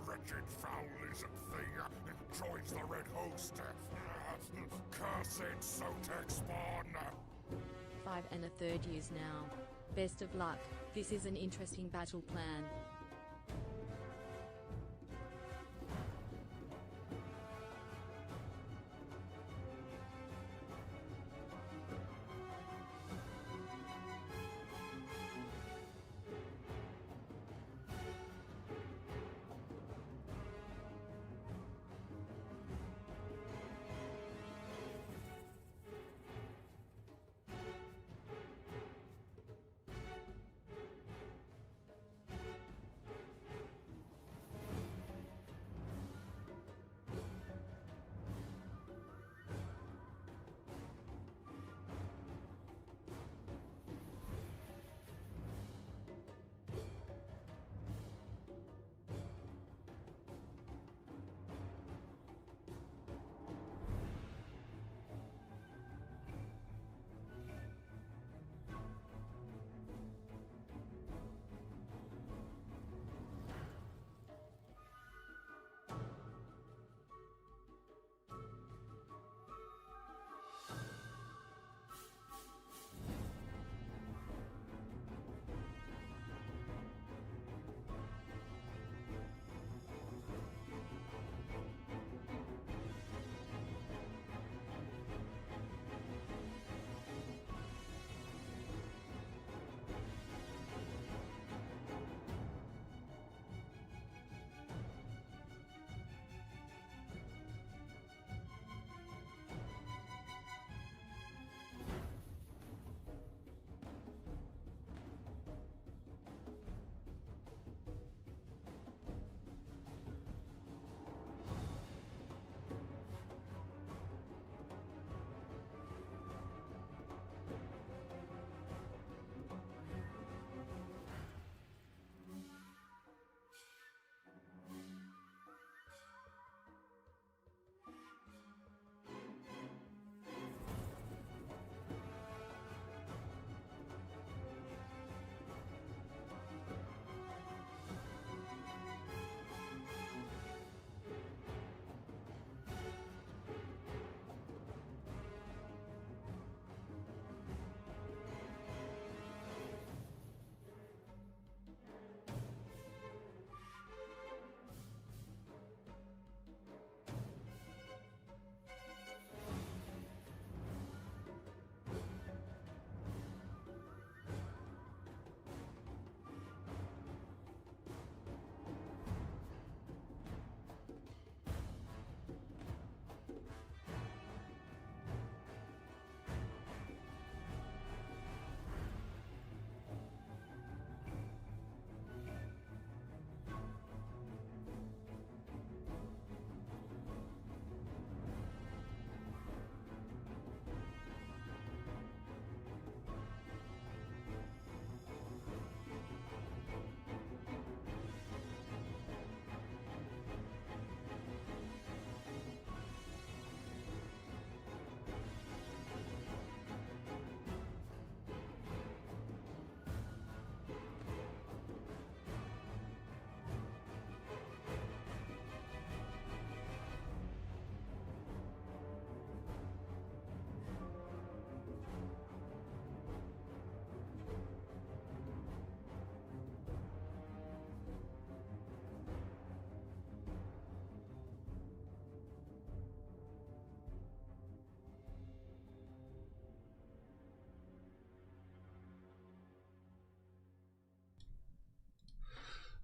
wretched foul-lizard thing joins the Red Host. Cursed Sotek spawn. 5 and a third years now. Best of luck. This is an interesting battle plan.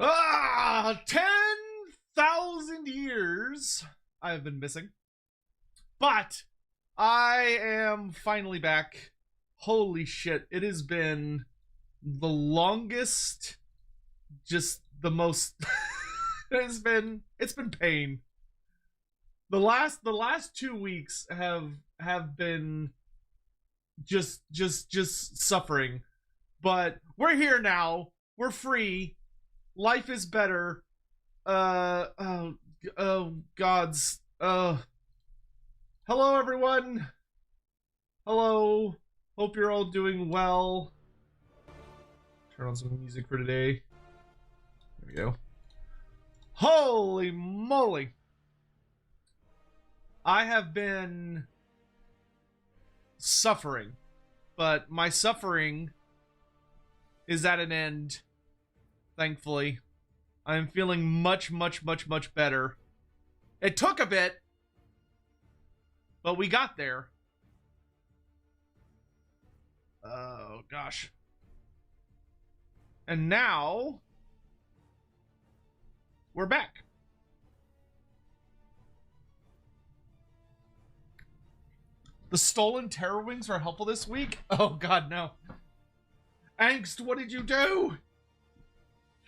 Ah, 10,000 years I have been missing. But I am finally back. Holy shit, it has been the longest, just the most it's been pain. The last 2 weeks have been just suffering. But we're here now. We're free. Life is better. Oh gods. Hello everyone. Hello. Hope you're all doing well. Turn on some music for today. There we go. Holy moly. I have been suffering, but my suffering is at an end, thankfully. I am feeling much, much, much, much better. It took a bit, but we got there. Oh, gosh. And now we're back. The stolen terror wings are helpful this week? Oh, God, no. Angst, what did you do?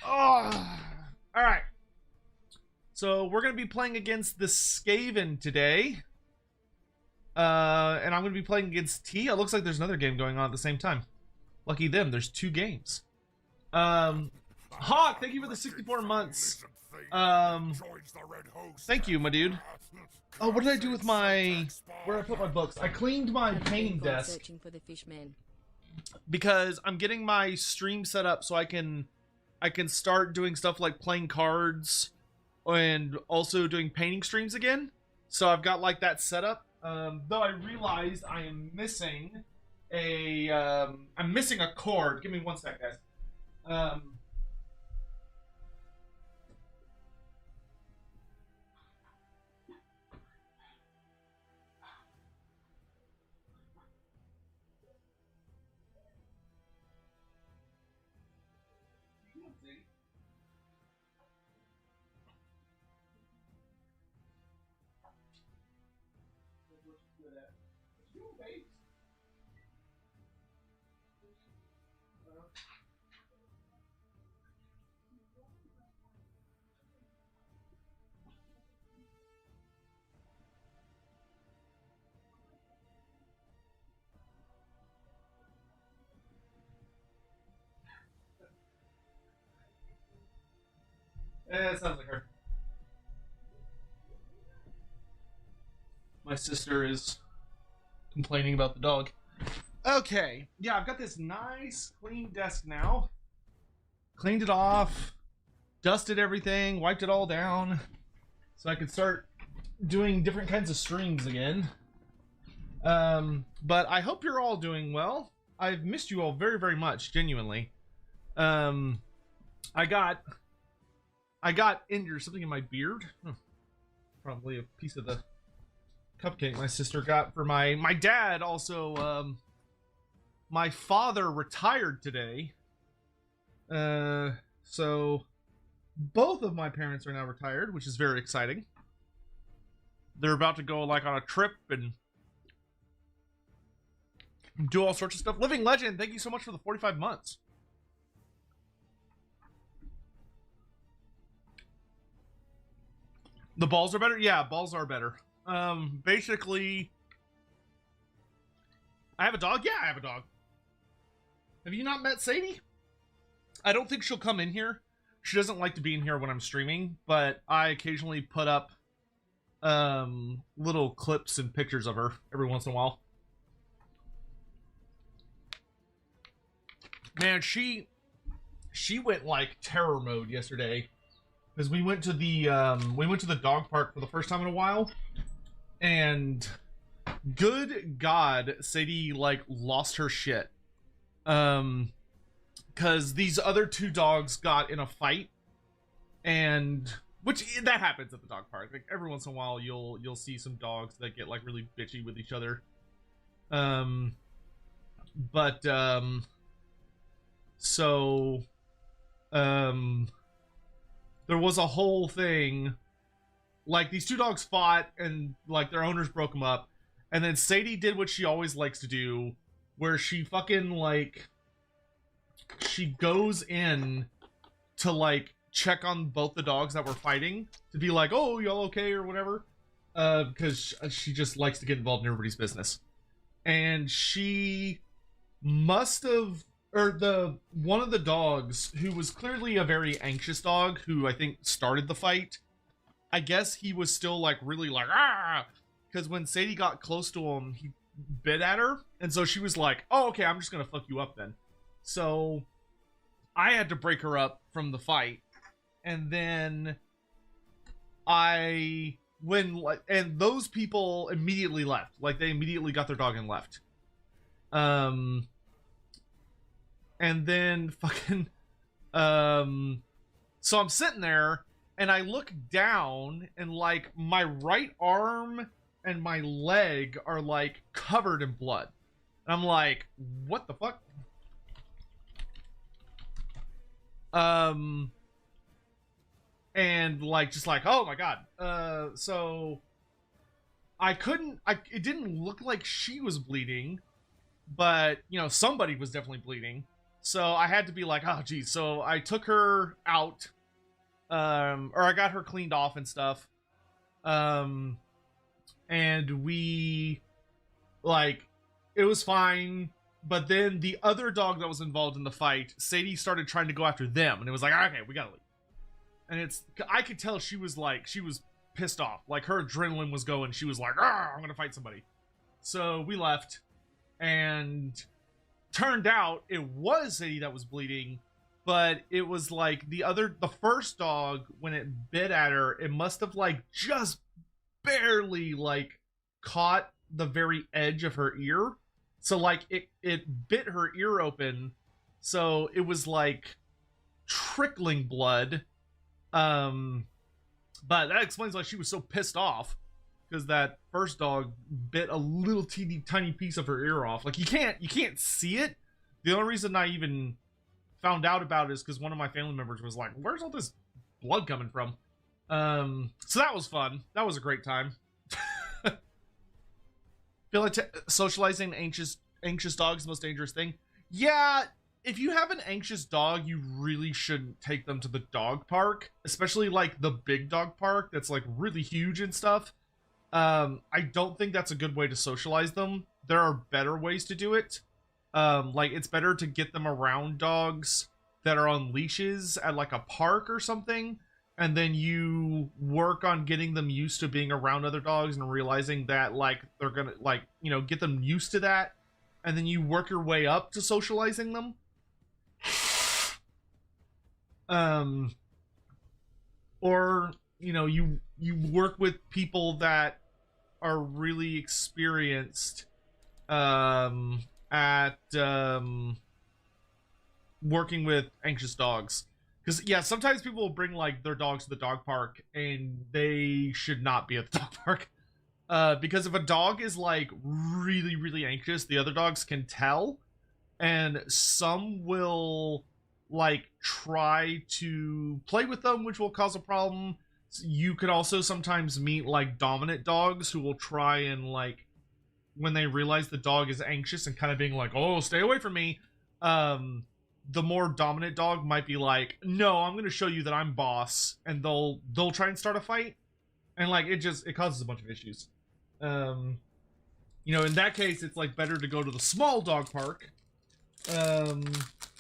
Oh. All right. So we're going to be playing against the Skaven today. And I'm going to be playing against T. It looks like there's another game going on at the same time. Lucky them, there's 2 games. Hawk, thank you for the 64 months. Thank you, my dude. Oh, what did I do with my... Where did I put my books? I cleaned my painting desk. Searching for the fishman. Because I'm getting my stream set up so I can start doing stuff like playing cards and also doing painting streams again. So I've got like that set up. Though I realized I am missing I'm missing a cord. Give me one sec, guys. It sounds like her. My sister is complaining about the dog. Okay. Yeah, I've got this nice clean desk now. Cleaned it off. Dusted everything. Wiped it all down. So I could start doing different kinds of streams again. But I hope you're all doing well. I've missed you all very, very much, genuinely. I got injured, something in my beard. Probably a piece of the cupcake my sister got for my dad. Also, my father retired today. So both of my parents are now retired, which is very exciting. They're about to go like on a trip and do all sorts of stuff. Living Legend, thank you so much for the 45 months. The balls are better? Yeah, balls are better. Basically, I have a dog? Yeah, I have a dog. Have you not met Sadie? I don't think she'll come in here. She doesn't like to be in here when I'm streaming, but I occasionally put up little clips and pictures of her every once in a while. Man, she went like terror mode yesterday. Because we went to the dog park for the first time in a while, and good God, Sadie like lost her shit. Because these other 2 dogs got in a fight, and which that happens at the dog park. Like every once in a while, you'll see some dogs that get like really bitchy with each other. There was a whole thing, like these 2 dogs fought and like their owners broke them up, and then Sadie did what she always likes to do, where she fucking like, she goes in to like check on both the dogs that were fighting to be like, oh, y'all okay or whatever, because she just likes to get involved in everybody's business. And she must have, or one of the dogs, who was clearly a very anxious dog, who I think started the fight, I guess he was still like really like, ah, because when Sadie got close to him, he bit at her, and so she was like, oh, okay, I'm just gonna fuck you up then. So I had to break her up from the fight, and then and those people immediately left. Like, they immediately got their dog and left. And then fucking, so I'm sitting there and I look down and like my right arm and my leg are like covered in blood. And I'm like, what the fuck? And like, just like, oh my god. So it didn't look like she was bleeding, but you know, somebody was definitely bleeding. So I had to be like, oh geez. So I took her out, or I got her cleaned off and stuff. And we, like, it was fine. But then the other dog that was involved in the fight, Sadie started trying to go after them, and it was like, okay, we gotta leave. And I could tell she was pissed off. Like, her adrenaline was going. She was like, I'm gonna fight somebody. So we left, and turned out it was Sadie that was bleeding, but it was like the first dog, when it bit at her, it must have like just barely like caught the very edge of her ear. So like it bit her ear open, so it was like trickling blood. But that explains why she was so pissed off, because that first dog bit a little teeny tiny piece of her ear off. Like, you can't see it. The only reason I even found out about it is because one of my family members was like, where's all this blood coming from? So that was fun. That was a great time. Feel like socializing anxious dogs is the most dangerous thing. Yeah, if you have an anxious dog, you really shouldn't take them to the dog park, especially like the big dog park that's like really huge and stuff. I don't think that's a good way to socialize them. There are better ways to do it. Like, it's better to get them around dogs that are on leashes at like a park or something, and then you work on getting them used to being around other dogs and realizing that like they're gonna, like, you know, get them used to that, and then you work your way up to socializing them. Or, you know, you work with people that are really experienced at working with anxious dogs. Because, yeah, sometimes people will bring, like, their dogs to the dog park, and they should not be at the dog park. Because if a dog is, like, really, really anxious, the other dogs can tell, and some will, like, try to play with them, which will cause a problem. You could also sometimes meet, like, dominant dogs who will try and, like, when they realize the dog is anxious and kind of being like, oh, stay away from me, the more dominant dog might be like, no, I'm going to show you that I'm boss, and they'll try and start a fight, and like it causes a bunch of issues. You know, in that case, it's like better to go to the small dog park,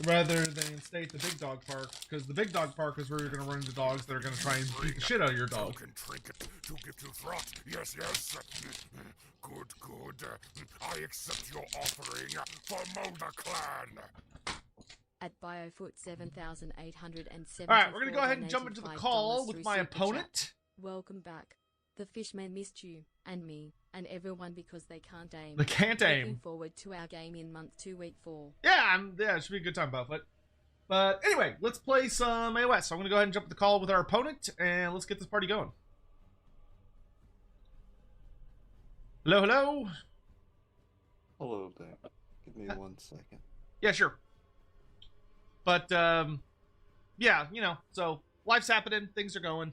rather than stay at the big dog park, because the big dog park is where you're going to run into dogs that are going to try and beat the shit out of your dog. Trinket to give to Throt. Yes, yes. Good, good. I accept your offering for Mulder Clan. At Biofoot 7870. Alright, we're going to go ahead and jump into the call with my opponent. Welcome back. The fishmen missed you, and me, and everyone because they can't aim. They can't aim. Looking forward to our game in month 2, week 4. Yeah, it should be a good time, Buffett. But anyway, let's play some AoS. So I'm going to go ahead and jump into the call with our opponent, and let's get this party going. Hello, hello? Hello there. Give me 1 second. Yeah, sure. But, yeah, you know, so life's happening, things are going.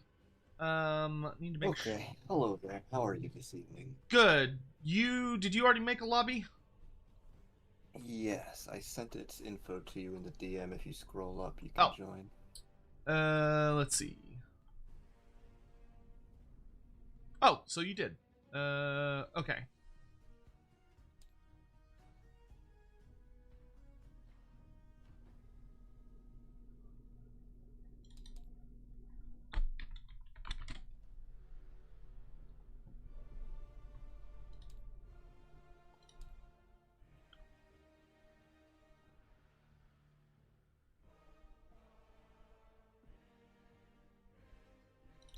Need to make Okay, hello there. How are you this evening? Good. Did you already make a lobby? Yes, I sent its info to you in the DM. If you scroll up, you can join. Let's see. Oh, so you did. Okay.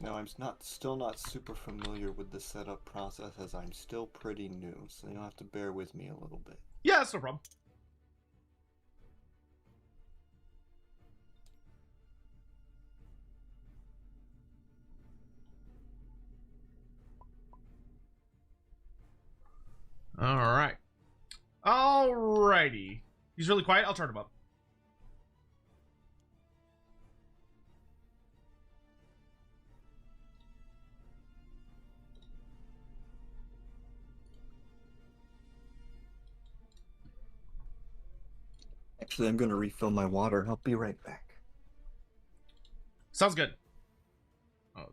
Now, still not super familiar with the setup process as I'm still pretty new, so you'll have to bear with me a little bit. Yeah, that's no problem. Alright. Alrighty. He's really quiet. I'll turn him up. Actually, I'm going to refill my water. I'll be right back. Sounds good. Oh,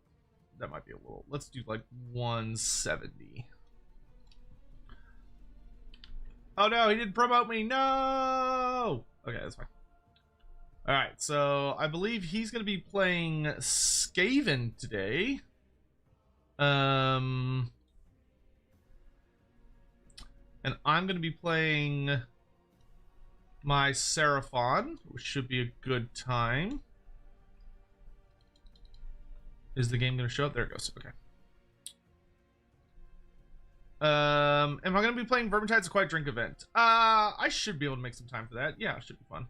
that might be a little... Let's do like 170. Oh no, he didn't promote me. No! Okay, that's fine. Alright, so I believe he's going to be playing Skaven today. And I'm going to be playing my Seraphon, which should be a good time. Is the game going to show up? There it goes. Okay. Am I going to be playing Vermintide's a Quiet Drink event? I should be able to make some time for that. Yeah, it should be fun.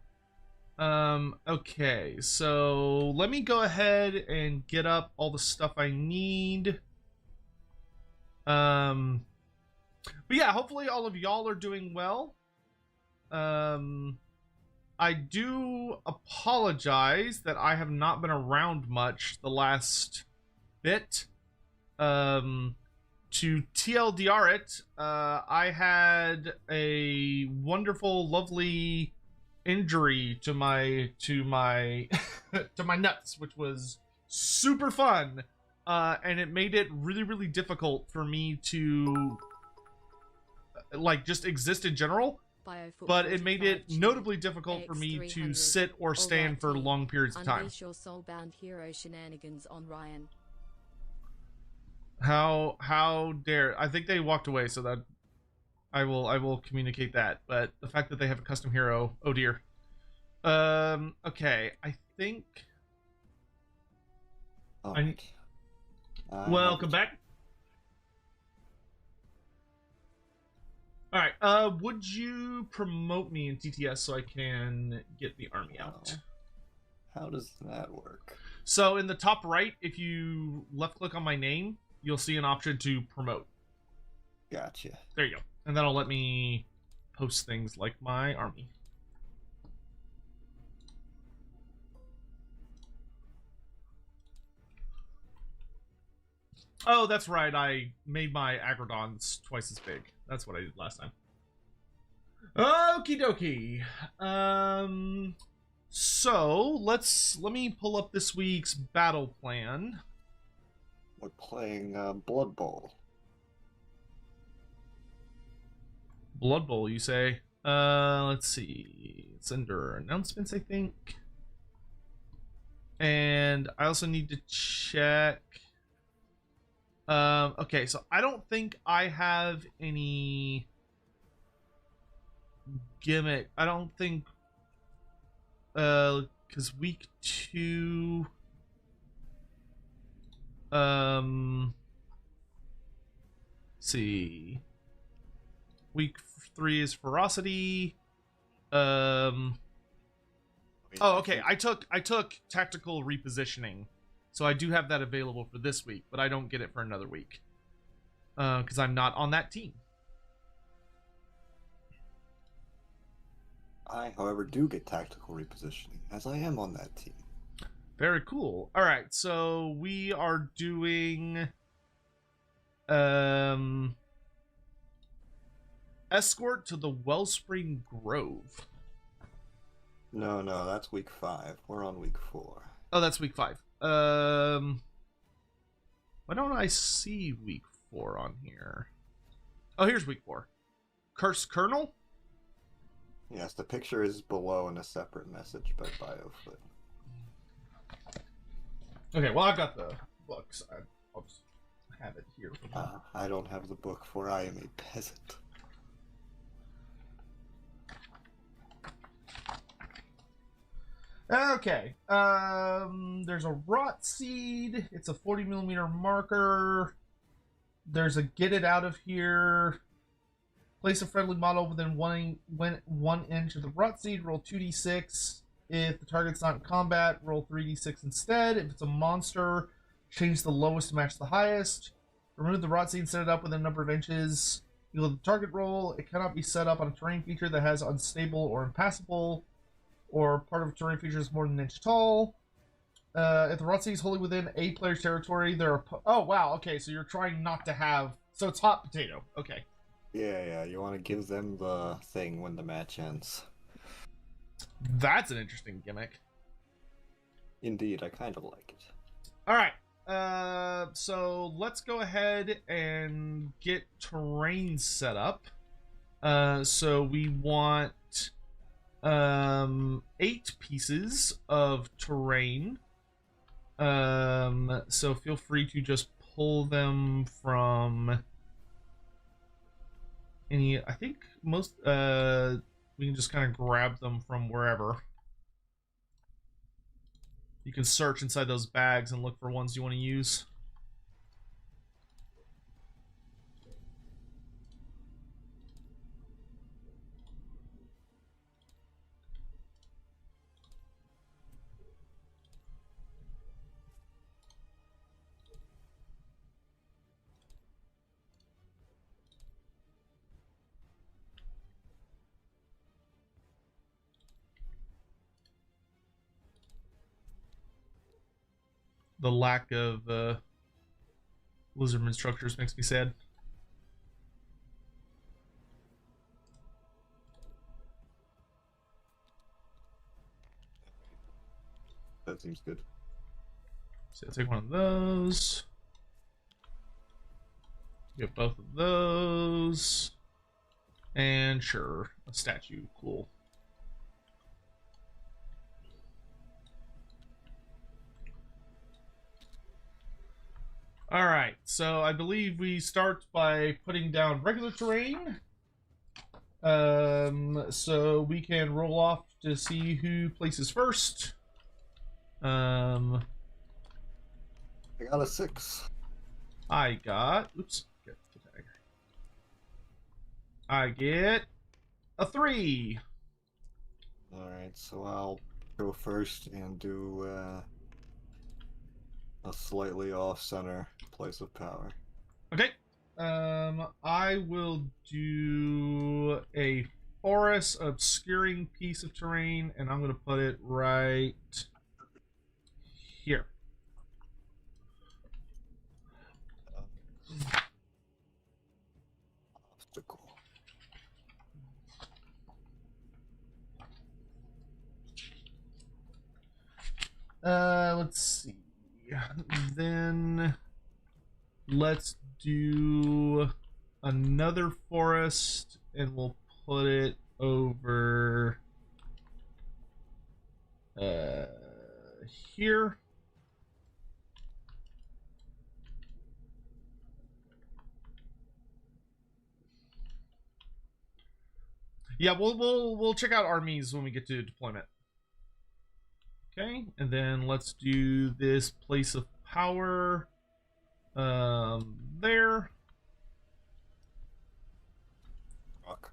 Okay, so let me go ahead and get up all the stuff I need. But yeah, hopefully all of y'all are doing well. I do apologize that I have not been around much the last bit. To TLDR it, I had a wonderful, lovely injury to my to my nuts, which was super fun, and it made it really, really difficult for me to like just exist in general. But it made it notably difficult for me to sit or stand for long periods of time. Unleash your soulbound hero shenanigans on Ryan. How dare... I think they walked away, so that I will communicate that. But the fact that they have a custom hero, oh dear. Okay, I think... Alright. Welcome back. Alright, would you promote me in TTS so I can get the army out? How does that work? So in the top right, if you left click on my name, you'll see an option to promote. Gotcha. There you go. And that'll let me post things like my army. Oh, that's right. I made my Agrodons twice as big. That's what I did last time. Okie dokie. So let me pull up this week's battle plan. We're playing Blood Bowl. Blood Bowl, you say? Let's see. It's under announcements, I think. And I also need to check. Okay, so I don't think I have any gimmick. I don't think, because week 2, let's see. Week 3 is ferocity. Oh, okay. I took tactical repositioning. So I do have that available for this week, but I don't get it for another week. Because I'm not on that team. I, however, do get tactical repositioning, as I am on that team. Very cool. Alright, so we are doing... Escort to the Wellspring Grove. No, that's week 5. We're on week 4. Oh, that's week 5. Why don't I see week 4 on here? Oh, here's week 4. Curse Colonel? Yes, the picture is below in a separate message by BioFoot. Okay, well, I've got the books. I'll just have it here. I don't have the book, for I am a peasant. Okay. There's a rot seed. It's a 40 millimeter marker. There's a get it out of here. Place a friendly model within 1 inch of the rot seed. Roll 2d6. If the target's not in combat, roll 3d6 instead. If it's a monster, change the lowest to match the highest. Remove the rot seed and set it up within a number of inches. You let the target roll. It cannot be set up on a terrain feature that has unstable or impassable, or part of a terrain feature is more than an inch tall. If the rot seed is wholly within a player's territory, there are... Oh, wow, okay, so you're trying not to have... So it's hot potato, okay. Yeah, you want to give them the thing when the match ends. That's an interesting gimmick. Indeed, I kind of like it. Alright, so let's go ahead and get terrain set up. So we want 8 pieces of terrain. So feel free to just pull them from any... I think most... we can just kind of grab them from wherever. You can search inside those bags and look for ones you want to use. The lack of lizardman structures makes me sad. That seems good. So I'll take one of those. Get both of those. And sure, a statue. Cool. Alright, so I believe we start by putting down regular terrain. So we can roll off to see who places first. I got a 6. I got... Oops. I get a 3. Alright, so I'll go first and do a slightly off-center place of power. Okay. I will do a forest obscuring piece of terrain, and I'm going to put it right here. Obstacle. Let's see. Then let's do another forest, and we'll put it over here. Yeah, we'll check out armies when we get to deployment. Okay, and then let's do this place of power there. Rock.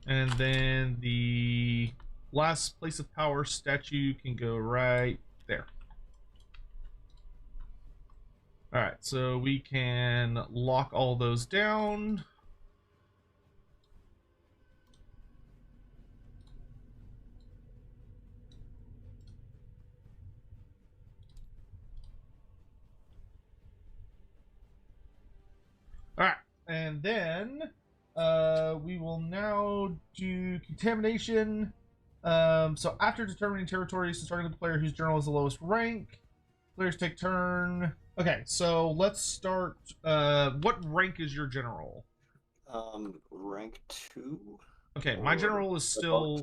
And then the last place of power statue can go right there. Alright, so we can lock all those down. Alright, and then we will now do contamination. So after determining territories, starting with the player whose general is the lowest rank, players take turn. Okay, so let's start. What rank is your general? Rank 2. Okay, my general is still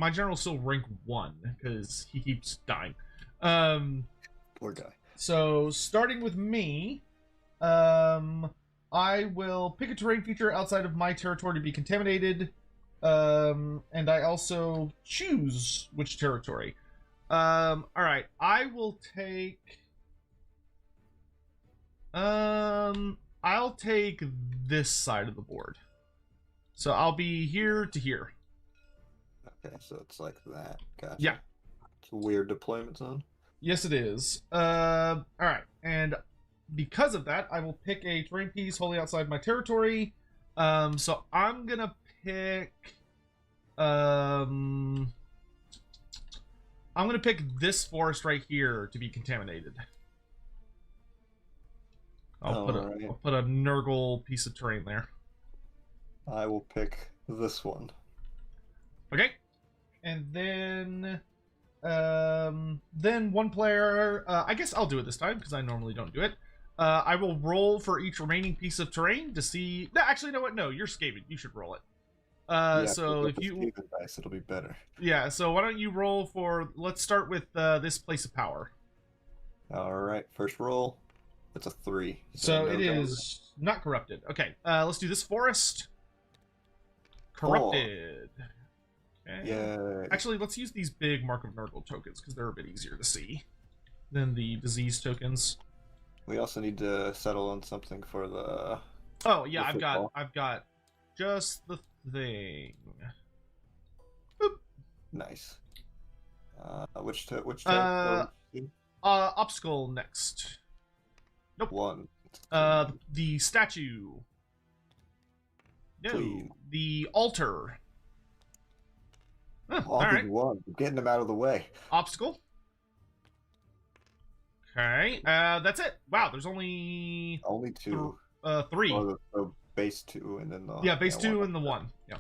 rank 1 because he keeps dying. Poor guy. So starting with me, I will pick a terrain feature outside of my territory to be contaminated, and I also choose which territory. All right. I will take. I'll take this side of the board. So I'll be here to here. Okay, so it's like that. Gotcha. Yeah. It's a weird deployment zone. Yes, it is. All right, and because of that, I will pick a terrain piece wholly outside my territory. So I'm gonna pick. I'm gonna pick this forest right here to be contaminated. I'll put a Nurgle piece of terrain there. I will pick this one. Okay, and then one player. I guess I'll do it this time because I normally don't do it. I will roll for each remaining piece of terrain to see. No, actually, you know what? No, you're Skaven. You should roll it. Yeah, so if the you, Skaven dice, it'll be better. yeah. So why don't you roll for? Let's start with this place of power. All right, first roll. It's a 3. So no it damage. is not corrupted. Okay. Let's do this forest. Corrupted. Okay. Yeah. Actually, let's use these big Mark of Nurgle tokens because they're a bit easier to see than the disease tokens. We also need to settle on something for the. Oh yeah, the football. I've got just the thing. Nice. Which Obstacle next. Nope. 1. The statue. No, Clean. the altar. Huh, all All right. in one. Getting them out of the way. Obstacle. Okay, that's it. Wow, there's only Only 2. 3. Or the base 2 and then the. Yeah, base 2 one. and the 1. Yeah.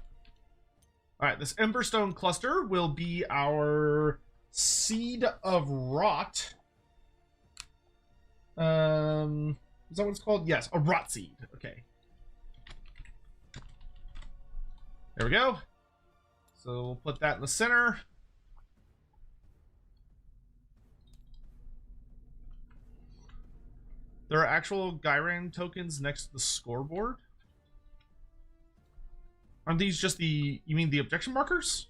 All right, this Emberstone cluster will be our Seed of Rot. Is that what it's called? Yes, a rot seed. Okay. There we go. So we'll put that in the center. There are actual Gyran tokens next to the scoreboard. Aren't these just the... You mean the objection markers?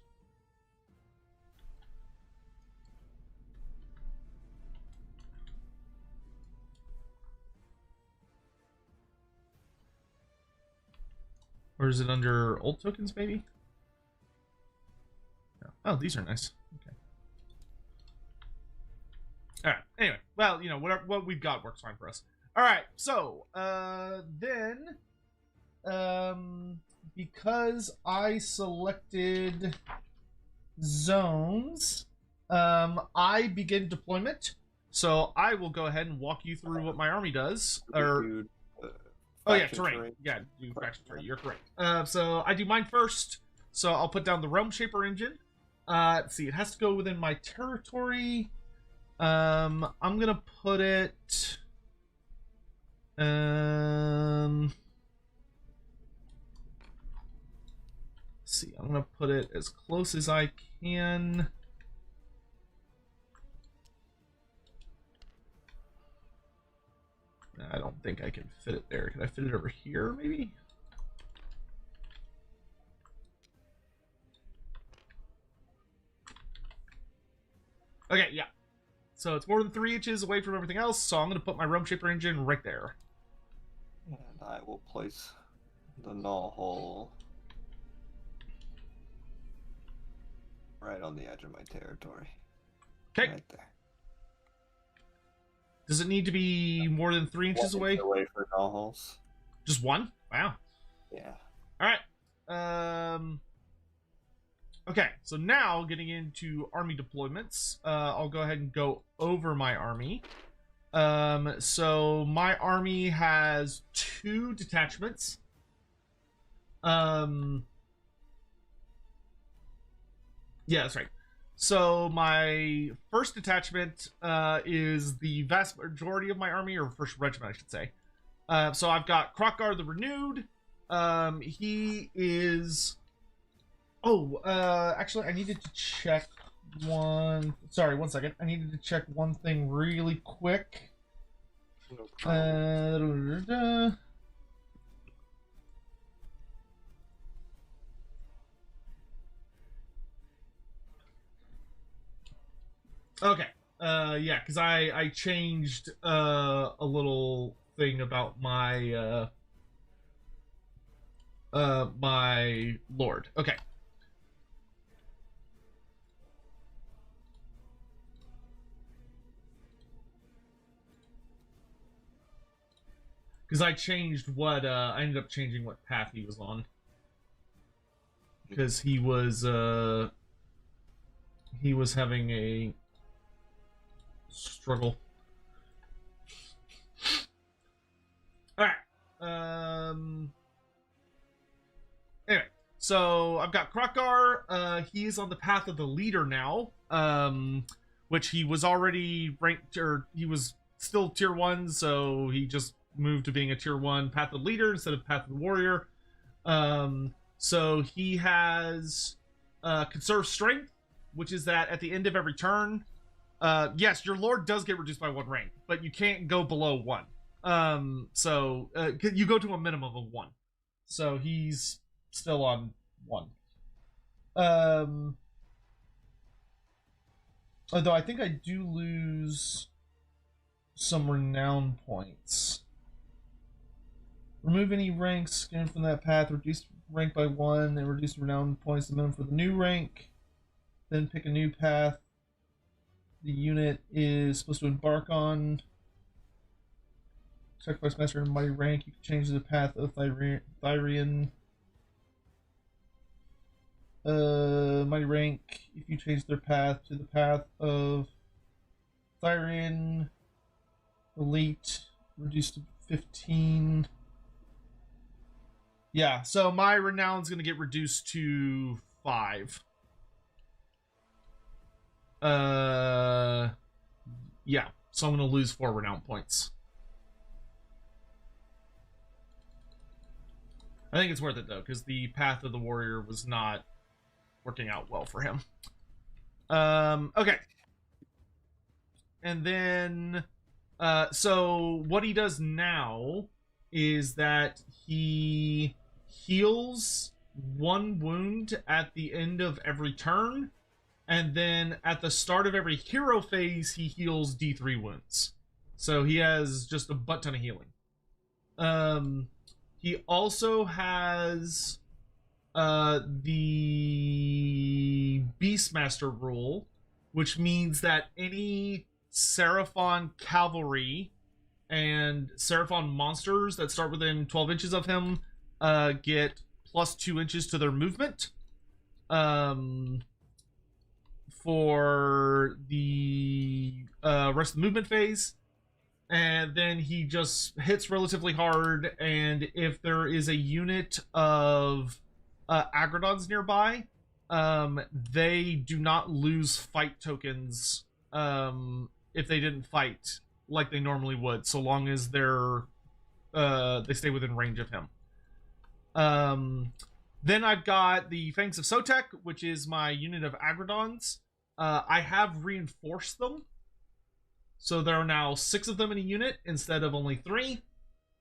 Or is it under old tokens, maybe? No. Oh, these are nice. Okay. All right. Anyway, well, you know, what we've got works fine for us. All right. So, then, because I selected zones, I begin deployment. So I will go ahead and walk you through what my army does. Or oh yeah, terrain. Yeah, do faction terrain. You're correct. So I do mine first. So I'll put down the Realm Shaper engine. Let's see, it has to go within my territory. I'm gonna put it. Let's see, I'm gonna put it as close as I can. I don't think I can fit it there. Can I fit it over here, maybe? Okay, yeah. So it's more than 3 inches away from everything else, so I'm going to put my Realm Shaper engine right there. And I will place the null hole right on the edge of my territory. Okay. Right there. Does it need to be more than 3 inches away? Away for null holes. Just one? Wow. Yeah. All right. Okay, so now getting into army deployments, I'll go ahead and go over my army. So my army has 2 detachments. Yeah, that's right. So my first detachment is the vast majority of my army, or first regiment, I should say. So I've got Krokgar the Renewed. He is... Oh, actually, I needed to check one... Sorry, one second. I needed to check one thing really quick. No problem. Okay. Yeah, because I changed a little thing about my my lord. Okay. Because I changed what I ended up changing what path he was on. Because he was having a struggle. Alright. Anyway, so I've got Krokgar. He's on the path of the leader now. Which he was already ranked, or he was still tier 1, so he just moved to being a tier 1 path of the leader instead of path of the warrior. So he has conserve strength, which is that at the end of every turn, yes, your lord does get reduced by 1 rank, but you can't go below 1. So you go to a minimum of 1. So he's still on 1. Although I think I do lose some renown points. Remove any ranks scanned from that path, reduce rank by 1, and reduce renown points to minimum for the new rank. Then pick a new path the unit is supposed to embark on. Sacrifice master and mighty rank. You can change the path of Thyrian. Mighty rank. If you change their path to the path of Thyrian, elite, reduced to 15. Yeah, so my renown's gonna get reduced to 5. Yeah, so I'm gonna lose 4 renown points. I think it's worth it though, because the path of the warrior was not working out well for him. Okay. And then, so what he does now is that he heals 1 wound at the end of every turn, and then at the start of every hero phase, he heals D3 wounds. So he has just a butt ton of healing. He also has the Beastmaster rule, which means that any Seraphon cavalry and Seraphon monsters that start within 12 inches of him get plus 2 inches to their movement for the rest of the movement phase. And then he just hits relatively hard, and if there is a unit of Agrodons nearby, they do not lose fight tokens if they didn't fight like they normally would, so long as they're they stay within range of him. Then I've got the Fangs of Sotek, which is my unit of Agrodons. I have reinforced them, so there are now 6 of them in a unit instead of only 3.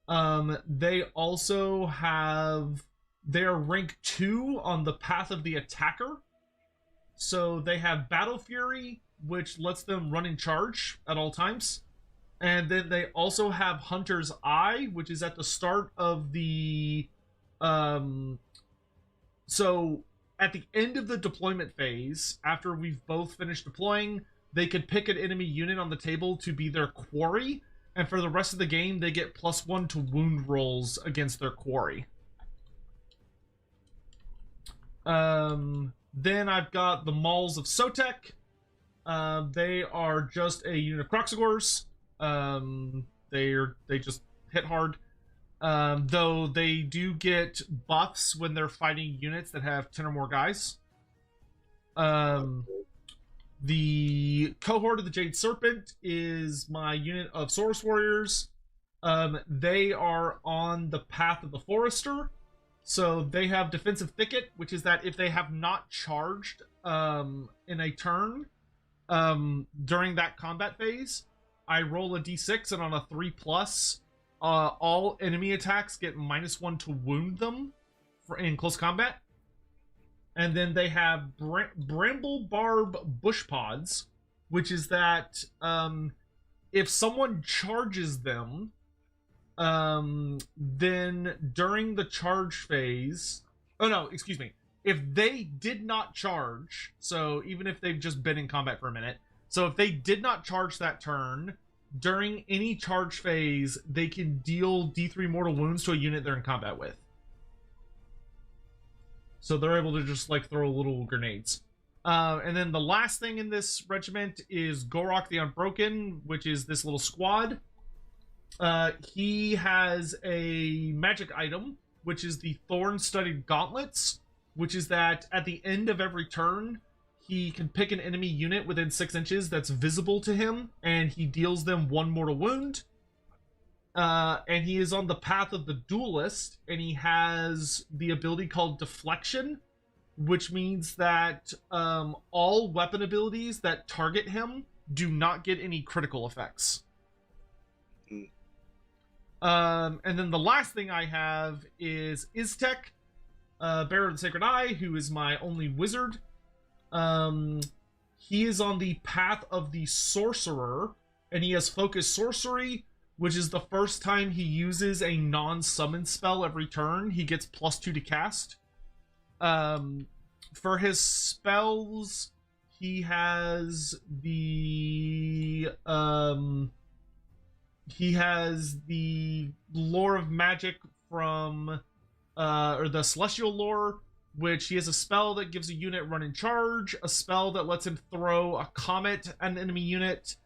They also have... They're rank 2 on the path of the attacker. So they have Battle Fury, which lets them run in charge at all times. And then they also have Hunter's Eye, which is at the start of the... So at the end of the deployment phase, after we've both finished deploying, they could pick an enemy unit on the table to be their quarry, and for the rest of the game, they get +1 to wound rolls against their quarry. Then I've got the Mauls of Sotek. They are just a unit of Kroxigors. They just hit hard. Though they do get buffs when they're fighting units that have 10 or more guys. The Cohort of the Jade Serpent is my unit of Saurus Warriors. They are on the path of the Forester. So they have Defensive Thicket, which is that if they have not charged in a turn during that combat phase, I roll a d6, and on a 3+, all enemy attacks get -1 to wound them in close combat. And then they have Bramble Barb Bush Pods, which is that if someone charges them, then during the charge phase, oh no, excuse me, if they did not charge, so even if they've just been in combat for a minute, so if they did not charge that turn, during any charge phase, they can deal D3 mortal wounds to a unit they're in combat with. So they're able to just like throw little grenades. And then the last thing in this regiment is Gorok the Unbroken, which is this little squad. He has a magic item, which is the Thorn-Studded Gauntlets, which is that at the end of every turn, he can pick an enemy unit within 6 inches that's visible to him, and he deals them 1 mortal wound. And he is on the path of the Duelist, and he has the ability called Deflection, which means that all weapon abilities that target him do not get any critical effects. And then the last thing I have is Iztek, Bearer of the Sacred Eye, who is my only wizard. He is on the path of the Sorcerer, and he has Focus Sorcery, which is the first time he uses a non-summon spell every turn, he gets +2 to cast. For his spells, he has the Lore of Magic from or the Celestial Lore, which he has a spell that gives a unit run and charge, a spell that lets him throw a comet at an enemy unit,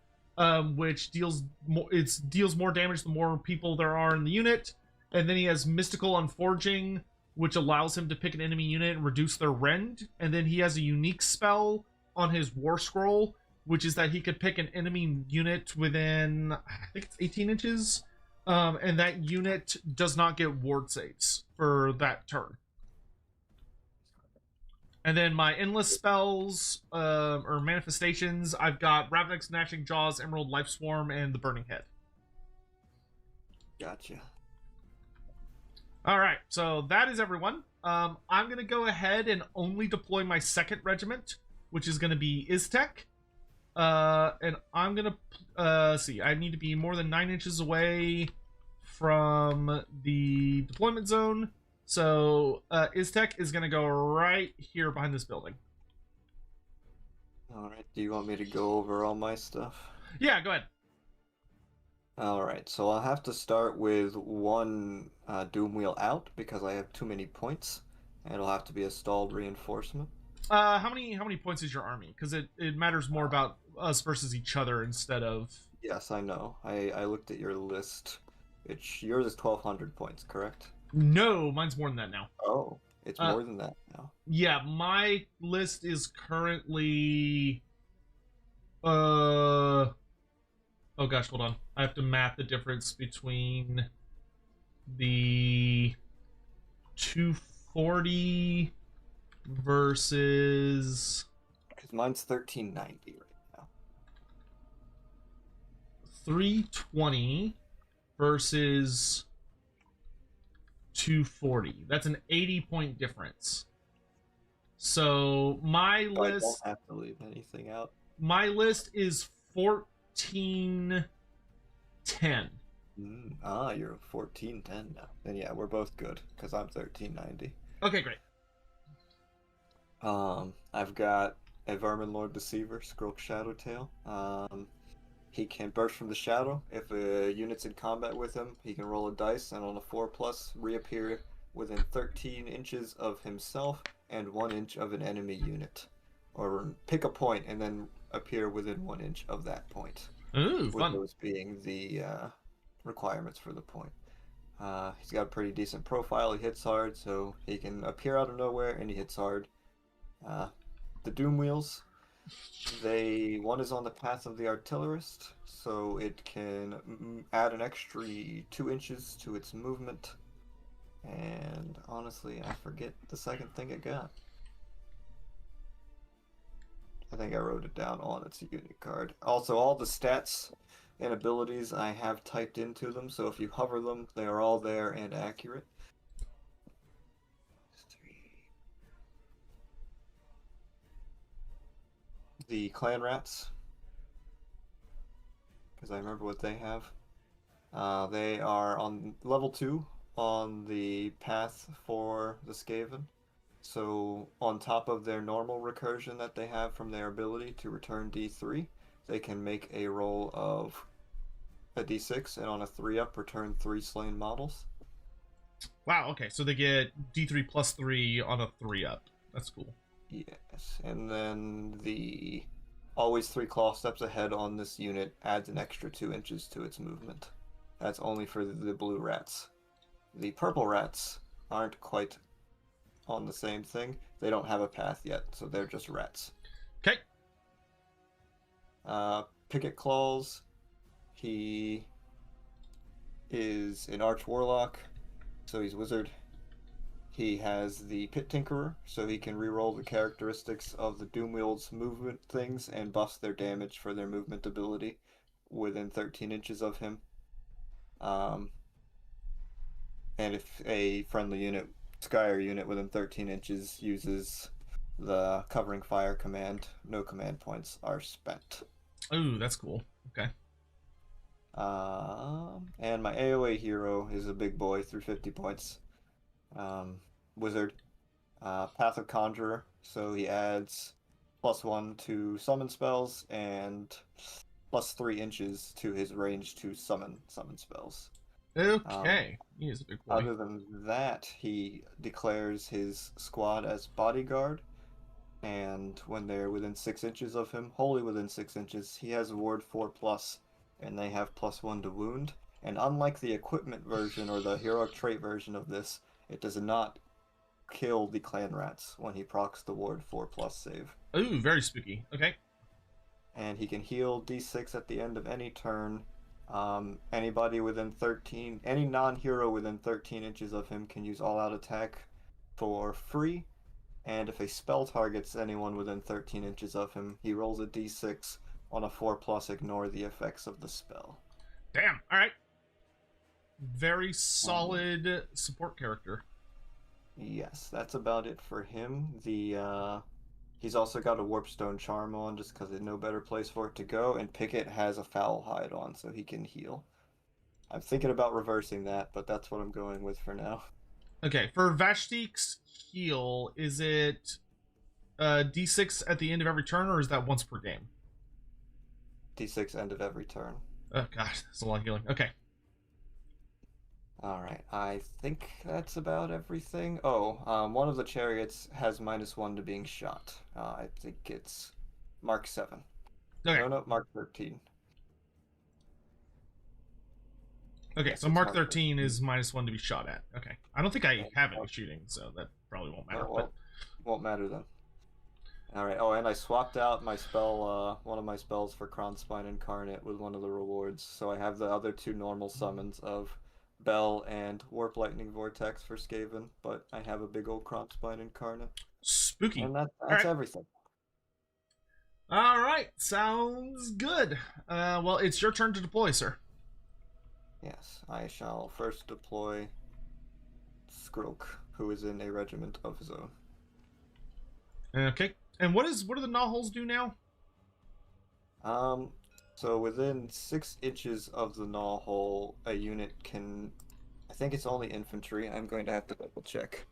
which deals more damage the more people there are in the unit. And then he has Mystical Unforging, which allows him to pick an enemy unit and reduce their rend. And then he has a unique spell on his War Scroll, which is that he could pick an enemy unit within, I think it's 18 inches, and that unit does not get ward saves for that turn. And then my endless spells, or manifestations, I've got Ravenous Gnashing Jaws, Emerald Life Swarm, and the Burning Head. Gotcha. Alright, so that is everyone. I'm going to go ahead and only deploy my second regiment, which is going to be Iztek. And I'm going to, see, I need to be more than 9 inches away from the deployment zone. So, Iztek is going to go right here behind this building. Alright, do you want me to go over all my stuff? Yeah, go ahead. Alright, so I'll have to start with one Doom Wheel out because I have too many points. And it'll have to be a stalled reinforcement. How many points is your army? Because it matters more about us versus each other instead of... Yes, I know. I looked at your list. Yours is 1,200 points, correct? No, mine's more than that now. Oh, it's more than that now. Yeah, my list is currently... Oh gosh, hold on. I have to math the difference between the 240 versus... Because mine's 1390 right now. 320 versus 240. That's an 80-point difference. So my list... I don't have to leave anything out. My list is 1410. You're 1410 now. Then yeah, we're both good, because I'm 1390. Okay, great. I've got a Vermin Lord Deceiver, Skrulk Shadowtail. He can burst from the shadow. If a unit's in combat with him, he can roll a dice, and on a 4+, reappear within 13 inches of himself and 1 inch of an enemy unit. Or pick a point and then appear within 1 inch of that point. Ooh, with fun. those being the requirements for the point. He's got a pretty decent profile. He hits hard, so he can appear out of nowhere, and he hits hard. The Doom Wheels, one is on the path of the Artillerist, so it can add an extra 2 inches to its movement. And honestly, I forget the second thing it got. I think I wrote it down on its unit card. Also, all the stats and abilities I have typed into them, so if you hover them, they are all there and accurate. The Clan Rats because I remember what they have. They are on level 2 on the path for the Skaven. So on top of their normal recursion that they have from their ability to return D3, they can make a roll of a D6 and on a 3-up return 3 slain models. Wow, okay, so they get D3 plus 3 on a 3-up. That's cool. Yes, and then the always 3 claw steps ahead on this unit adds an extra 2 inches to its movement. That's only for the blue rats. The purple rats aren't quite on the same thing. They don't have a path yet, so they're just rats. Okay. Picket Claws. He is an Arch Warlock, so he's Wizard. He has the Pit Tinkerer, so he can reroll the characteristics of the Doomwield's movement things and buff their damage for their movement ability within 13 inches of him. And if a friendly unit, Skyer unit within 13 inches uses the Covering Fire command, no command points are spent. Ooh, that's cool. Okay. And my AoA hero is a big boy through 50 points. Wizard. Path of Conjurer, so he adds +1 to summon spells and +3 inches to his range to summon spells. Okay. He is a big boy. Other than that, he declares his squad as bodyguard, and when they're within 6 inches of him, wholly within 6 inches, he has Ward 4+, and they have +1 to wound. And unlike the equipment version or the heroic trait version of this, it does not kill the clan rats when he procs the Ward 4+ save. Ooh, very spooky. Okay. And he can heal D6 at the end of any turn. Anybody within 13, any non-hero within 13 inches of him can use all-out attack for free. And if a spell targets anyone within 13 inches of him, he rolls a D6 on a 4+, ignore the effects of the spell. Damn. All right. Very solid support character. Yes, that's about it for him. He's also got a Warpstone Charm on just because there's no better place for it to go, and Picket has a Foul Hide on so he can heal. I'm thinking about reversing that, but that's what I'm going with for now. Okay, for Vashtik's heal, is it D6 at the end of every turn, or is that once per game? D6 end of every turn. Oh, gosh, that's a lot of healing. Okay. Alright, I think that's about everything. Oh, one of the chariots has -1 to being shot. I think it's Mark 7. Okay. No, Mark 13. Okay, Yes, so it's Mark 13 is -1 to be shot at. Okay. I don't think I have any Oh. shooting, so that probably won't matter. Oh, well, won't matter then. Alright, oh, and I swapped out my spell, one of my spells for Kronspine Incarnate with one of the rewards, so I have the other 2 normal summons of Bell and Warp Lightning Vortex for Skaven, but I have a big old Kronspine Incarnate. Spooky. And that's Alright. everything. All right, sounds good. Well, it's your turn to deploy, sir. Yes, I shall first deploy Skrok, who is in a regiment of his own. Okay. And what do the Gnawholes do now? So within 6 inches of the gnaw hole, a unit can, I think it's only infantry, I'm going to have to double check,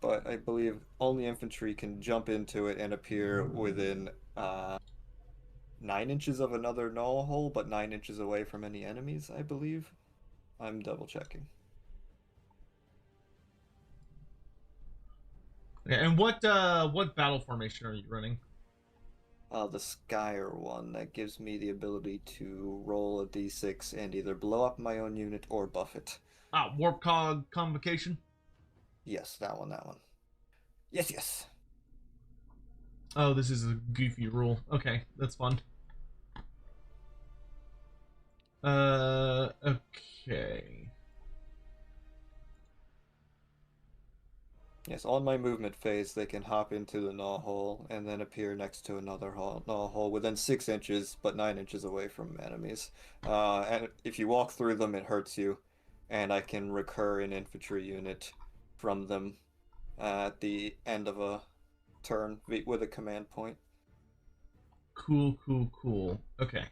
but I believe only infantry can jump into it and appear within 9 inches of another gnaw hole, but 9 inches away from any enemies, I believe. I'm double checking. Okay, and what battle formation are you running? The Skyer one that gives me the ability to roll a d6 and either blow up my own unit or buff it. Warp Cog Convocation? Yes, that one. Yes. Oh, this is a goofy rule. Okay, that's fun. Okay. Yes, on my movement phase, they can hop into the gnaw hole and then appear next to another gnaw hole within 6 inches, but 9 inches away from enemies. And if you walk through them, it hurts you. And I can recur an infantry unit from them at the end of a turn with a command point. Cool. Okay.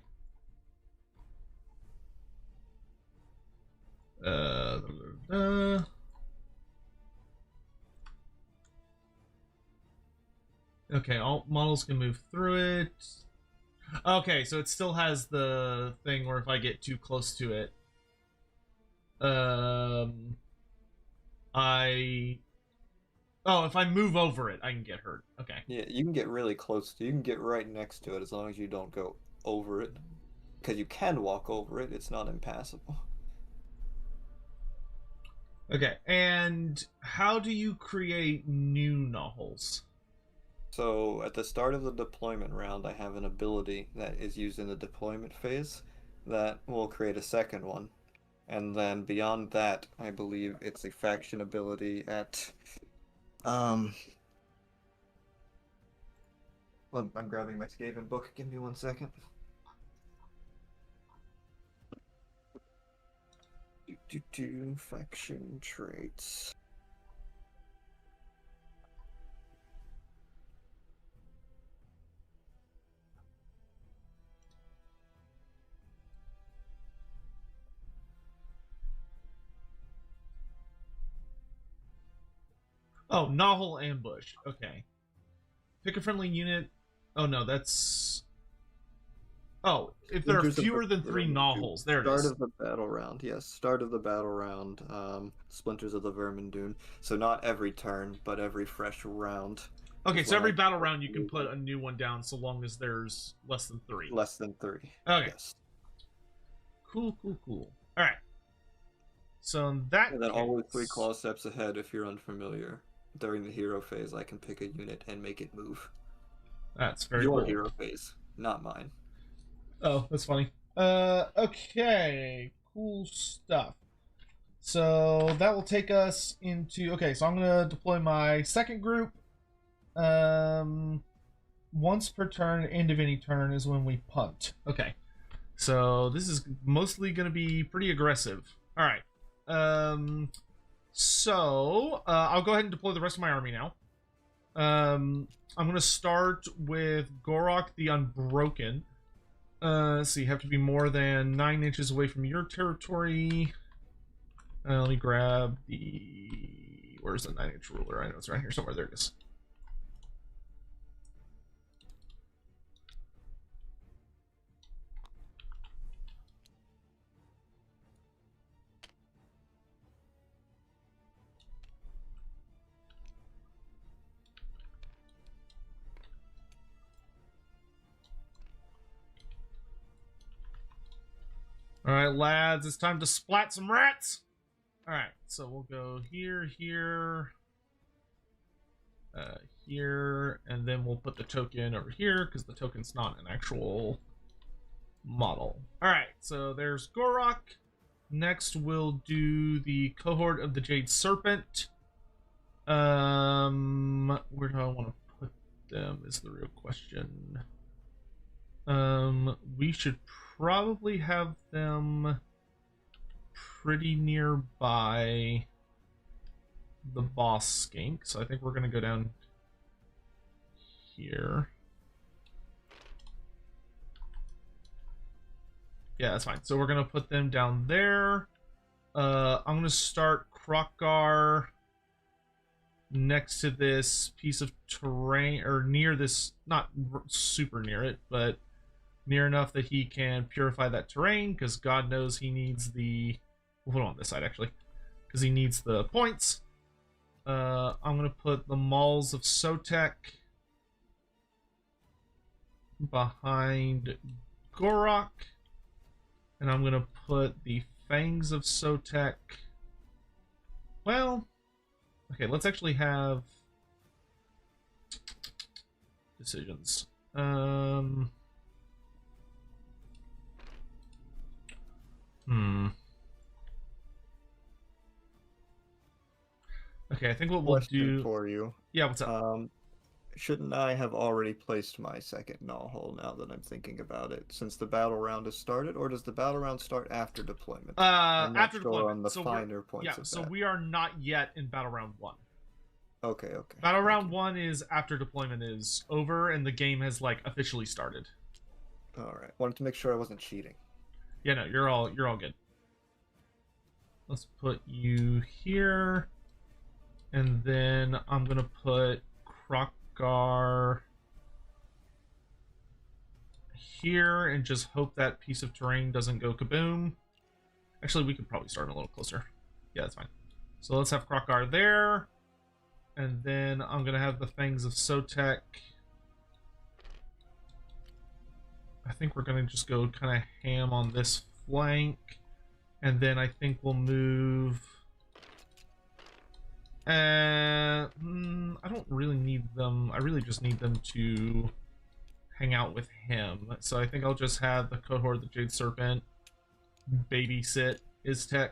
Okay, all models can move through it. Okay, so it still has the thing where if I get too close to it, I... Oh, if I move over it, I can get hurt. Okay. Yeah, you can get really close to. You can get right next to it as long as you don't go over it. Because you can walk over it. It's not impassable. Okay, and how do you create new Nahulls? So at the start of the deployment round, I have an ability that is used in the deployment phase that will create a second one. And then beyond that, I believe it's a faction ability at well, I'm grabbing my Skaven book. Give me 1 second. Faction traits. Oh, Nahul Ambush. Okay. Pick a friendly unit. Oh, no, that's... Oh, if there are fewer than 3 Nahulls. There it is. Start of the battle round. Yes, start of the battle round. Splinters of the Vermindune. So not every turn, but every fresh round. Okay, so every battle round you can put a new one down so long as there's less than 3. Less than 3. Okay. Yes. Cool. Alright. So in that And then case... always 3 claw steps ahead if you're unfamiliar. During the hero phase, I can pick a unit and make it move. That's very Your cool. hero phase, not mine. Oh, that's funny. Okay. Cool stuff. So that will take us into... Okay, so I'm going to deploy my second group. Once per turn, end of any turn is when we punt. Okay. So this is mostly going to be pretty aggressive. All right. So I'll go ahead and deploy the rest of my army now. I'm going to start with Gorok the Unbroken. So you have to be more than 9 inches away from your territory. Let me grab the... Where's the 9-inch ruler? I know it's right here somewhere. There it is. Alright, lads, it's time to splat some rats! Alright, so we'll go here, here, here, and then we'll put the token over here, because the token's not an actual model. Alright, so there's Gorok. Next, we'll do the Cohort of the Jade Serpent. Where do I want to put them is the real question. We should probably have them pretty nearby the boss skink, so I think we're gonna go down here. Yeah, that's fine. So we're gonna put them down there. I'm gonna start Krokgar next to this piece of terrain, or near this, not super near it, but near enough that he can purify that terrain, because God knows he needs the... We'll put it on this side, actually, because he needs the points. I'm going to put the Mauls of Sotek behind Gorok, and I'm going to put the Fangs of Sotek... Well, okay, let's actually have decisions. Okay, I think what we'll do... for you. Yeah, what's up? Shouldn't I have already placed my second Null now that I'm thinking about it, since the battle round has started, or does the battle round start after deployment? I'm not After sure deployment. on the So finer points yeah, of so that. we are not yet in Battle Round 1. Okay. Battle Round 1 is after deployment is over, and the game has, like, officially started. Alright. Wanted to make sure I wasn't cheating. Yeah, no, you're all good. Let's put you here. And then I'm going to put Krokgar here and just hope that piece of terrain doesn't go kaboom. Actually, we could probably start a little closer. Yeah, that's fine. So let's have Krokgar there. And then I'm going to have the Fangs of Sotek. I think we're going to just go kind of ham on this flank. And then I think we'll move... I don't really need them. I really just need them to hang out with him. So I think I'll just have the cohort, the Jade Serpent, babysit Iztek.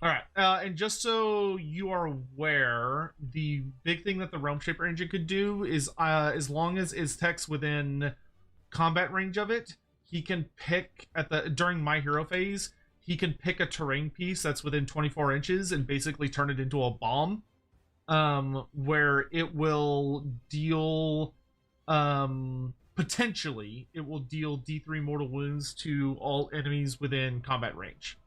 All right, and just so you are aware, the big thing that the Realm Shaper engine could do is, as long as Iztek's within combat range of it, he can pick during my hero phase, he can pick a terrain piece that's within 24 inches and basically turn it into a bomb, where it will deal, potentially, it will deal D3 mortal wounds to all enemies within combat range.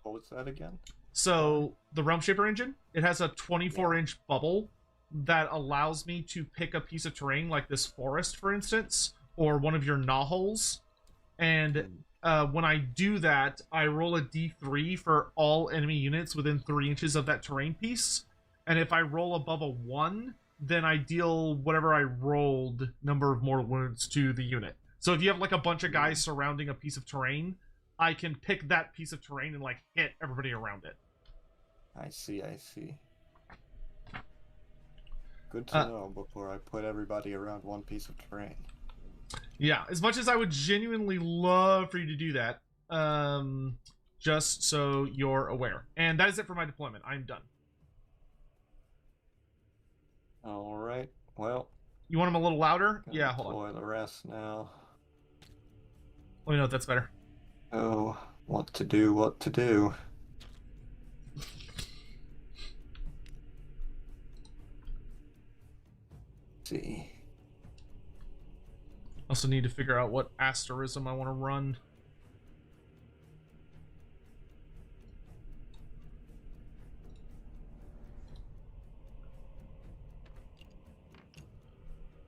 What was that again? So the Realm Shaper engine, it has a 24-inch bubble that allows me to pick a piece of terrain like this forest, for instance, or one of your knowholes. And when I do that, I roll a d3 for all enemy units within 3 inches of that terrain piece. And if I roll above a 1, then I deal whatever I rolled number of mortal wounds to the unit. So if you have like a bunch of guys surrounding a piece of terrain, I can pick that piece of terrain and like hit everybody around it. I see. Good to know before I put everybody around one piece of terrain. Yeah, as much as I would genuinely love for you to do that, just so you're aware. And that is it for my deployment. I'm done. All right. Well, you want them a little louder? Yeah, hold on. Deploy the rest now. Let me know if that's better. Oh, what to do. Let's see. Also need to figure out what asterism I want to run.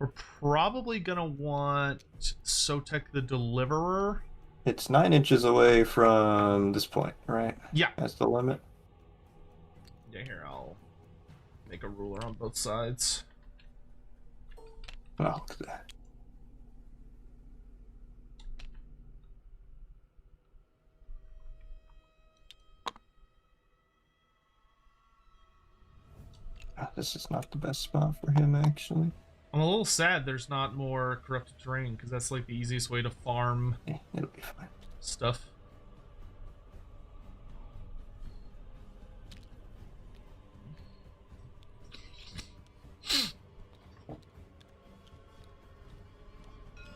We're probably gonna want Sotek the Deliverer. It's 9 inches away from this point, right? Yeah. That's the limit. Yeah, here, I'll make a ruler on both sides. Oh, look at that. This is not the best spot for him, actually. I'm a little sad there's not more corrupted terrain, because that's like the easiest way to farm It'll be fine. stuff.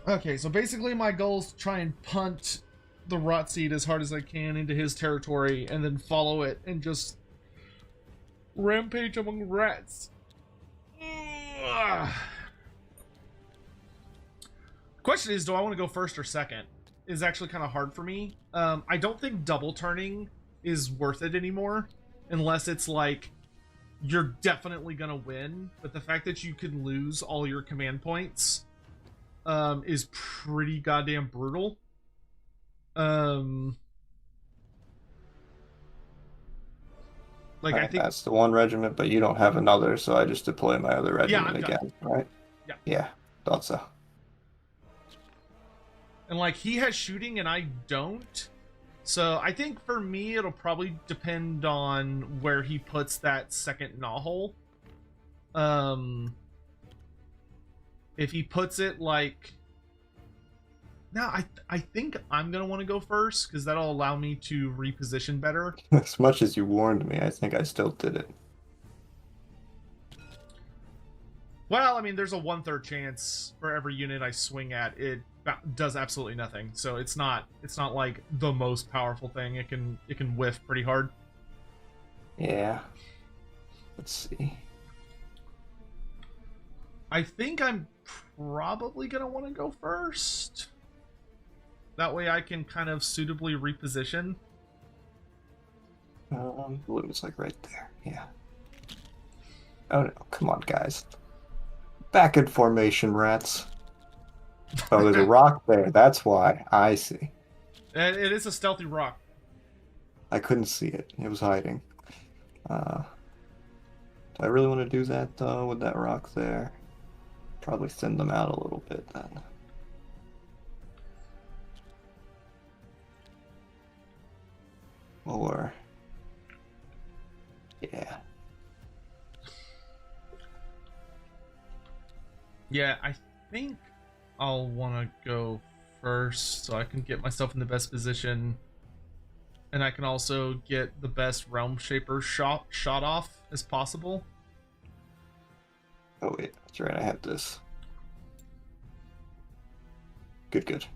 Okay, so basically my goal is to try and punt the Rot Seed as hard as I can into his territory, and then follow it and just rampage among rats. Question is, do I want to go first or second? Is actually kind of hard for me. I don't think double turning is worth it anymore, unless it's like you're definitely gonna win. But the fact that you can lose all your command points is pretty goddamn brutal. Like, I think that's the one regiment, but you don't have another, so I just deploy my other regiment again, right? Yeah, thought so. And like, he has shooting and I don't. So I think for me, it'll probably depend on where he puts that second knowhole. If he puts it like... No, I think I'm going to want to go first, because that'll allow me to reposition better. As much as you warned me, I think I still did it. Well, I mean, there's a 1/3 chance for every unit I swing at. It does absolutely nothing. So it's not like the most powerful thing. It can whiff pretty hard. Yeah. Let's see. I think I'm probably gonna want to go first. That way I can kind of suitably reposition. Blue is like right there. Yeah. Oh no! Come on, guys. Back in formation, rats. Oh, there's a rock there. That's why. I see. It is a stealthy rock. I couldn't see it. It was hiding. Do I really want to do that, though, with that rock there? Probably thin them out a little bit, then. Or... yeah. Yeah, I think I'll want to go first so I can get myself in the best position. And I can also get the best Realm Shaper shot off as possible. Oh wait, that's right, I have this. Good.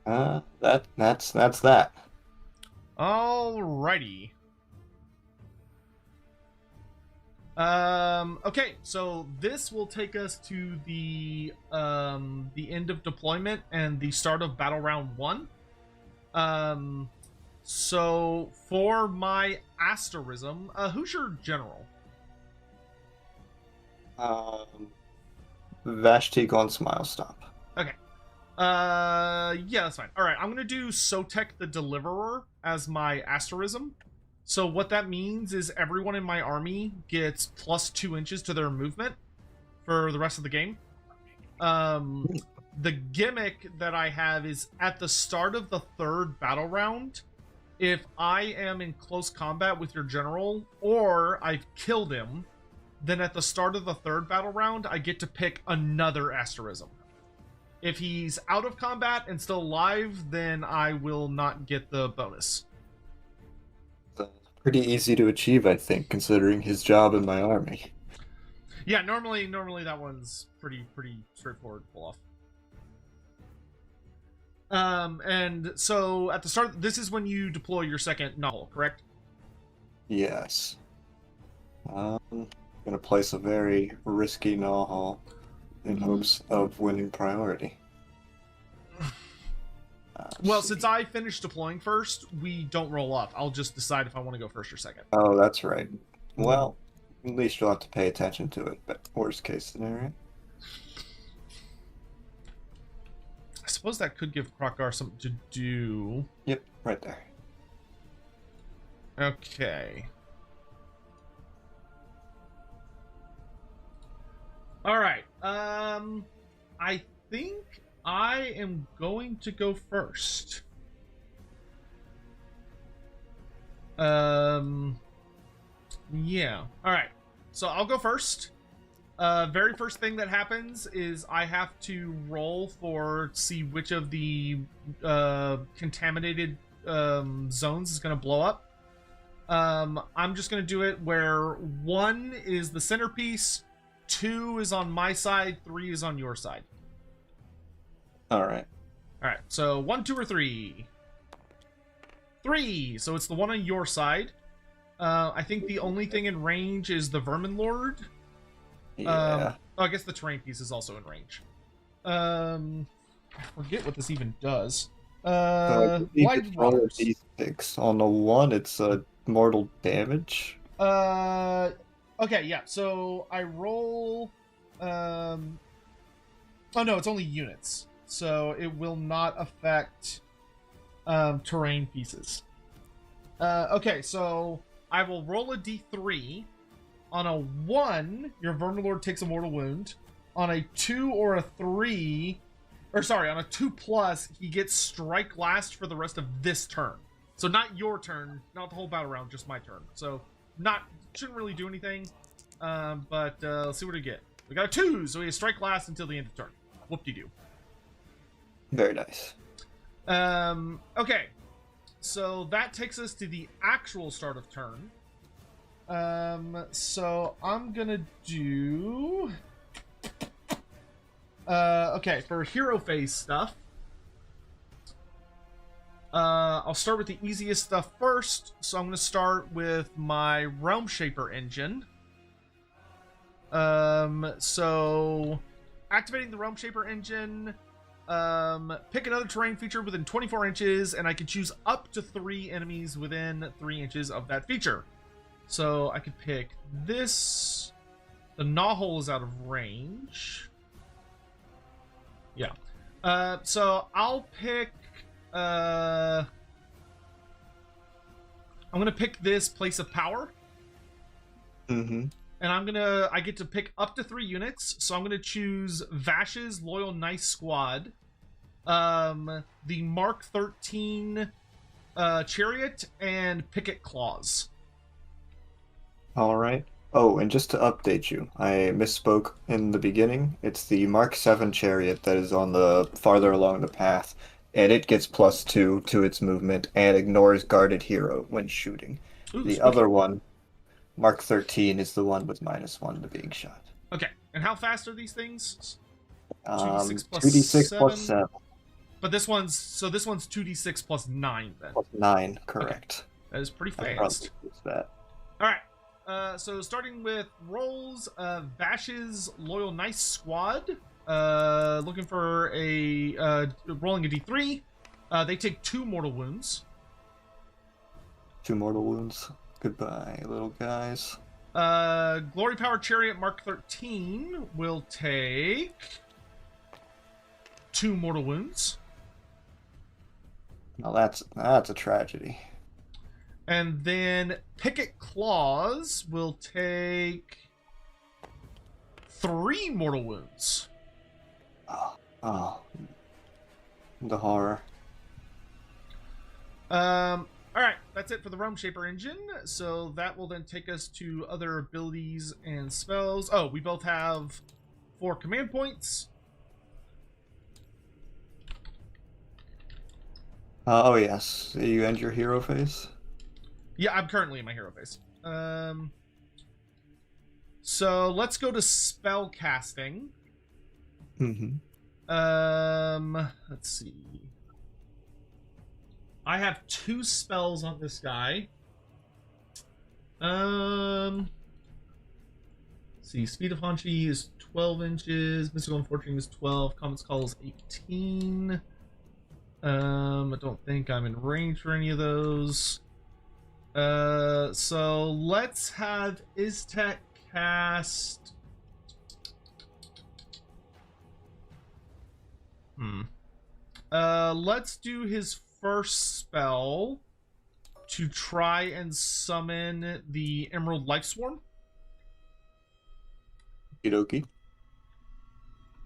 That's that. Alrighty. Okay, so this will take us to the end of deployment and the start of battle round 1. So for my asterism, who's your general? Vashti gone Smile Stop. Okay. Yeah, that's fine. All right, I'm gonna do Sotek the Deliverer as my asterism. So what that means is everyone in my army gets plus 2 inches to their movement for the rest of the game. The gimmick that I have is at the start of the 3rd battle round, if I am in close combat with your general or I've killed him, then at the start of the 3rd battle round, I get to pick another asterism. If he's out of combat and still alive, then I will not get the bonus. Pretty easy to achieve, I think, considering his job in my army. Yeah, normally that one's pretty straightforward to pull off. And so at the start, this is when you deploy your second novel, correct? Yes. I'm gonna place a very risky Nahal in hopes of winning priority. Well, since I finished deploying first, we don't roll off. I'll just decide if I want to go first or second. Oh, that's right. Well, at least you'll have to pay attention to it, but worst case scenario. I suppose that could give Krokgar something to do. Yep, right there. Okay. Alright, I think I am going to go first. Yeah. Alright, so I'll go first. Very first thing that happens is I have to roll for see which of the contaminated zones is going to blow up. I'm just going to do it where 1 is the centerpiece, 2 is on my side, 3 is on your side. Alright. Alright, so 1, 2, or 3? 3! So it's the one on your side. I think the only thing in range is the Vermin Lord. Yeah. I guess the terrain piece is also in range. I forget what this even does. Wide rollers. D6. On the 1, it's mortal damage. Okay, yeah. So I roll. Oh no, it's only units, so it will not affect terrain pieces. Okay, so I will roll a d3. On a 1, your Verminlord takes a mortal wound. On a 2 or a 3, or sorry, on a 2+, he gets strike last for the rest of this turn. So not your turn, not the whole battle round, just my turn. So shouldn't really do anything, but let's see what we get. We got a 2, so he has strike last until the end of the turn. Whoop-de-doo. Very nice. Okay, so that takes us to the actual start of turn. So I'm gonna do... okay, for hero phase stuff, I'll start with the easiest stuff first. So I'm gonna start with my Realm Shaper engine. So activating the Realm Shaper engine, pick another terrain feature within 24 inches, and I can choose up to 3 enemies within 3 inches of that feature. So I could pick this. The Gnawhole is out of range. Yeah. So I'll pick, I'm gonna pick this Place of Power. Mm-hmm. And I get to pick up to 3 units. So I'm gonna choose Vash's Loyal Nice Squad, the Mark 13 Chariot, and Picket Claws. All right. Oh, and just to update you, I misspoke in the beginning. It's the Mark 7 Chariot that is on the farther along the path, and it gets +2 to its movement and ignores guarded hero when shooting. Ooh, The spooky. other one, Mark 13, is the one with -1 to being shot. Okay, and how fast are these things? 2d6 plus 2d6 plus 7. 7 But this one's 2d6 plus 9 then. plus 9, correct. That is pretty I fast. probably used that. All right. So starting with rolls, Vash's Loyal Nice Squad, looking for a rolling a d3. They take 2 mortal wounds. 2 mortal wounds. Goodbye, little guys. Glory Power Chariot Mark 13 will take 2 mortal wounds. Now that's a tragedy. And then Picket Claws will take 3 mortal wounds. Oh, the horror. All right, that's it for the Realm Shaper engine. So that will then take us to other abilities and spells. Oh, we both have 4 command points. Oh yes, you end your hero phase. Yeah, I'm currently in my hero phase. So let's go to spell casting. Mm-hmm. Let's see. I have 2 spells on this guy. Let's see. Speed of Hanshi is 12 inches. Mystical Unfortunate is 12. Comet's Call is 18. I don't think I'm in range for any of those. So let's have Iztek cast. Let's do his first spell to try and summon the Emerald Life Swarm. Okie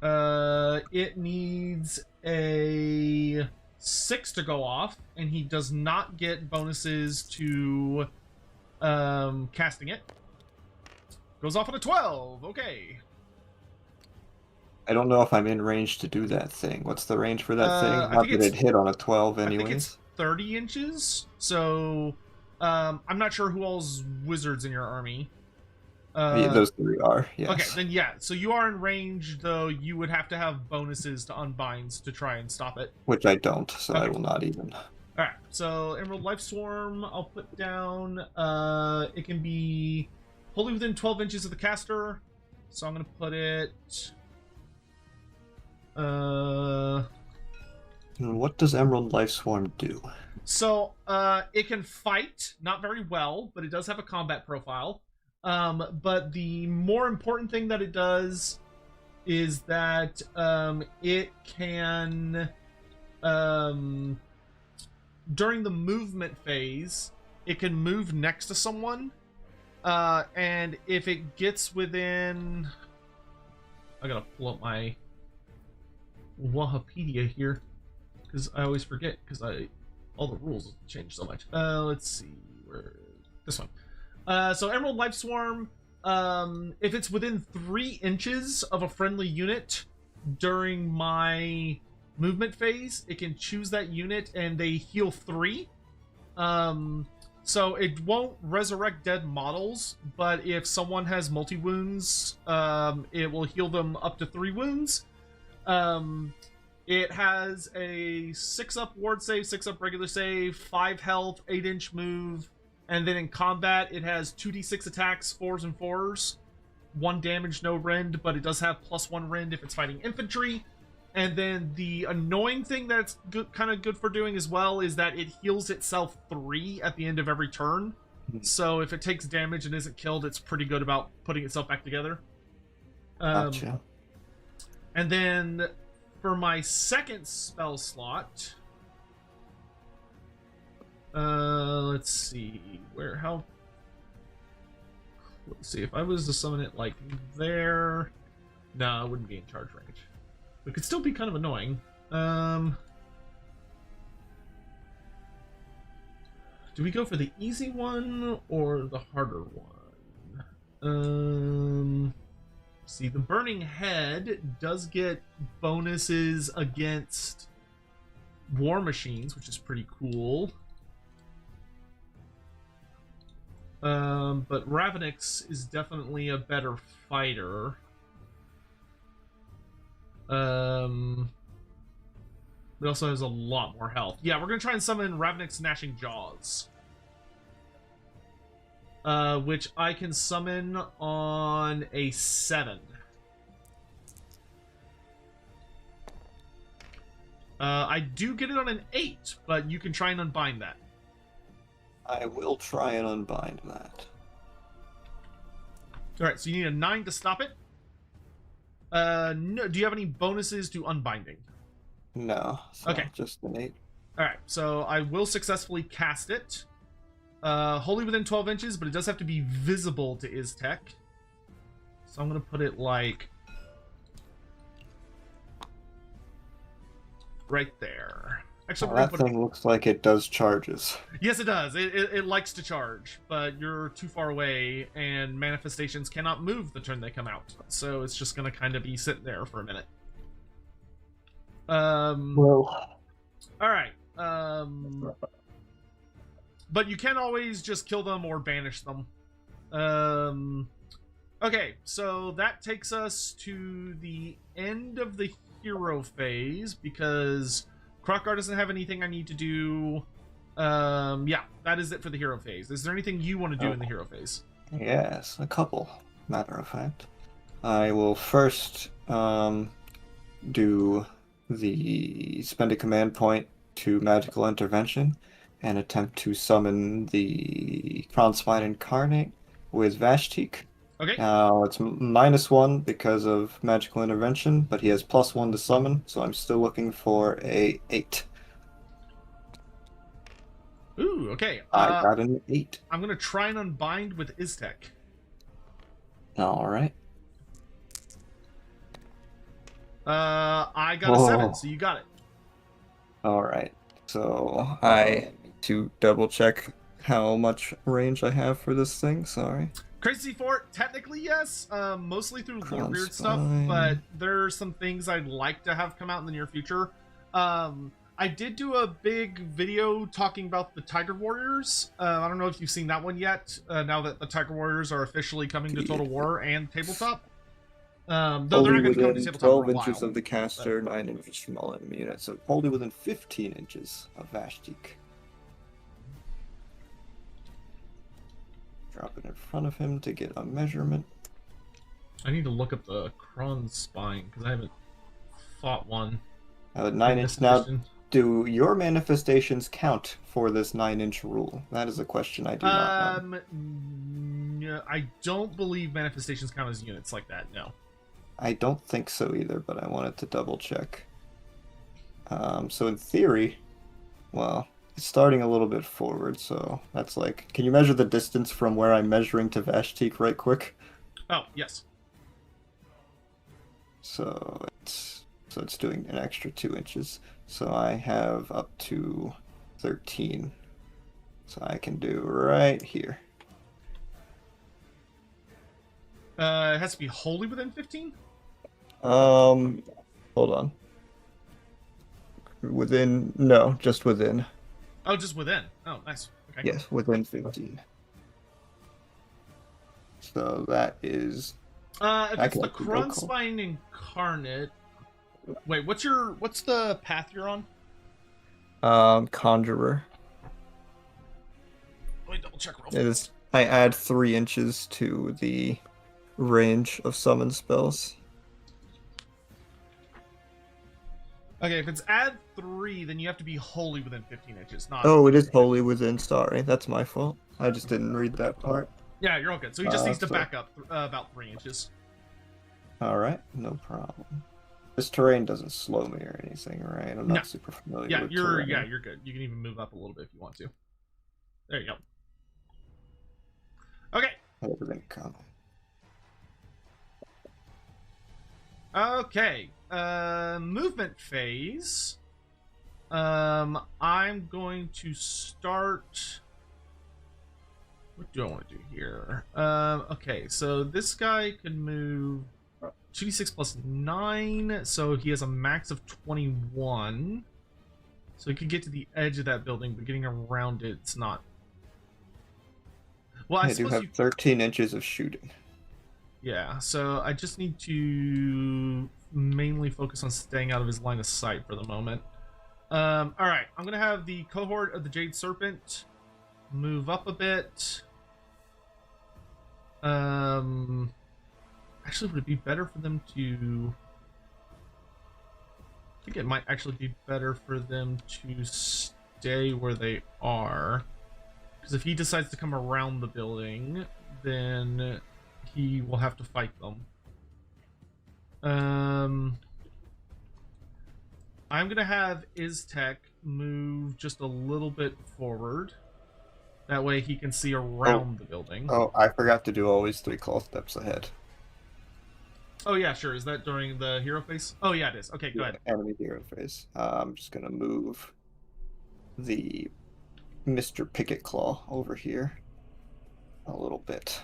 It needs a 6 to go off, and he does not get bonuses to casting it. Goes off on a 12. Okay. I don't know if I'm in range to do that thing. What's the range for that thing? I Not think that it's- it hit on a 12 I anyways. think it's 30 inches. So I'm not sure who all's wizards in your army. Yeah, those 3 are, yes. Okay, then yeah. So you are in range, though you would have to have bonuses to unbinds to try and stop it. Which I don't, so I Okay. will not even. Alright, so Emerald Life Swarm, I'll put down. It can be wholly within 12 inches of the caster. So I'm going to put it. And what does Emerald Life Swarm do? So it can fight, not very well, but it does have a combat profile. But the more important thing that it does is that it can, during the movement phase, it can move next to someone. And if it gets within... I gotta pull up my Wikipedia here, because I always forget, because all the rules change so much. Let's see, where... This one. So Emerald Life Swarm, if it's within 3 inches of a friendly unit during my movement phase, it can choose that unit and they heal 3. So it won't resurrect dead models, but if someone has multi-wounds, it will heal them up to 3 wounds. It has a 6-up ward save, 6-up regular save, 5 health, 8-inch move, and then in combat it has 2d6 attacks, 4s and 4s, 1 damage, no rend, but it does have +1 rend if it's fighting infantry. And then the annoying thing that's kind of good for doing as well is that it heals itself 3 at the end of every turn. So if it takes damage and isn't killed, it's pretty good about putting itself back together. Gotcha. And then for my second spell slot, let's see let's see, if I was to summon it like there, no, it wouldn't be in charge range. It could still be kind of annoying. Do we go for the easy one or the harder one? See, the Burning Head does get bonuses against war machines, which is pretty cool. But Ravenix is definitely a better fighter. It also has a lot more health. Yeah, we're gonna try and summon Ravenix Gnashing Jaws. Which I can summon on a 7. I do get it on an 8, but you can try and unbind that. I will try and unbind that. Alright, so you need a 9 to stop it. No, do you have any bonuses to unbinding? No. So Okay. Just an 8. Alright, so I will successfully cast it. Wholly within 12 inches, but it does have to be visible to Iztek. So I'm going to put it like right there. Actually, Well, that thing looks like it does charges. Yes, it does. It likes to charge, but you're too far away, and manifestations cannot move the turn they come out. So it's just going to kind of be sitting there for a minute. Well. All right. But you can always just kill them or banish them. Okay, so that takes us to the end of the hero phase, because Krockgar doesn't have anything I need to do. Yeah, that is it for the hero phase. Is there anything you want to do in the hero phase? Yes, a couple, matter of fact. I will first do spend a command point to magical intervention and attempt to summon the Kronspine Incarnate with Vashtik. Okay. Now it's -1 because of magical intervention, but he has +1 to summon, so I'm still looking for a 8. Ooh, okay. I got an 8. I'm going to try and unbind with Iztek. Alright. I got a 7, so you got it. Alright. So I to double check how much range I have for this thing, sorry. Crazy Fort, technically yes, mostly through Lorebeard stuff, Kronspine. but there are some things I'd like to have come out in the near future. I did do a big video talking about the Tiger Warriors. I don't know if you've seen that one yet, now that the Tiger Warriors are officially coming to Total War and Tabletop. Though they're not going to come to within Tabletop 12 for a inches while. of the caster, 9 inches from all enemy units, so wholly within 15 inches of Vashtik. Drop it in front of him to get a measurement. I need to look up the Kronspine, because I haven't fought one. 9 inch. Now, do your manifestations count for this 9-inch rule? That is a question I do not know. No, I don't believe manifestations count as units like that, no. I don't think so either, but I wanted to double check. So in theory, well, it's starting a little bit forward, so that's like... Can you measure the distance from where I'm measuring to Vashtik right quick? Oh, yes. So it's doing an extra 2 inches. So I have up to 13. So I can do right here. It has to be wholly within 15? Hold on. Within... No, just within. Oh, just within. Oh, nice. Okay. Yes, within 15. So that is. If I it's can the actually go call. Krunspine Incarnate. Wait, what's the path you're on? Conjurer. Let me double check real It quick. is. I add 3 inches to the range of summon spells. Okay, if it's add 3, then you have to be wholly within 15 inches, not. Oh, it is wholly within. Sorry, that's my fault. I just didn't read that part. Yeah, you're all good. So he just needs to so- back up about 3 inches. All right, no problem. This terrain doesn't slow me or anything, right? I'm not No. super familiar Yeah, with you're terrain. you're good. You can even move up a little bit if you want to. There you go. Okay. Everything come. Okay. Movement phase. I'm going to start. What do I want to do here? Okay, so this guy can move 2d6 plus 9, so he has a max of 21. So he could get to the edge of that building, but getting around it's not. Well, I I do suppose have you. 13 inches of shooting. Yeah, so I just need to mainly focus on staying out of his line of sight for the moment. All right, I'm gonna have the cohort of the Jade Serpent move up a bit. Actually, would it be better for them to? I think it might actually be better for them to stay where they are, because if he decides to come around the building, then he will have to fight them. I'm gonna have Iztek move just a little bit forward. That way he can see around the building. Oh, I forgot to do always 3 call steps ahead. Oh yeah, sure. Is that during the hero phase? Oh yeah, it is. Okay, go ahead. Enemy hero phase. I'm just gonna move the Mr. Picket Claw over here a little bit.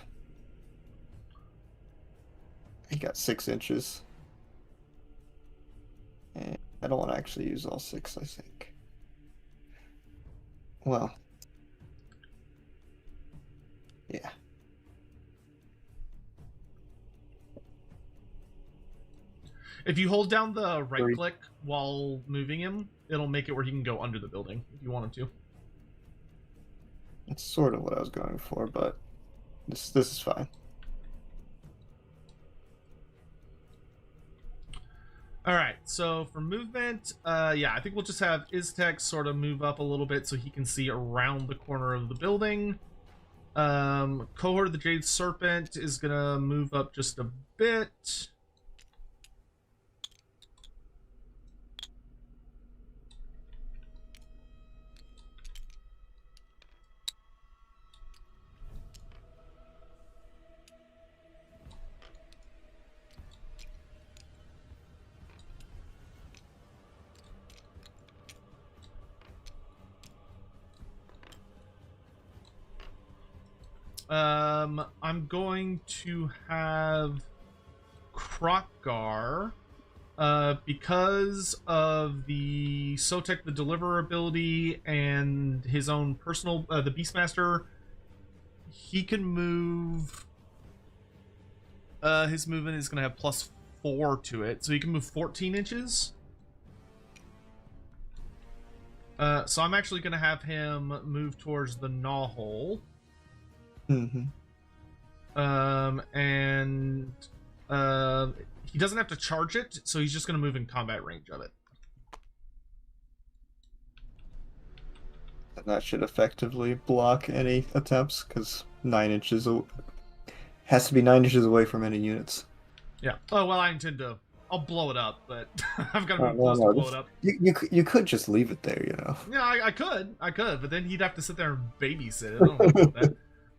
He got 6 inches. And I don't want to actually use all 6, I think. Well. Yeah. If you hold down the right 3. click while moving him, it'll make it where he can go under the building if you want him to. That's sort of what I was going for, but this is fine. All right, so for movement, yeah, I think we'll just have Iztek sort of move up a little bit so he can see around the corner of the building. Cohort of the Jade Serpent is gonna move up just a bit. I'm going to have Krokgar, because of the Sotek the Deliverer ability and his own personal, the Beastmaster, he can move. His movement is going to have +4 to it, so he can move 14 inches. So I'm actually going to have him move towards the gnaw hole. Mm-hmm. And he doesn't have to charge it, so he's just going to move in combat range of it. And that should effectively block any attempts, because 9 inches has to be 9 inches away from any units. Yeah. Oh, well, I intend to. I'll blow it up, but I've got to move close to blow it up. You could just leave it there, you know. Yeah, I could, but then he'd have to sit there and babysit it. I don't know about that.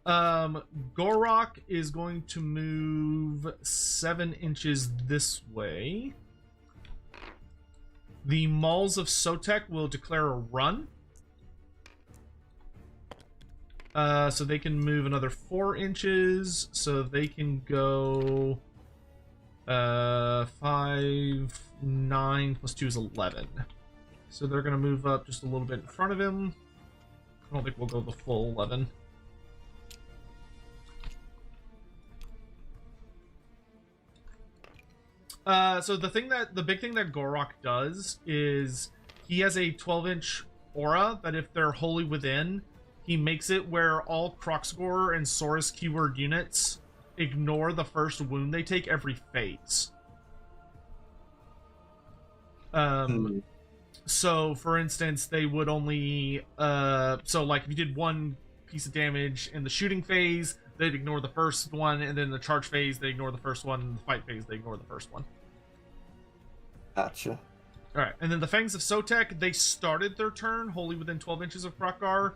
Gorok is going to move 7 inches this way. The Mauls of Sotek will declare a run. So they can move another 4 inches. So they can go 5, 9 plus 2 is 11. So they're going to move up just a little bit in front of him. I don't think we'll go the full 11. So the big thing that Gorok does is he has a 12-inch aura that if they're wholly within, he makes it where all Kroxgor and Saurus keyword units ignore the first wound they take every phase. So for instance, they would only so like if you did one piece of damage in the shooting phase, they'd ignore the first one, and then the charge phase they ignore the first one, and the fight phase they ignore the first one. Gotcha. Alright, and then the Fangs of Sotek, they started their turn wholly within 12 inches of Krokgar.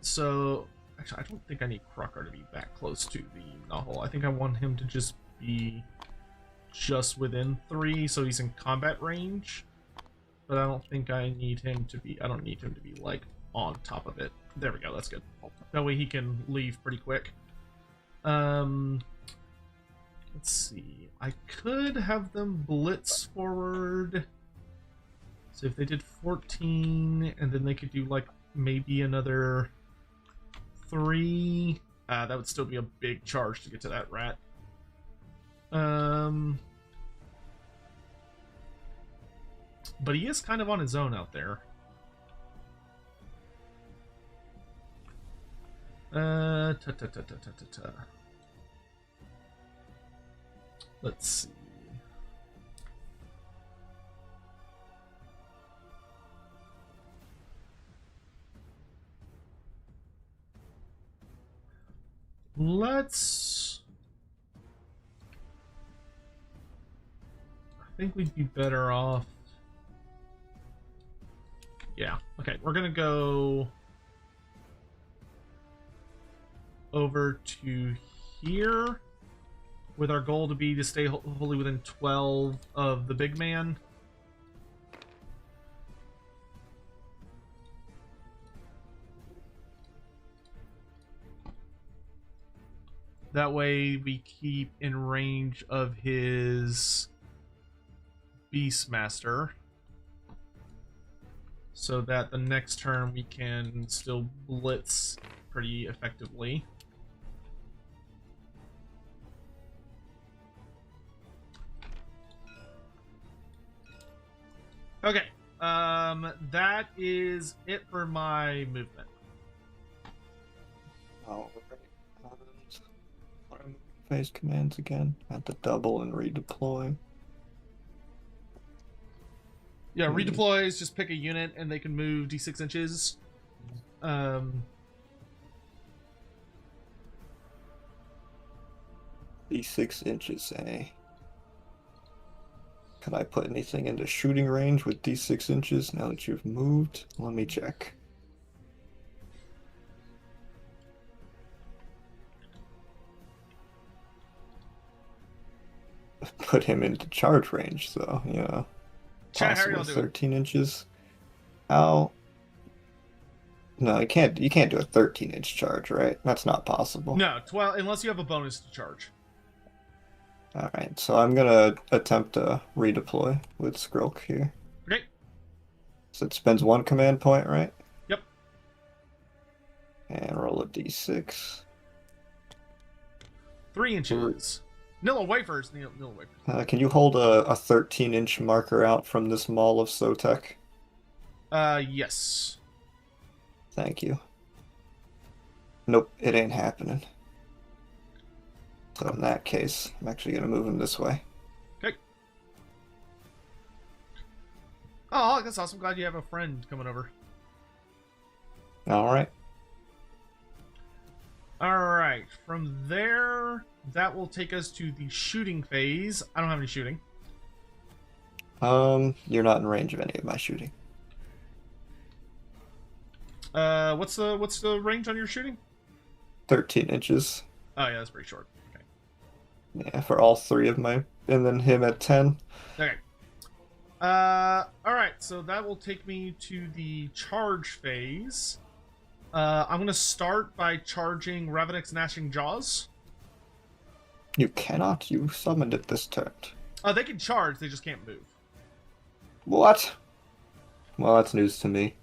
So actually I don't think I need Krokgar to be that close to the Nahul. I think I want him to just be just within 3, so he's in combat range. But I don't think I need him to be, I don't need him to be like on top of it. There we go, that's good. That way he can leave pretty quick. Let's see. I could have them blitz forward. So if they did 14, and then they could do like maybe another 3. That would still be a big charge to get to that rat. But he is kind of on his own out there. Let's see. I think we'd be better off. Yeah, okay, we're gonna go over to here with our goal to be to stay wholly within 12 of the big man. That way we keep in range of his Beastmaster, so that the next turn we can still blitz pretty effectively. Okay, that is it for my movement. Alright. Phase commands again. Have to double and redeploy. Yeah, redeploys, just pick a unit and they can move d6 inches. D6 inches, eh? Can I put anything into shooting range with D6 inches now that you've moved? Let me check. Put him into charge range, though, yeah. Chat, how are Possible y'all doing? 13 inches. How? No, you can't do a 13-inch charge, right? That's not possible. No, 12, unless you have a bonus to charge. Alright, so I'm gonna attempt to redeploy with Skrilk here. Okay. So it spends 1 command point, right? Yep. And roll a d6. 3 inches. Nilla wafers. Nilla wafers. Can you hold a 13-inch marker out from this Maul of Sotek? Yes. Thank you. Nope, it ain't happening. So in that case, I'm actually gonna move him this way. Okay. Oh, that's awesome. Glad you have a friend coming over. Alright. Alright, from there, that will take us to the shooting phase. I don't have any shooting. You're not in range of any of my shooting. What's the range on your shooting? 13 inches. Oh yeah, that's pretty short. Okay. Yeah, for all 3 of my... And then him at 10. Okay. Alright, so that will take me to the charge phase. I'm gonna start by charging Ravenix Gnashing Jaws. You cannot. You summoned it this turn. They can charge, they just can't move. What? Well, that's news to me.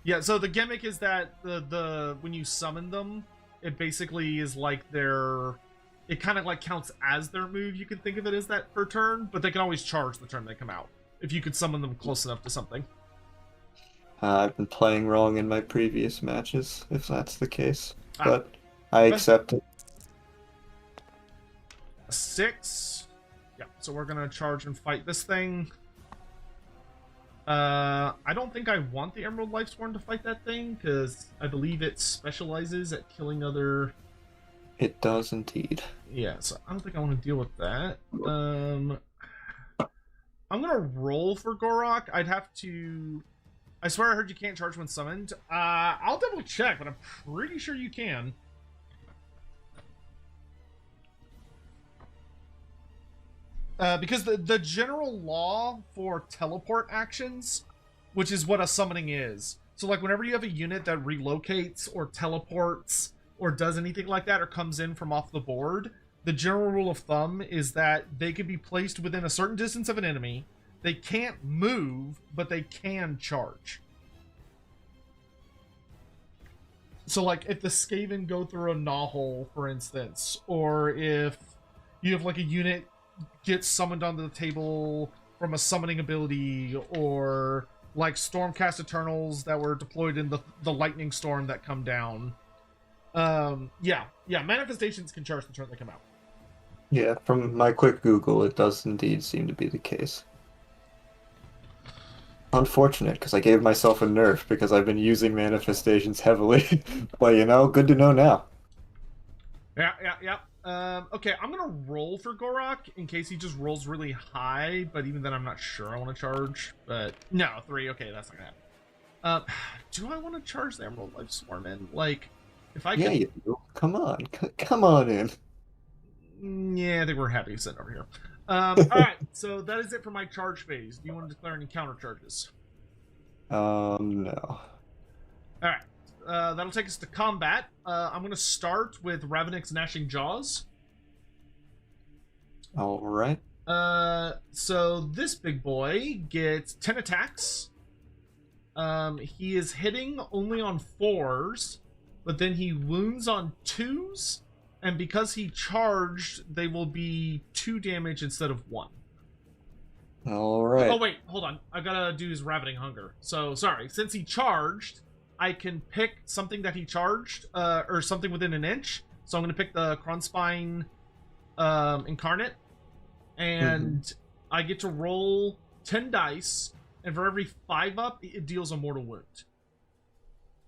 Yeah, so the gimmick is that the when you summon them, it basically is like it kind of like counts as their move. You can think of it as that per turn, but they can always charge the turn they come out if you could summon them close enough to something. I've been playing wrong in my previous matches, if that's the case. Ah. But I accept it. 6. Yeah, so we're gonna charge and fight this thing. I don't think I want the Emerald Lifesworn to fight that thing, because I believe it specializes at killing other... It does indeed. Yeah, so I don't think I want to deal with that. I'm gonna roll for Gorok. I'd have to... I swear I heard you can't charge when summoned. I'll double check, but I'm pretty sure you can. Because the general law for teleport actions, which is what a summoning is. So like whenever you have a unit that relocates or teleports or does anything like that or comes in from off the board, the general rule of thumb is that they can be placed within a certain distance of an enemy. They can't move, but they can charge. So like if the Skaven go through a gnaw-hole, for instance, or if you have like a unit gets summoned onto the table from a summoning ability, or like Stormcast Eternals that were deployed in the lightning storm that come down. Yeah, manifestations can charge the turn they come out. Yeah, from my quick Google, it does indeed seem to be the case. Unfortunate, because I gave myself a nerf because I've been using manifestations heavily. But, you know, good to know now. Yeah. Okay, I'm gonna roll for Gorok in case he just rolls really high, but even then I'm not sure I want to charge. But no, 3, okay, that's not gonna happen. Do I want to charge the Emerald Lifesworn in? Like, if I Yeah, can... you do. Come on. Come on in. Yeah, I think we're happy sitting over here. Alright, so that is it for my charge phase. Do you want to declare any counter charges? No. Alright, that'll take us to combat. I'm going to start with Ravenix's Gnashing Jaws. Alright. So this big boy gets 10 attacks. He is hitting only on 4s, but then he wounds on 2s. And because he charged, they will be 2 damage instead of 1. Alright. Oh, wait, hold on. I gotta do his Ravening Hunger. So, sorry. Since he charged, I can pick something that he charged, or something within an inch. So I'm gonna pick the Kronspine Incarnate. And I get to roll 10 dice, and for every 5 up, it deals a mortal wound.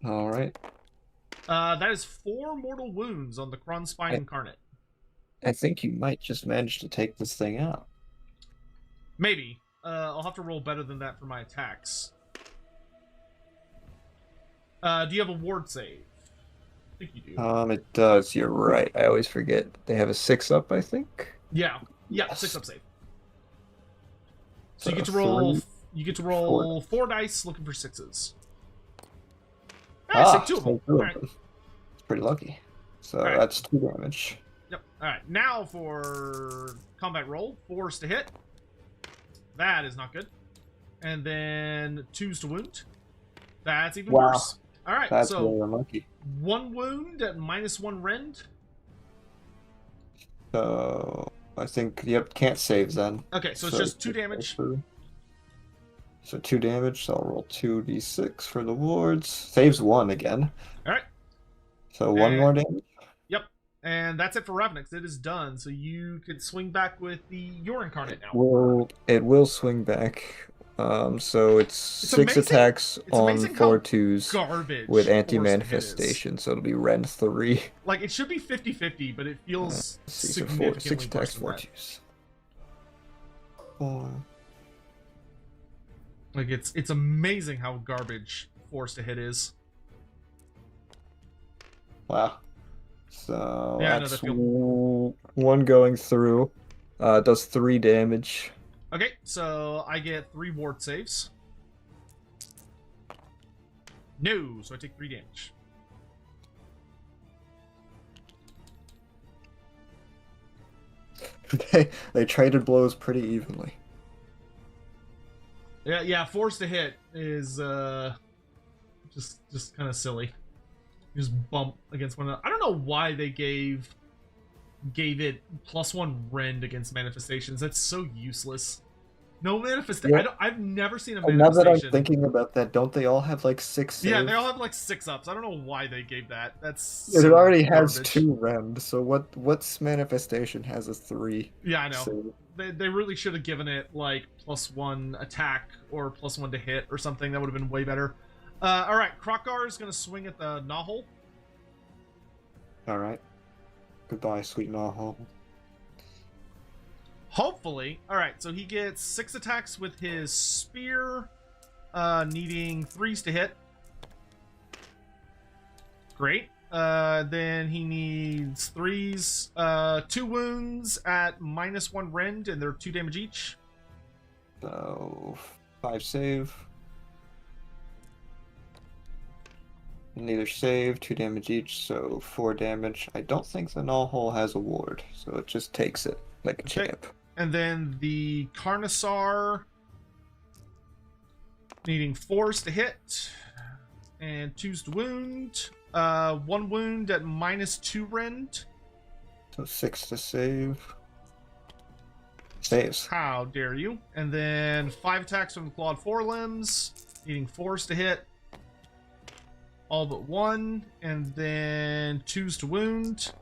Alright. That is 4 mortal wounds on the Kronspine Incarnate. I think you might just manage to take this thing out. Maybe. I'll have to roll better than that for my attacks. Do you have a ward save? I think you do. It does. You're right. I always forget. They have a 6-up, I think. Yeah, Yes. 6-up save. So you get to roll. You get to roll 4 dice, looking for 6s. Save 2 of them. All right. It's pretty lucky. So Right. that's 2 damage. Yep. All right. Now for combat roll, 4s to hit. That is not good. And then 2s to wound. That's even Wow. worse. All right. That's so really unlucky. 1 wound at -1 rend. So I think can't save then. Okay, so it's just 2 damage. So 2 damage. So I'll roll 2d6 for the wards. Saves 1 again. All right. So 1 more damage. Yep. And that's it for Ravenix. It is done. So you can swing back with your Incarnate now. It will swing back. So it's 6 amazing. attacks It's on amazing 4 how 2s Garbage. with Force anti-manifestation. So it'll be rend 3. Like, it should be 50-50, but it feels So 6 significantly attacks, worse 4 than that. 2s. 4. Like, it's amazing how garbage Force to hit is. Wow. So Yeah, I know that's that feel- 1 going through. Does 3 damage. Okay, so I get 3 ward saves. No, so I take 3 damage. They traded blows pretty evenly. Yeah, Force to hit is Just kind of silly. You just bump against one another. I don't know why they gave it +1 rend against manifestations. That's so useless. No manifestation. Yeah. I've never seen a And now that I'm manifestation. thinking about that, don't they all have like 6 saves? Yeah, they all have like 6 ups. I don't know why they gave that. That's It so already has garbage. 2 rend, so what's manifestation has a 3? Yeah, I know. save? They really should have given it like +1 attack or +1 to hit or something. That would have been way better. All right, Krokar is going to swing at the Nahul. All right. Goodbye, sweet Nahul. Hopefully. All right, so he gets 6 attacks with his spear, needing 3s to hit. Great. Then he needs 3s, 2 wounds at -1 rend, and they're 2 damage each. So 5 save. Neither save, 2 damage each, so 4 damage. I don't think the Nahul has a ward, so it just takes it like a Okay. champ. And then the Carnosaur needing 4s to hit and 2s to wound. 1 wound at -2 rend. So 6 to save. Saves. How dare you? And then 5 attacks from the clawed forelimbs, needing 4s to hit. All but 1. And then 2s to wound.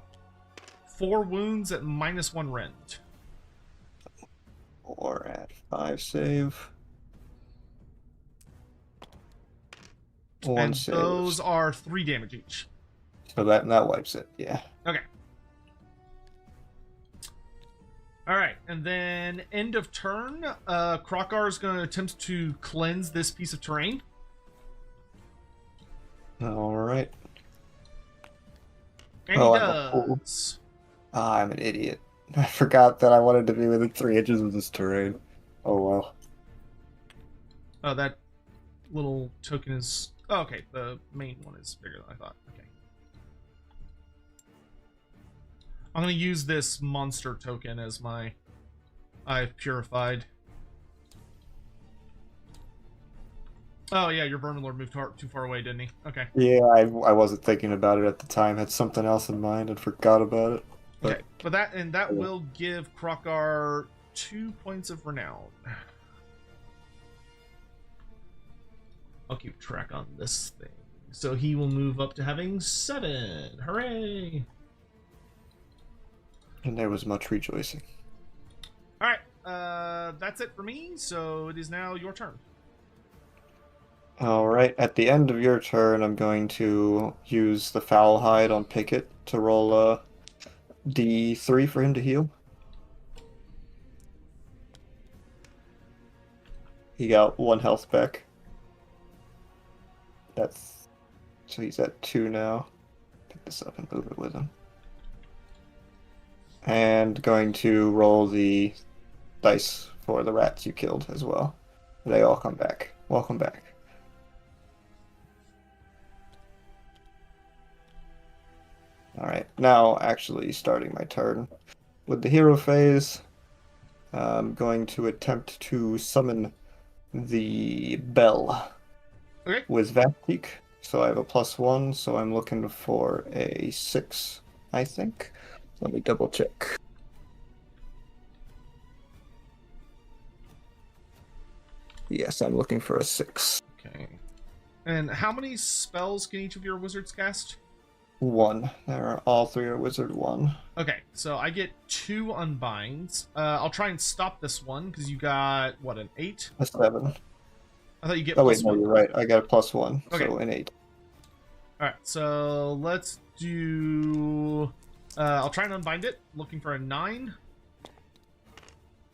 4 wounds at -1 rend. Or at 5 save. 1 And save. those are 3 damage each. So that wipes it, yeah. Okay. Alright, and then end of turn, Krokar is going to attempt to cleanse this piece of terrain. Alright. And Oh, he I'm a fool. does. I'm an idiot. I forgot that I wanted to be within 3 inches of this terrain. Oh well. Oh, that little token is... Oh, okay, the main one is bigger than I thought. Okay. I'm going to use this monster token as my... I've purified. Oh, yeah, your Vermin Lord moved too far away, didn't he? Okay. Yeah, I wasn't thinking about it at the time. Had something else in mind and forgot about it. But Okay, but that will give Krokar 2 points of renown. I'll keep track on this thing. So he will move up to having 7. Hooray! And there was much rejoicing. Alright, that's it for me, so it is now your turn. Alright, at the end of your turn, I'm going to use the Foul Hide on Picket to roll a D3 for him to heal. He got 1 health back. That's... So he's at 2 now. Pick this up and move it with him. And going to roll the dice for the rats you killed as well. They all come back. Welcome back. Alright, now actually starting my turn. With the hero phase, I'm going to attempt to summon the bell Okay. with Vaptik. So I have a +1, so I'm looking for a 6, I think. Let me double check. Yes, I'm looking for a 6. Okay. And how many spells can each of your wizards cast? 1. All 3 are wizard 1. Okay, so I get 2 unbinds. I'll try and stop this one, because you got, what, an 8? A 7. I thought you get Oh wait, +1. no, you're right. I got a +1, Okay. so an 8. Alright, so let's do... I'll try and unbind it, looking for a 9.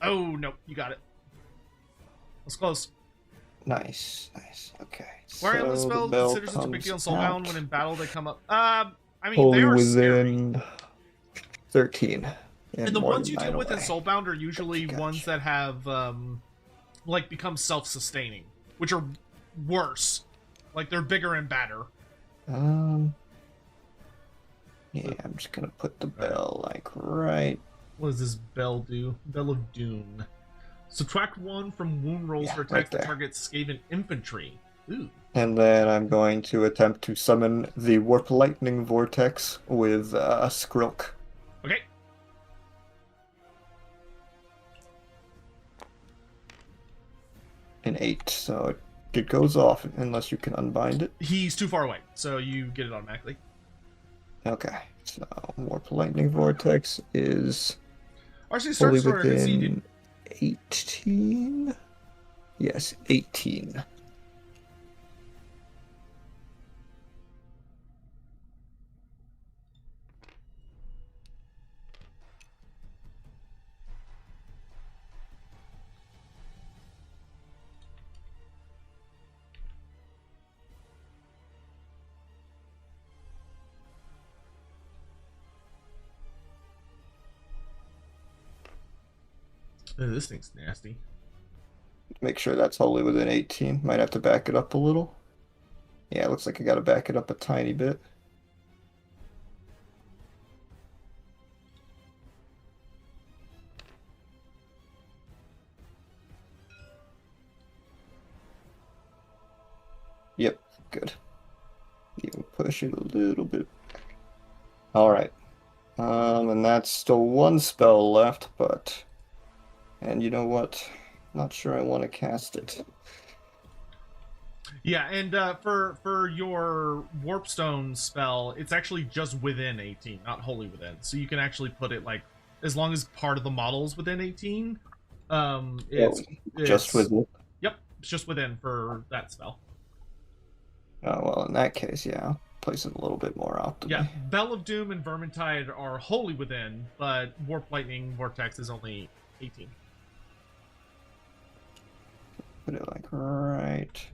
Oh, no, you got it. That's close. Nice, nice. Okay. Where on the so spell bell considers it a big deal in comes Soulbound out. when in battle they come up. I mean, Wholly they are scary. within 13. And the more ones than you deal 9 with in away. Soulbound are usually Gotcha. ones that have, like, become self-sustaining, which are worse. Like, they're bigger and badder. Yeah, I'm just gonna put the bell like right. What does this bell do? Bell of Doom. Subtract 1 from wound rolls Yeah, for right attacks that there. target Skaven infantry. Ooh. And then I'm going to attempt to summon the Warp Lightning Vortex with Skrilk. Okay. An 8, so it goes off unless you can unbind it. He's too far away, so you get it automatically. Okay, so Warp Lightning Vortex is Actually, fully starts for within 18. Yes, 18. This thing's nasty. Make sure that's wholly within 18. Might have to back it up a little. Yeah, it looks like I gotta back it up a tiny bit. Yep, good. Even push it a little bit. Alright. And that's still one spell left, but... And you know what? Not sure I want to cast it. Yeah, and for your Warpstone spell, it's actually just within 18, not wholly within. So you can actually put it like as long as part of the model's within 18. It's just within. Yep, it's just within for that spell. Oh well, in that case, yeah, I'll place it a little bit more optimally. Yeah, Bell of Doom and Vermintide are wholly within, but Warp Lightning Vortex is only 18. Put it like right.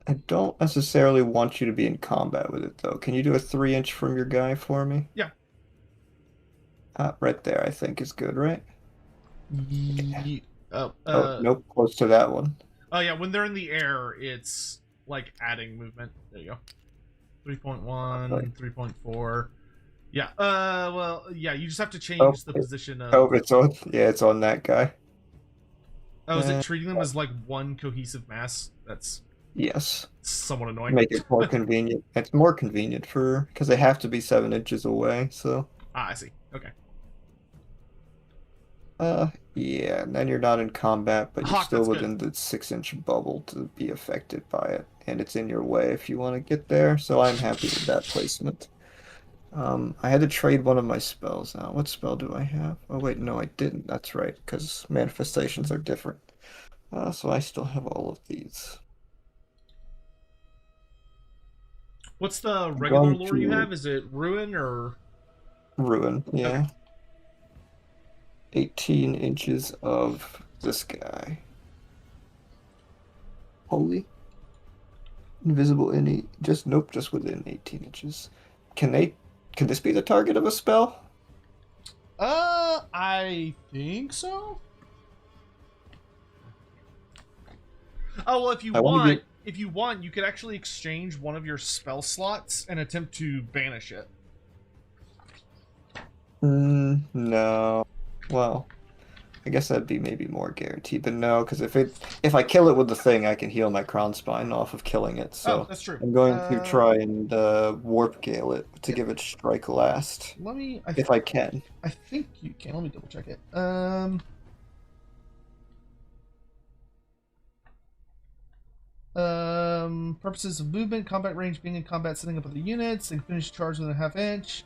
I don't necessarily want you to be in combat with it, though. Can you do a 3-inch from your guy for me? Yeah. Right there, I think, is good, right? Oh, nope, close to that one. Oh, yeah, when they're in the air, it's like adding movement. There you go. 3.1, Okay. 3.4. Yeah, well, yeah, you just have to change the position of... Oh, it's on, yeah, it's on that guy. Oh, is it treating them as like one cohesive mass? That's... Yes. Somewhat annoying. Make it more convenient. It's more convenient for... Because they have to be 7 inches away, so... Ah, I see. Okay. Yeah, and then you're not in combat, but you're Hawk, still that's within the 6-inch bubble to be affected by it. And it's in your way if you want to get there, so I'm happy with that placement. I had to trade one of my spells out. What spell do I have? Oh wait, no, I didn't. That's right, because manifestations are different. So I still have all of these. What's the regular lore you have? Is it Ruin or... Ruin, yeah. Okay. 18 inches of this guy. Holy. Invisible any... Just, nope, just within 18 inches. Can this be the target of a spell? I think so. Oh, well, if you want, you could actually exchange one of your spell slots and attempt to banish it. No. Well, I guess that'd be maybe more guaranteed, but no, because if I kill it with the thing, I can heal my crown spine off of killing it. So oh, that's true. I'm going to try and warp gale it to give it strike last. Let me. If I can. I think you can. Let me double check it. Purposes of movement, combat range, being in combat, setting up other units, they can finish charge within a half inch.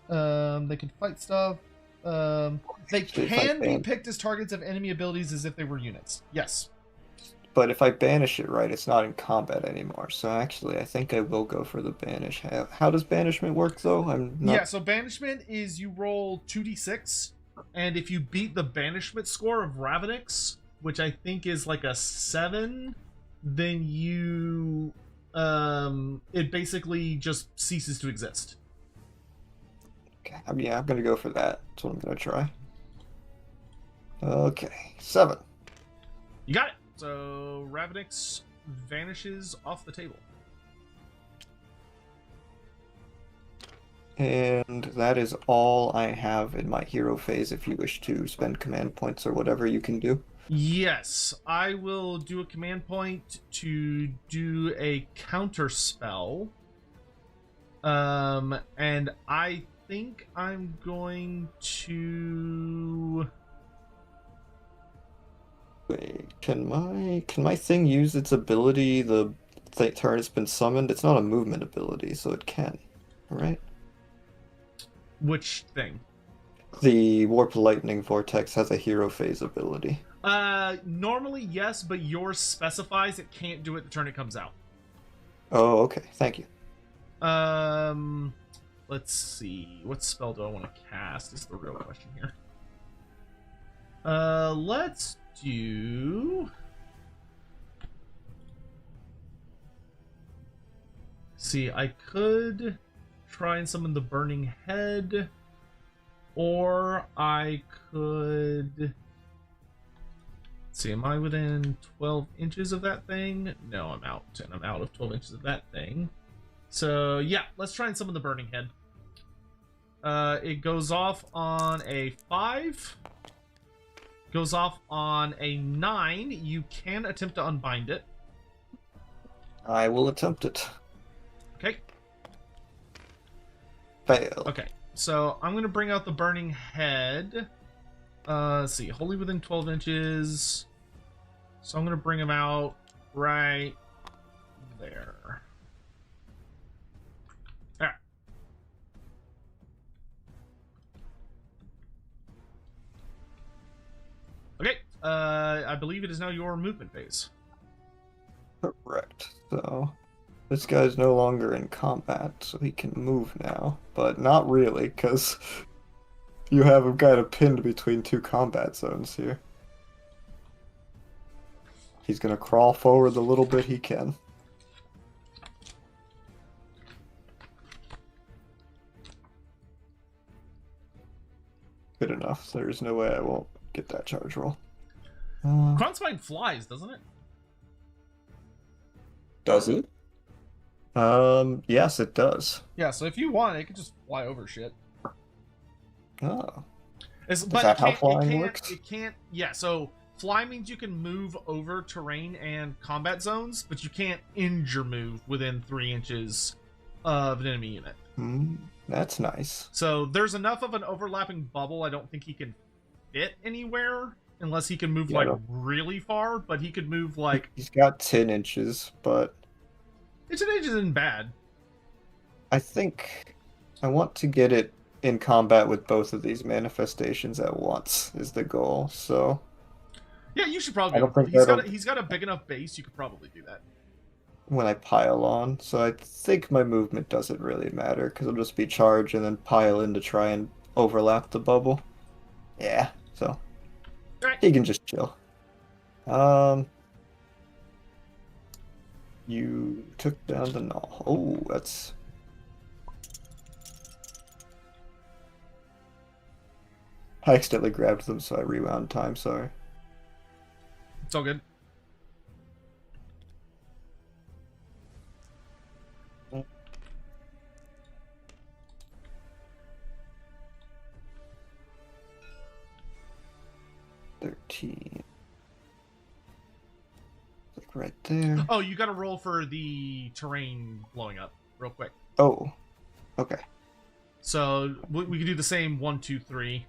They can fight stuff. They can be picked as targets of enemy abilities as if they were units. Yes. But if I banish it right, it's not in combat anymore. So actually, I think I will go for the banish. How does banishment work, though? I'm not... Yeah, so banishment is you roll 2d6, and if you beat the banishment score of Ravenix, which I think is like a 7, then you... it basically just ceases to exist. Okay, yeah, I'm going to go for that. That's what I'm going to try. Okay, 7. You got it. So Ravenix vanishes off the table. And that is all I have in my hero phase. If you wish to spend command points or whatever, you can do. Yes, I will do a command point to do a counter spell. And I think I'm going to... Wait, can my thing use its ability the turn it's been summoned? It's not a movement ability, so it can, right? Which thing? The Warp Lightning Vortex has a hero phase ability. Normally yes, but yours specifies it can't do it the turn it comes out. Oh, okay. Thank you. Let's see. What spell do I want to cast is the real question here. Let's do... See, I could try and summon the Burning Head, or I could... See, am I within 12 inches of that thing? No, I'm out, and I'm out of 12 inches of that thing. So, yeah, let's try and summon the Burning Head. It goes off on a 5. Goes off on a 9. You can attempt to unbind it. I will attempt it. Okay. Fail. Okay, so I'm going to bring out the Burning Head. Let's see, wholly within 12 inches. So I'm going to bring him out right there. Alright. Okay, I believe it is now your movement phase. Correct. So this guy's no longer in combat, so he can move now. But not really, because you have him kind of pinned between two combat zones here. He's gonna crawl forward the little bit he can. Good enough. There's no way I won't get that charge roll. Crownspine flies, doesn't it? Does it? Yes, it does. Yeah, so if you want, it could just fly over shit. Oh. But that how flying works? It can't. Yeah, so fly means you can move over terrain and combat zones, but you can't injure move within 3 inches of an enemy unit. That's nice. So there's enough of an overlapping bubble. I don't think he can fit anywhere unless he can move really far. But he could move like he's got 10 inches, but 10 inches isn't bad. I think I want to get it in combat with both of these manifestations at once is the goal. So yeah, you should probably. He's got a big enough base. You could probably do that when I pile on. So I think my movement doesn't really matter because it'll just be charge and then pile in to try and overlap the bubble. Yeah, so right. He can just chill. You took down the null. Oh, that's... I accidentally grabbed them, so I rewound time, sorry. It's all good. Like right there. Oh, you got to roll for the terrain blowing up real quick. Oh, okay. So we can do the same 1, 2, 3.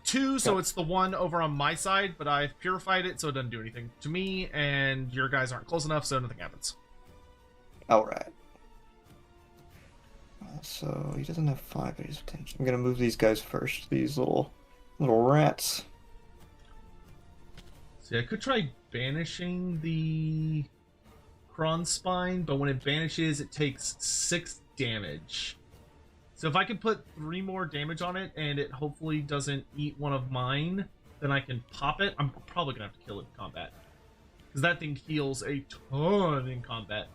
2, so it's the one over on my side, but I've purified it, so it doesn't do anything to me, and your guys aren't close enough, so nothing happens. Alright. So he doesn't have 5 days of attention. I'm gonna move these guys first. These little rats. See, I could try banishing the Kronspine, but when it banishes, it takes 6 damage. So if I can put 3 more damage on it, and it hopefully doesn't eat one of mine, then I can pop it. I'm probably gonna have to kill it in combat, because that thing heals a ton in combat.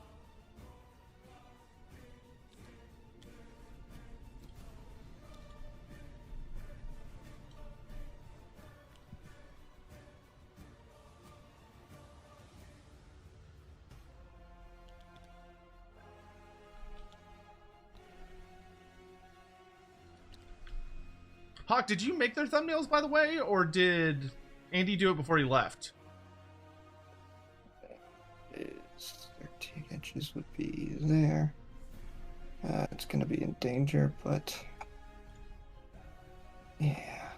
Hawk, did you make their thumbnails, by the way, or did Andy do it before he left? Is 13 inches would be there. It's going to be in danger, but yeah.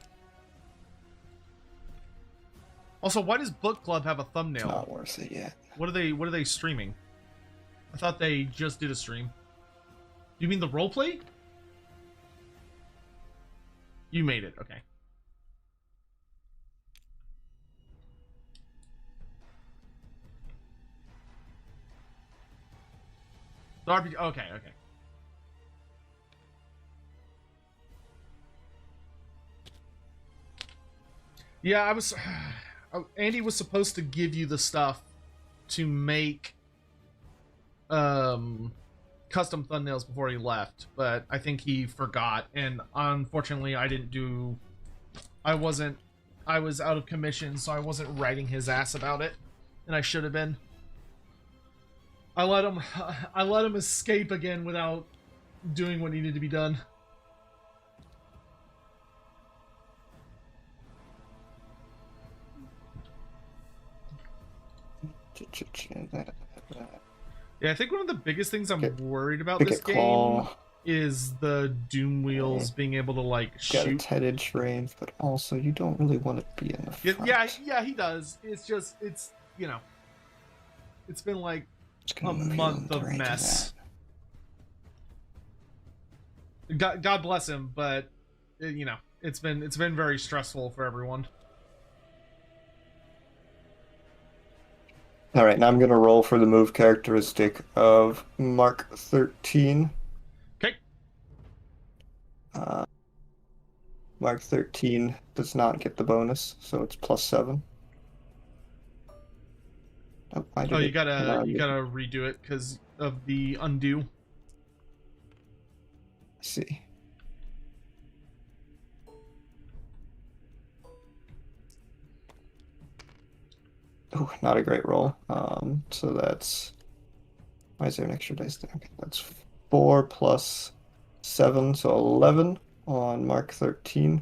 Also, why does Book Club have a thumbnail? It's not worth it yet. What are they streaming? I thought they just did a stream. You mean the roleplay? You made it, okay. The RPG, okay. Yeah, I was... Andy was supposed to give you the stuff to make custom thumbnails before he left, but I think he forgot, and unfortunately I was out of commission, so I wasn't writing his ass about it, and I should have been. I let him escape again without doing what needed to be done. Yeah, I think one of the biggest things I'm worried about this game is the Doom wheels being able to, like, shoot. Got a 10-inch range, but also you don't really want to be in the front. Yeah, he does. It's just, it's been like a month of mess. God bless him, but it's been very stressful for everyone. Alright, now I'm going to roll for the move characteristic of Mark 13. Okay. Mark 13 does not get the bonus, so it's +7. Oh, you gotta redo it because of the undo. I see. Oh, not a great roll. So that's... Why is there an extra dice there? Okay, that's 4 plus 7, so 11 on Mark 13.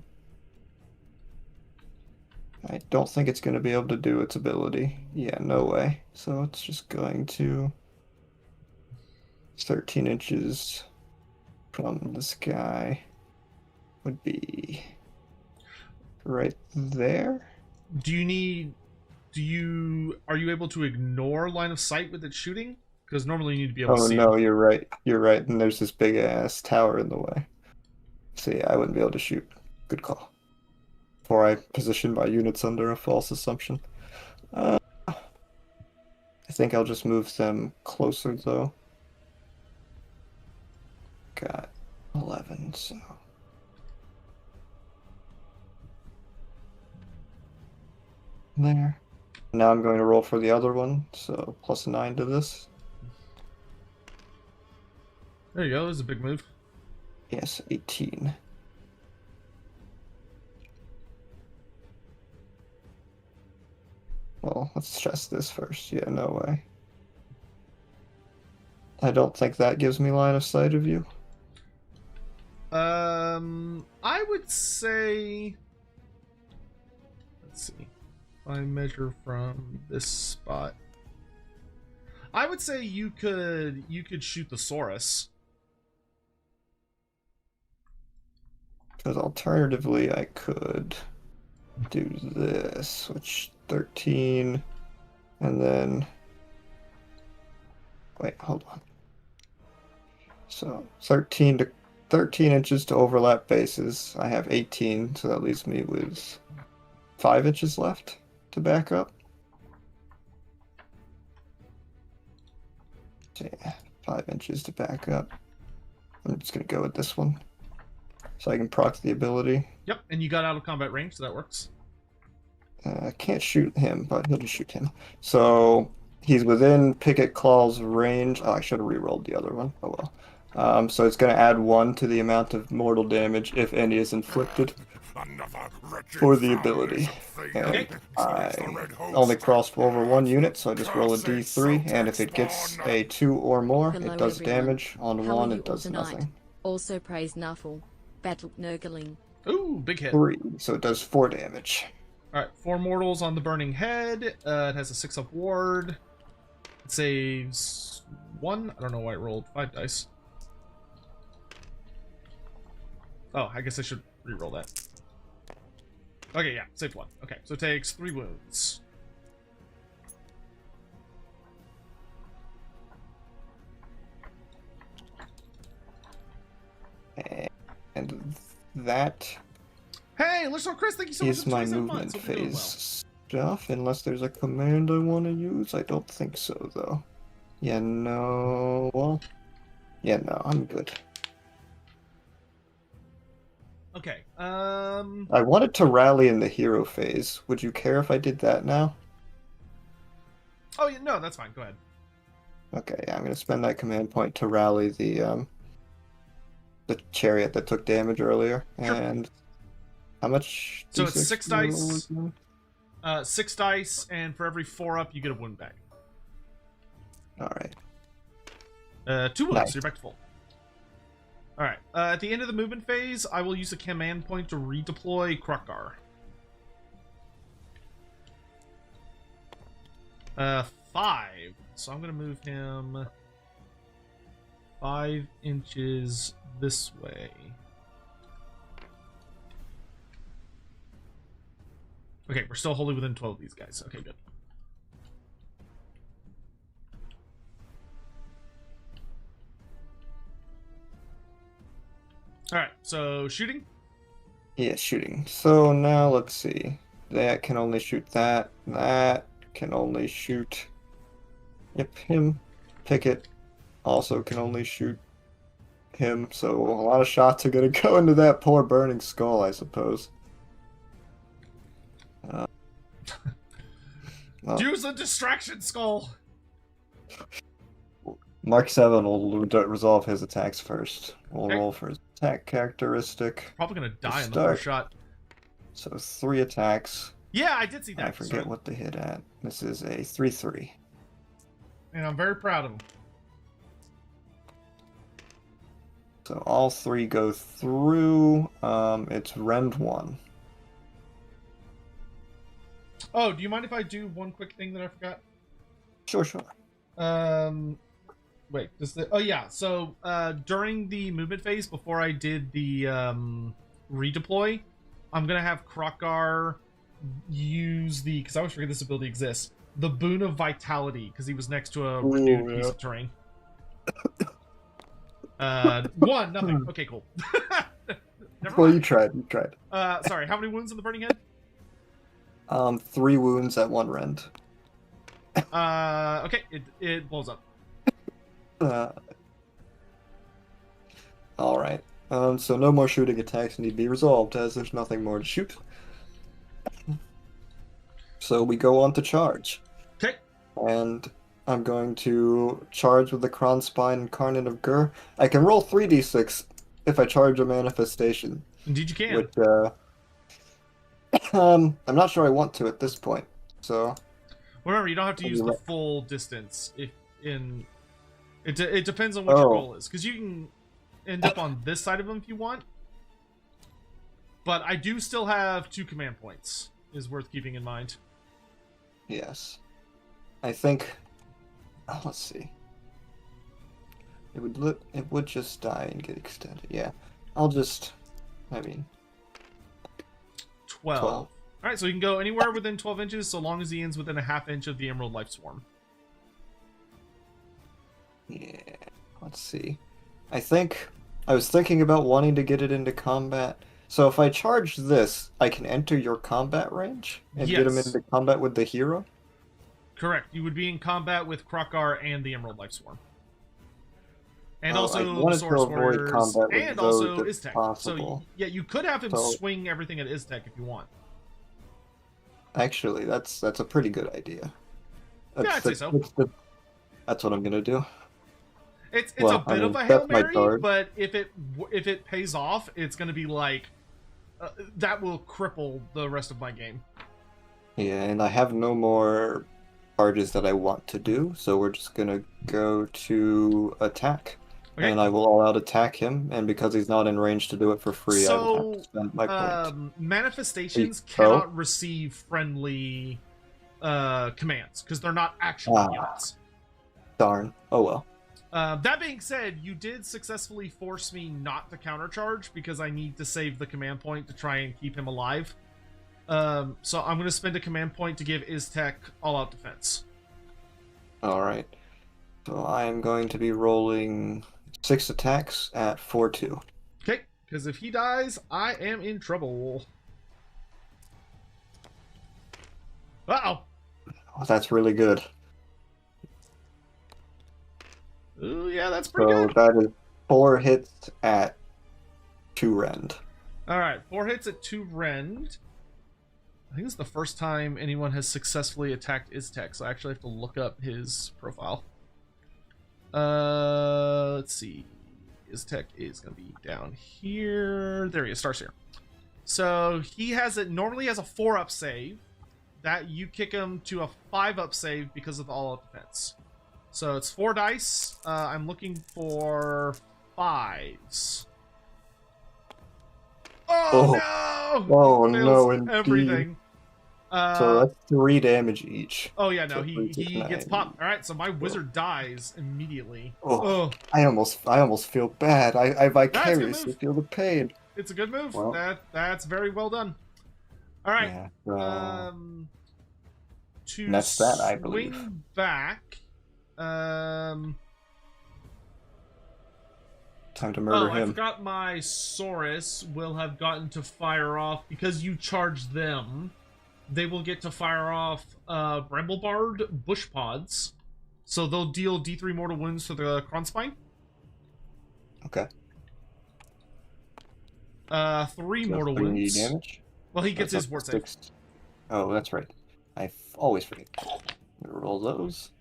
I don't think it's going to be able to do its ability. Yeah, no way. So it's just going to... 13 inches from the sky would be right there. Are you able to ignore line of sight with it shooting? Because normally you need to be able to see. Oh no, you're right. You're right. And there's this big ass tower in the way. So yeah, I wouldn't be able to shoot. Good call. Before I position my units under a false assumption. I think I'll just move them closer though. Got 11, so... There. Now I'm going to roll for the other one, so +9 to this. There you go, that was a big move. Yes, 18. Well, let's test this first. Yeah, no way. I don't think that gives me line of sight of you. I would say... Let's see. I measure from this spot. I would say you could shoot the Saurus. Because alternatively, I could do this, which 13, and then... Wait, hold on. So 13 inches to overlap bases. I have 18, so that leaves me with 5 inches left to back up. So yeah, 5 inches to back up. I'm just going to go with this one. So I can proc the ability. Yep, and you got out of combat range, so that works. I can't shoot him, but he'll just shoot him. So he's within Picket Claw's range. Oh, I should have re-rolled the other one. Oh well. So it's going to add 1 to the amount of mortal damage, if any, is inflicted for the ability. And I only crossed over 1 unit, so I just roll a d3, and if it gets a 2 or more, Hello, it does everyone. damage. On How 1, are you it does all tonight? nothing. Also praise Nuffle, Battle Nurgling, Ooh, big hit. 3, so it does 4 damage. All right, 4 mortals on the burning head. It has a 6-up ward. It saves 1. I don't know why it rolled 5 dice. Oh, I guess I should re-roll that. Okay, yeah, saved 1. Okay, so it takes 3 wounds. And that Hey, Listen, Chris, thank you so much is for my 27 movement months. Hope you're doing phase stuff, unless there's a command I want to use. I don't think so, though. Yeah, no. Well, yeah, no, I'm good. well. Okay. I wanted to rally in the hero phase. Would you care if I did that now? Oh, yeah, no, that's fine. Go ahead. Okay, yeah, I'm gonna spend that command point to rally the chariot that took damage earlier. Sure. And how much? So D6 it's 6 do I roll dice. again? 6 dice, and for every 4 up, you get a wound back. All right. 2 wounds, Nice. so you're back to full. Alright, at the end of the movement phase, I will use a command point to redeploy Krukgar. 5. So I'm going to move him 5 inches this way. Okay, we're still wholly within 12 of these guys. Okay, good. Alright, so shooting? Yeah, shooting. So now let's see. That can only shoot that. That can only shoot. Yep, him. Picket also can only shoot him. So a lot of shots are gonna go into that poor burning skull, I suppose. Well, Use a distraction skull! Mark 7 will resolve his attacks first. We'll Okay. roll for his attack characteristic. Probably gonna die in the Start. first shot. So 3 attacks. Yeah, I did see that. I forget Sorry. what they hit at. This is a 3-3. And I'm very proud of him. So all 3 go through. It's rend 1. Oh, do you mind if I do one quick thing that I forgot? Sure, sure. Wait, oh yeah, so, during the movement phase, before I did the, redeploy, I'm gonna have Krukgar use because I always forget this ability exists, the Boon of Vitality, because he was next to a renewed piece of terrain. 1, nothing. Okay, cool. Never Well, mind. you tried. Sorry, how many wounds on the burning head? 3 wounds at 1 rend. Okay, it blows up. Alright. So no more shooting attacks need to be resolved, as there's nothing more to shoot. So we go on to charge. Okay. And I'm going to charge with the Kronspine Incarnate of Gur. I can roll 3d6 if I charge a manifestation. Indeed you can. Which, I'm not sure I want to at this point. So Remember, you don't have to I'll use be the right- full distance. It depends on what your goal is, because you can end up on this side of them if you want. But I do still have 2 command points. Is worth keeping in mind. yes. I think let's see. It would just die and get extended. Yeah. I mean 12. 12. Alright, so you can go anywhere within 12 inches so long as he ends within a half inch of the Emerald Life Swarm. Yeah, let's see. I was thinking about wanting to get it into combat. So if I charge this, I can enter your combat range and get him Yes. into combat with the hero? Correct. You would be in combat with Krukgar and the Emerald Life Swarm. And Oh, I also wanted the to Source avoid Warriors, combat with and those also if Iztek. possible. So, yeah, you could have him So- swing everything at Iztek if you want. Actually, that's a pretty good idea. Yeah, I'd say so. That's what I'm gonna do. It's Well, a bit I mean, of a Hail that's my Mary, charge. but if it pays off, it's going to be like that will cripple the rest of my game. Yeah, and I have no more charges that I want to do, so we're just gonna go to attack. Okay. and I will all out attack him. And because he's not in range to do it for free, I will have to spend my point. Manifestations Hey, oh. cannot receive friendly commands because they're not actual units. Darn. Oh well. That being said, you did successfully force me not to countercharge because I need to save the command point to try and keep him alive. So I'm going to spend a command point to give Iztek all-out defense. Alright. So I am going to be rolling 6 attacks at 4-2. Okay, because if he dies, I am in trouble. Uh-oh. Oh, that's really good. Ooh, yeah, that's pretty So good. that is 4 hits at 2 rend. Alright, 4 hits at 2 rend. I think it's the first time anyone has successfully attacked Iztek, so I actually have to look up his profile. Let's see. Iztek is going to be down here. There he is, starts here. So he normally has a 4-up save. That you kick him to a 5-up save because of the all-out defense. So it's 4 dice. I'm looking for 5s. Oh no! Oh He fails no, indeed. everything. So that's 3 damage each. Oh yeah, no, So he 3, 6, gets 9. popped. All right, so my wizard dies immediately. Oh, I almost feel bad. I vicariously feel the pain. It's a good move. Well, That's very well done. All right. Yeah, To that's that, I swing believe. back. Time to murder I him. forgot my Saurus will have gotten to fire off because you charged them. They will get to fire off Bramblebard Bush Pods. So they'll deal D3 mortal wounds to the Kronspine. Okay. 3 So mortal 3 wounds. damage. Well, he gets That's his up to ward save. 6. Oh, that's right. I always forget. Roll those.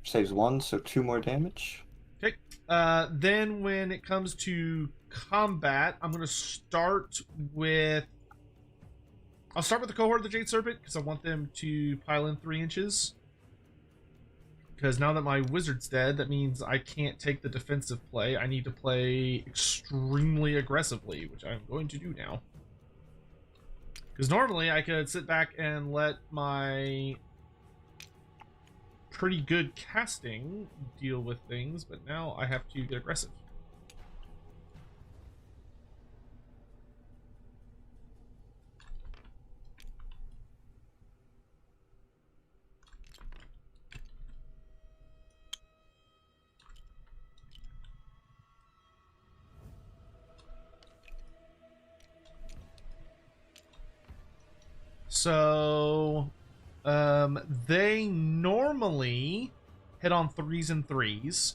Saves 1, so 2 more damage. Okay. Then when it comes to combat, I'm going to start with... I'll start with the cohort of the Jade Serpent because I want them to pile in 3 inches. Because now that my wizard's dead, that means I can't take the defensive play. I need to play extremely aggressively, which I'm going to do now. Because normally I could sit back and let my pretty good casting deal with things, but now I have to get aggressive. So, they normally hit on 3s and 3s,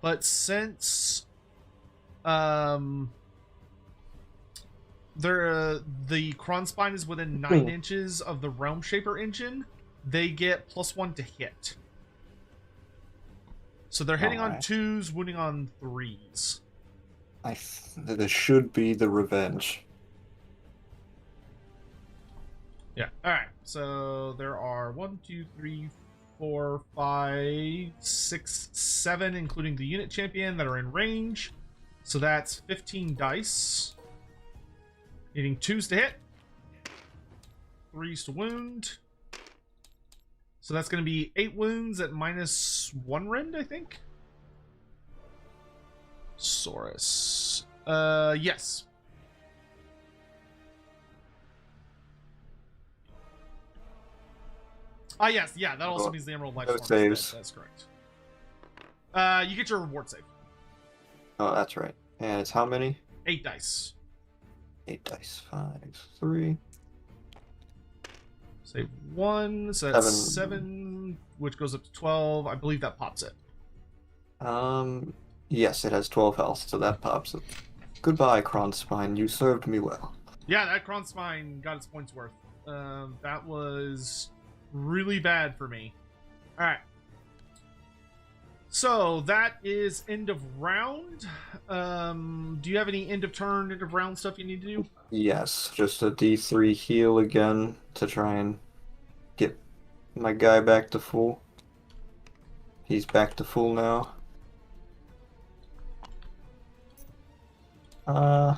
but since the Kronspine is within 9 inches of the Realm Shaper engine, they get +1 to hit. So they're hitting on 2s, wounding on 3s. This should be the revenge. Yeah. All right. So there are 1, 2, 3, 4, 5, 6, 7, including the unit champion that are in range. So that's 15 dice. Needing 2s to hit, 3s to wound. So that's going to be 8 wounds at -1 rend, I think. Saurus. Yes. Yes, yeah, that also means the Emerald Life No Form. saves. That's correct. You get your reward save. Oh, that's right. And it's how many? 8 dice. 8 dice. 5, 3. Save 1, so that's 7, which goes up to 12. I believe that pops it. Yes, it has 12 health, so that pops it. Goodbye, Kronspine. You served me well. Yeah, that Kronspine got its points worth. That was really bad for me. Alright. So, that is end of round. Do you have any end of turn, end of round stuff you need to do? Yes, just a D3 heal again to try and get my guy back to full. He's back to full now. Uh,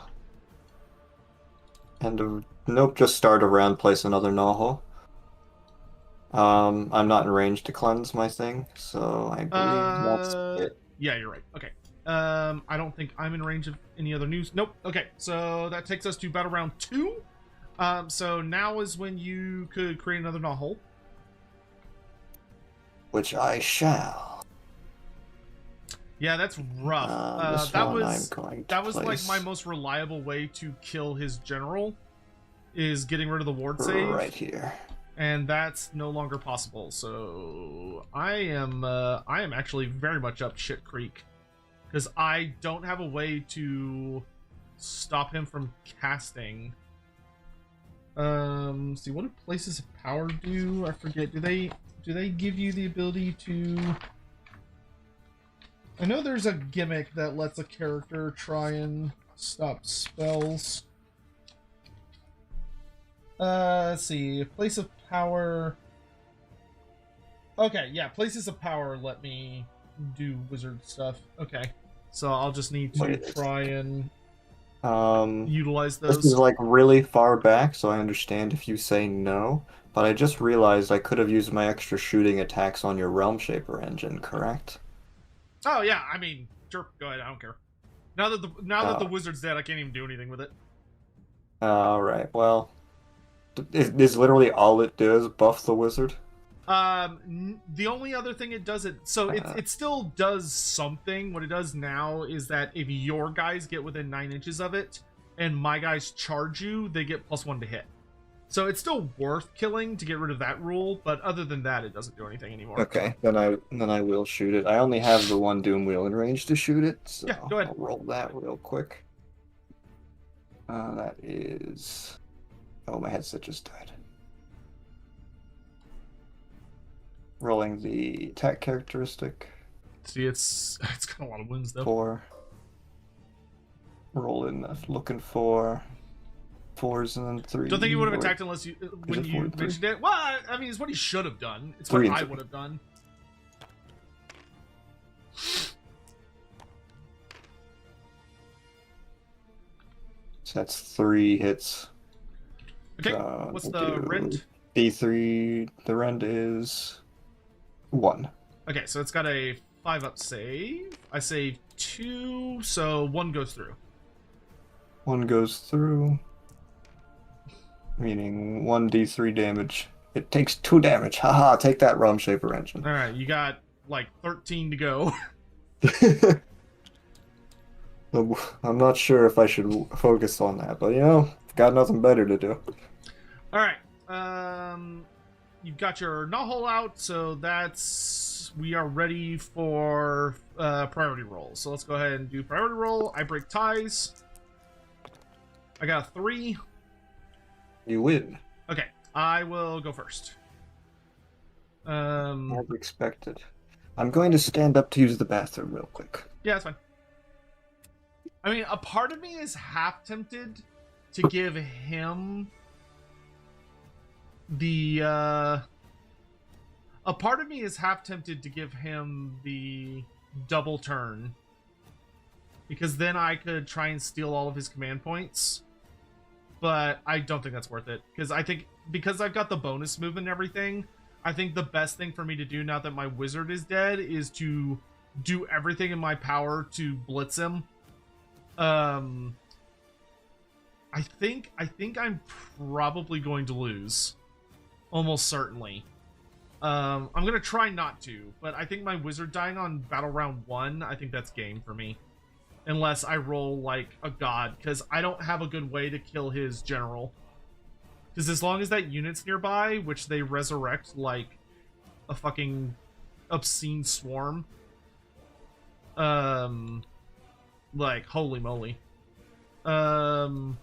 nope, just start around, place another null. I'm not in range to cleanse my thing, so I believe that's it. Yeah, you're right. Okay. I don't think I'm in range of any other news. Nope. Okay, so that takes us to battle round 2. So now is when you could create another null. Which I shall. Yeah, that's rough. This that one was I'm going to that was like place my most reliable way to kill his general, is getting rid of the ward save right here. and that's no longer possible. So I am actually very much up shit creek because I don't have a way to stop him from casting. See, what do places of power do? I forget. Do they give you the ability to? I know there's a gimmick that lets a character try and stop spells. Let's see. Place of power. Okay, yeah, places of power let me do wizard stuff. Okay, so I'll just need to try and utilize those. This is like really far back, so I understand if you say no. But I just realized I could have used my extra shooting attacks on your Realm Shaper engine, correct? Oh yeah, I mean, sure, go ahead. I don't care. Now that the wizard's dead, I can't even do anything with it. All right. Well, is literally all it does buff the wizard? The only other thing it does it still does something. What it does now is that if your guys get within 9 inches of it, and my guys charge you, they get +1 to hit. So it's still worth killing to get rid of that rule, but other than that, it doesn't do anything anymore. Okay, then I will shoot it. I only have the one Doom Wheel in range to shoot it, so yeah, go ahead. I'll roll that real quick. That is... Oh, my headset just died. Rolling the attack characteristic. See, it's got a lot of wounds though. 4. Rolling, looking for 4s and then 3. Don't think he would have attacked unless when you mentioned it. Well, I mean, it's what he should have done. It's what I would have done. So that's 3 hits. Okay, what's the rend? D3, the rend is 1. Okay, so it's got a 5-up save. I saved 2, so 1 goes through. 1 goes through, meaning 1d3 damage. It takes 2 damage. Haha, take that, Realm Shaper engine. Alright, you got like 13 to go. I'm not sure if I should focus on that, but you know, got nothing better to do. Alright, you've got your null out, so we are ready for priority roll. So let's go ahead and do priority roll. I break ties. I got a 3. You win. Okay, I will go first. As expected. I'm going to stand up to use the bathroom real quick. Yeah, that's fine. I mean, a part of me is half tempted to give him the a part of me is half tempted to give him the double turn, because then I could try and steal all of his command points, but I don't think that's worth it, because I think because I've got the bonus move and everything, I think the best thing for me to do now that my wizard is dead is to do everything in my power to blitz him. I think I'm probably going to lose. Almost certainly. I'm gonna try not to, but I think my wizard dying on battle round 1, I think that's game for me. Unless I roll like a god, because I don't have a good way to kill his general. Because as long as that unit's nearby, which they resurrect like a fucking obscene swarm. Like, holy moly. Yeah,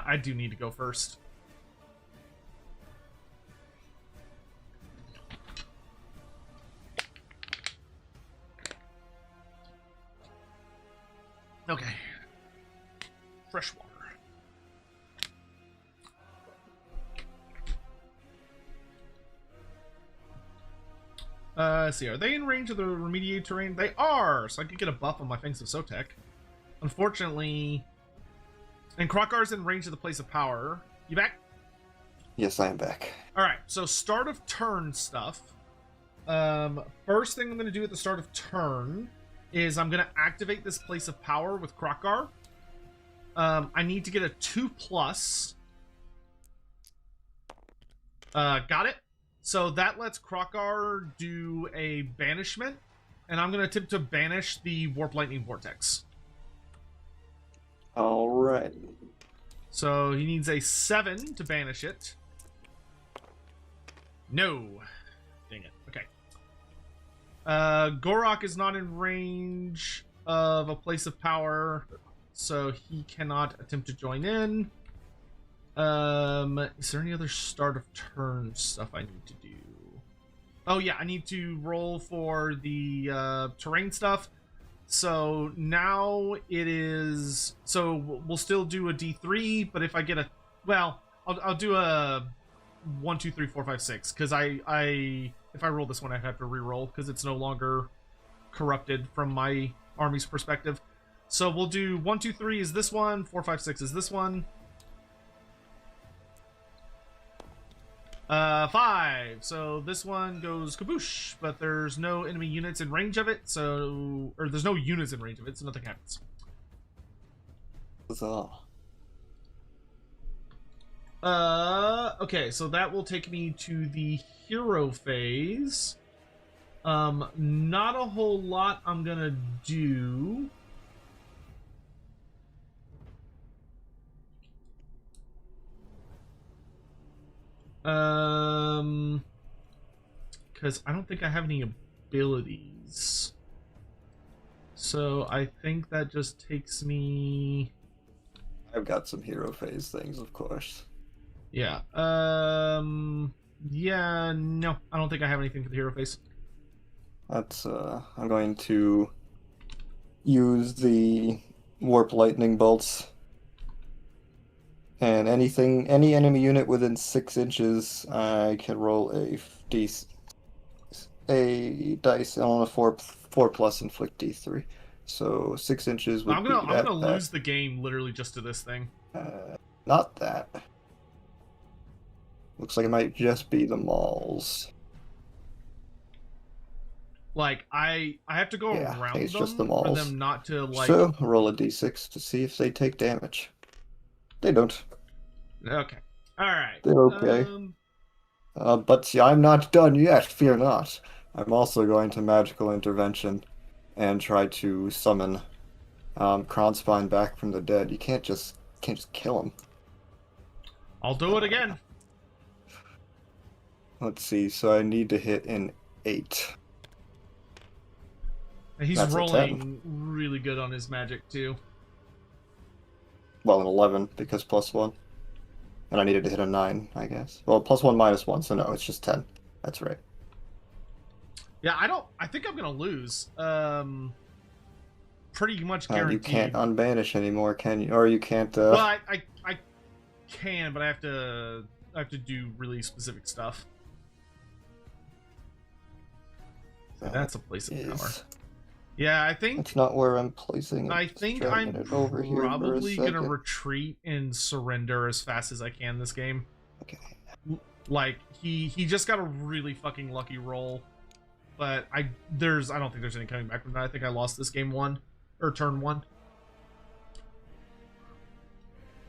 I do need to go first. Okay. Fresh water. Let's see, are they in range of the remediated terrain? They are! So I could get a buff on my Fangs of Sotek. unfortunately, and Krokar's in range of the place of power. You back? Yes, I am back. All right. So start of turn stuff. First thing I'm going to do at the start of turn is I'm going to activate this place of power with Krokar. I need to get a 2+. Got it. So that lets Krokar do a banishment, and I'm going to attempt to banish the Warp Lightning Vortex. All right. So he needs a 7 to banish it. No. Dang it. Okay. Gorok is not in range of a place of power, so he cannot attempt to join in. Is there any other start of turn stuff I need to do? Oh yeah, I need to roll for the terrain stuff. So now it is. So we'll still do a D3, but if I get a, well, I'll do a 1, 2, 3, 4, 5, 6, because if I roll this one, I have to re-roll because it's no longer corrupted from my army's perspective. So we'll do 1, 2, 3 is this one, 4, 5, 6 is this one. 5. So this one goes kaboosh, but there's no enemy units in range of it, so, or there's no units in range of it, so nothing happens. Huzzah. Okay, so that will take me to the hero phase. Not a whole lot I'm gonna do. Because I don't think I have any abilities. So I think that just takes me... I've got some hero phase things, of course. Yeah. Yeah, no. I don't think I have anything for the hero phase. That's, I'm going to use the Warp Lightning Bolts. And any enemy unit within 6 inches, I can roll a dice on a 4+ inflict D3. So 6 inches would I'm gonna that. lose the game literally just to this thing. Not that. Looks like it might just be the mauls. Like I have to go around it's them just the for mauls. them not to like. So roll a D6 to see if they take damage. They don't. Okay. All right. They're okay. But see, I'm not done yet. Fear not. I'm also going to magical intervention and try to summon Kronspine back from the dead. You can't just kill him. I'll do it again. Let's see. So I need to hit an 8. He's That's a rolling 10. really good on his magic too. Well, an 11 because +1. And I needed to hit a 9, I guess. Well, +1 -1, so no, it's just 10. That's right. Yeah, I think I'm gonna lose. Pretty much guaranteed. You can't unbanish anymore, can you? Or you can't. Well, I can, but I have to do really specific stuff. That's a place of power. Yeah, I think it's not where I'm placing it. I think I'm probably gonna retreat and surrender as fast as I can this game. Okay. Like he just got a really fucking lucky roll, but I don't think there's any coming back from that. I think I lost this game turn 1.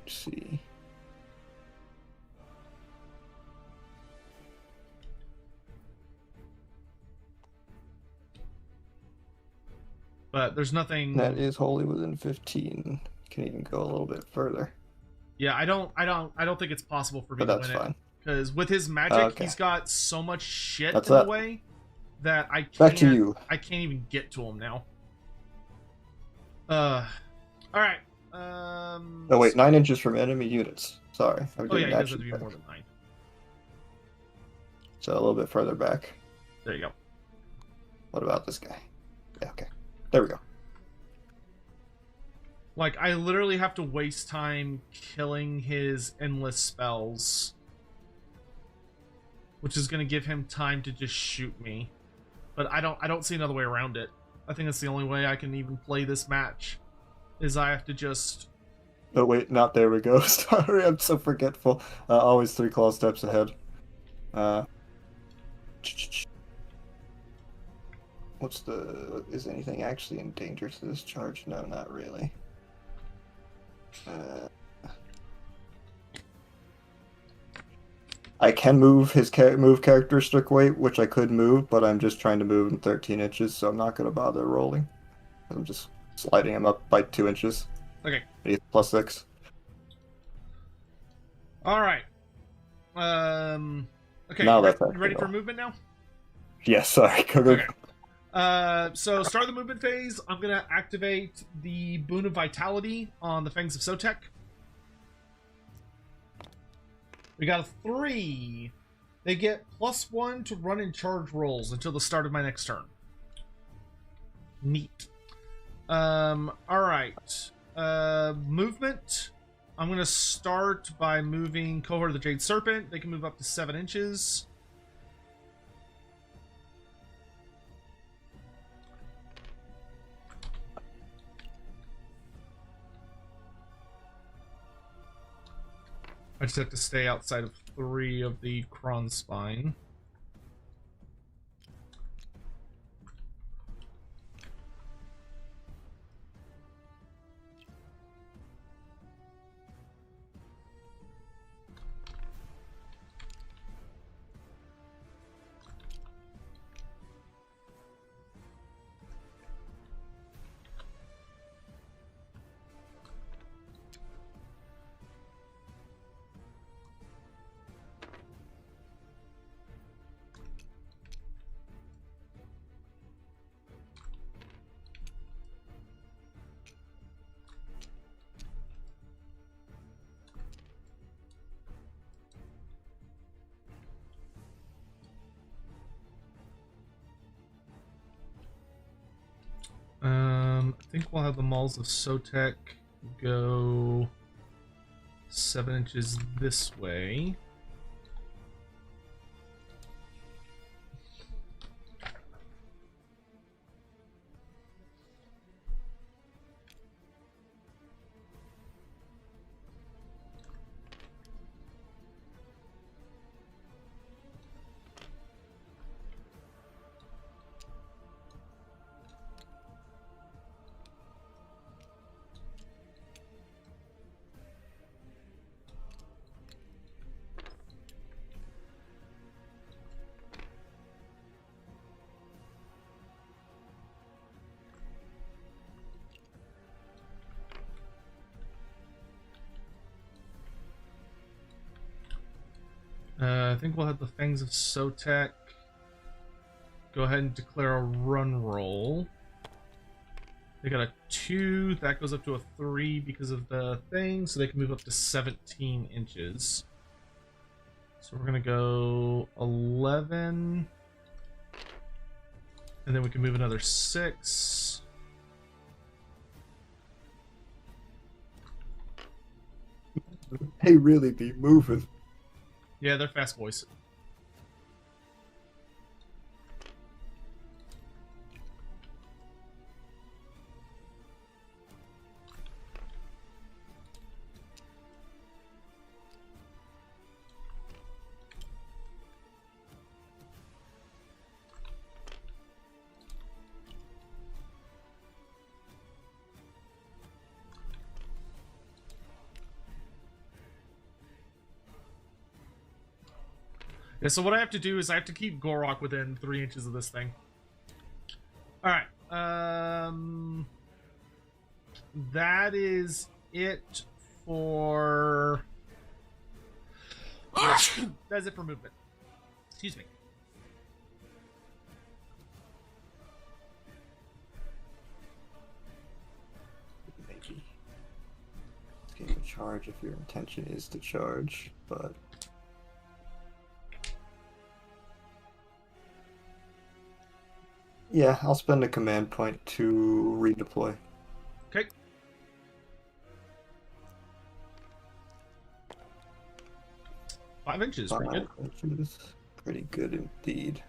Let's see. But there's nothing that is wholly within 15. Can even go a little bit further. Yeah, I don't think it's possible for me to win it. Because with his magic, he's got so much shit in the way that I can't. Back to you. I can't even get to him now. All right. Oh wait, 9 inches from enemy units. Sorry. Oh yeah, he does have to be more than 9. So a little bit further back. There you go. What about this guy? Yeah, okay. There we go. Like, I literally have to waste time killing his endless spells, which is going to give him time to just shoot me. But I don't see another way around it. I think that's the only way I can even play this match. is I have to just... Oh wait, not there we go. Sorry, I'm so forgetful. Always 3 claw steps ahead. What's the... Is anything actually in danger to this charge? No, not really. I can move his move characteristic weight, which I could move, but I'm just trying to move him 13 inches, so I'm not going to bother rolling. I'm just sliding him up by 2 inches. Okay. He's +6. Alright. Okay, Now you that's ready for all. movement now? Yes, sorry. Go. Okay. So start the movement phase. I'm gonna activate the Boon of Vitality on the Fangs of Sotek. We got a 3. They get +1 to run and charge rolls until the start of my next turn. Neat. Alright. Movement. I'm gonna start by moving Cohort of the Jade Serpent. They can move up to 7 inches. I just have to stay outside of 3 of the Kron Spine. I think we'll have the Malls of Sotek go 7 inches this way. I think we'll have the Fangs of Sotek go ahead and declare a run roll. They got a 2, that goes up to a 3 because of the thing, so they can move up to 17 inches. So we're gonna go 11, and then we can move another 6. They really be moving. Yeah, they're fast boys. Yeah, so what I have to do is I have to keep Gorok within 3 inches of this thing. Alright. That is it for... That's it for movement. Excuse me. Maybe. Give a charge if your intention is to charge, but... Yeah, I'll spend a command point to redeploy. Okay. Five inches, pretty good. 5 inches. Pretty good indeed.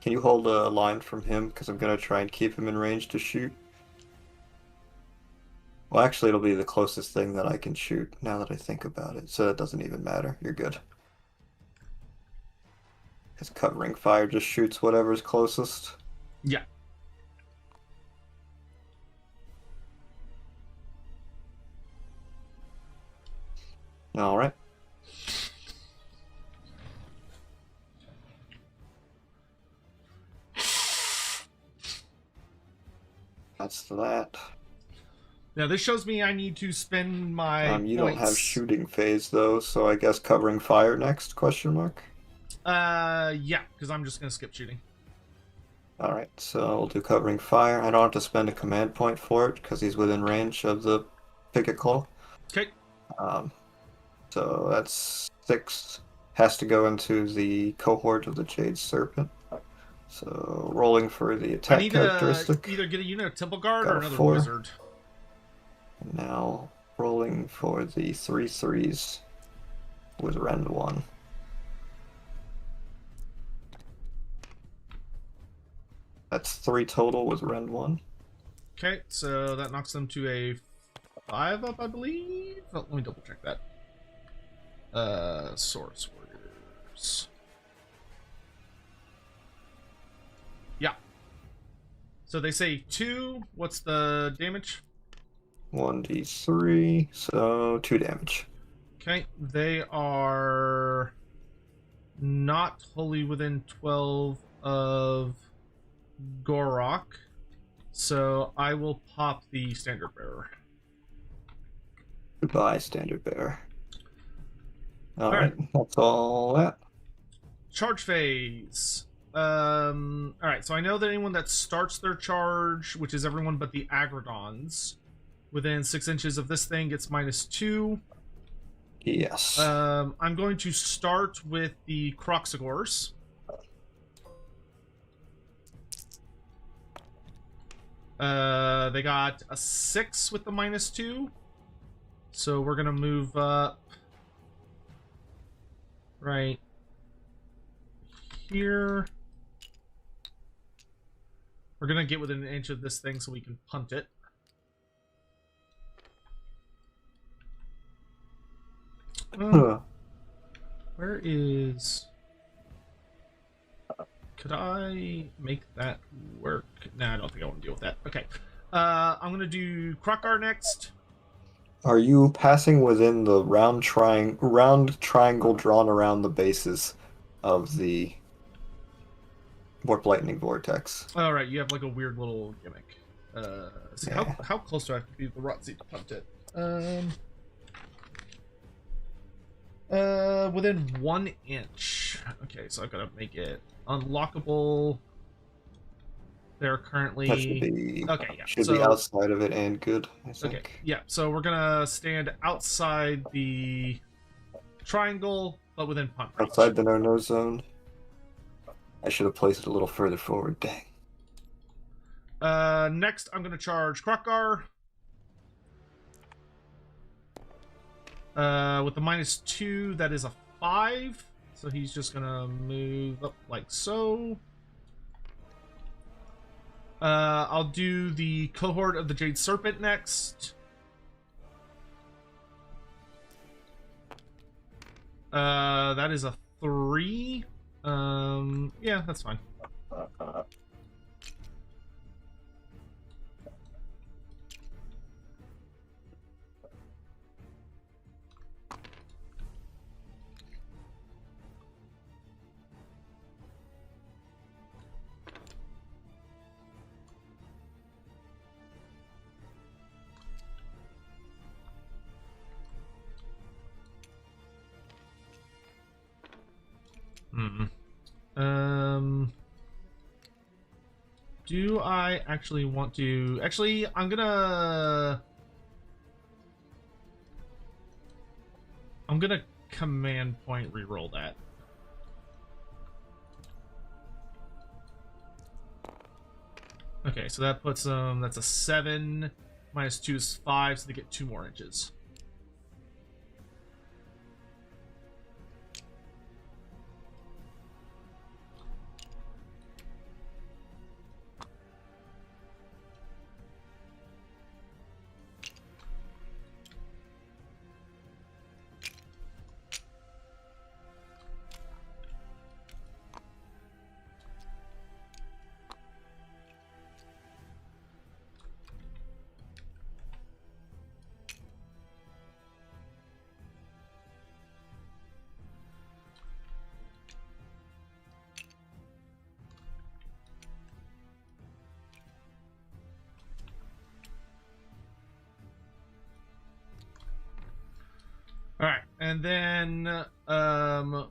Can you hold a line from him? Because I'm going to try and keep him in range to shoot. Well, actually, it'll be the closest thing that I can shoot, now that I think about it. So it doesn't even matter. You're good. Because covering fire just shoots whatever's closest. Yeah. Alright. That's that. Now this shows me I need to spend my You points. don't have shooting phase though, so I guess covering fire next, question mark? Yeah, because I'm just gonna skip shooting. Alright, so we'll do covering fire. I don't have to spend a command point for it, because he's within range of the picket claw. Okay. So that's 6. Has to go into the cohort of the Jade Serpent. So rolling for the I attack need characteristic. to either get a unit of Temple Guard Got or a another 4. wizard. Now rolling for the 3 3s with Rend 1. That's 3 total with Rend 1. Okay, so that knocks them to a 5 up, I believe. Oh, let me double check that. Source Warriors. Yeah. So they say 2. What's the damage? 1d3, so 2 damage. Okay, they are not wholly within 12 of Gorok, so I will pop the Standard Bearer. Goodbye, Standard Bearer. Alright, that's all that. Charge phase. Alright, so I know that anyone that starts their charge, which is everyone but the Agrodons, within 6 inches of this thing gets -2. Yes. I'm going to start with the Croxagors. They got a 6 with the -2. So we're gonna move up right here. We're gonna get within an inch of this thing so we can punt it. Where is... Could I make that work? Nah, I don't think I want to deal with that. Okay. I'm going to do Krokar next. Are you passing within the round triangle drawn around the bases of the Warp Lightning Vortex? All right, you have like a weird little gimmick. See, Yeah. how close do I have to be to the Rotzi to punt it? Within 1 inch. Okay, so I've got to make it unlockable. They're currently... That should be, okay, yeah. should be outside of it and good, I think. Okay, yeah, so we're gonna stand outside the triangle, but within punt range. Outside the no-no zone. I should have placed it a little further forward, dang. Next, I'm gonna charge Krokar. With the -2, that is a 5. So he's just gonna move up like so. I'll do the cohort of the Jade Serpent next. That is a 3. Yeah, that's fine. Do I actually want to... Actually, I'm gonna command point reroll that. Okay, so that puts them... That's a 7. -2 is 5, so they get 2 more inches. And then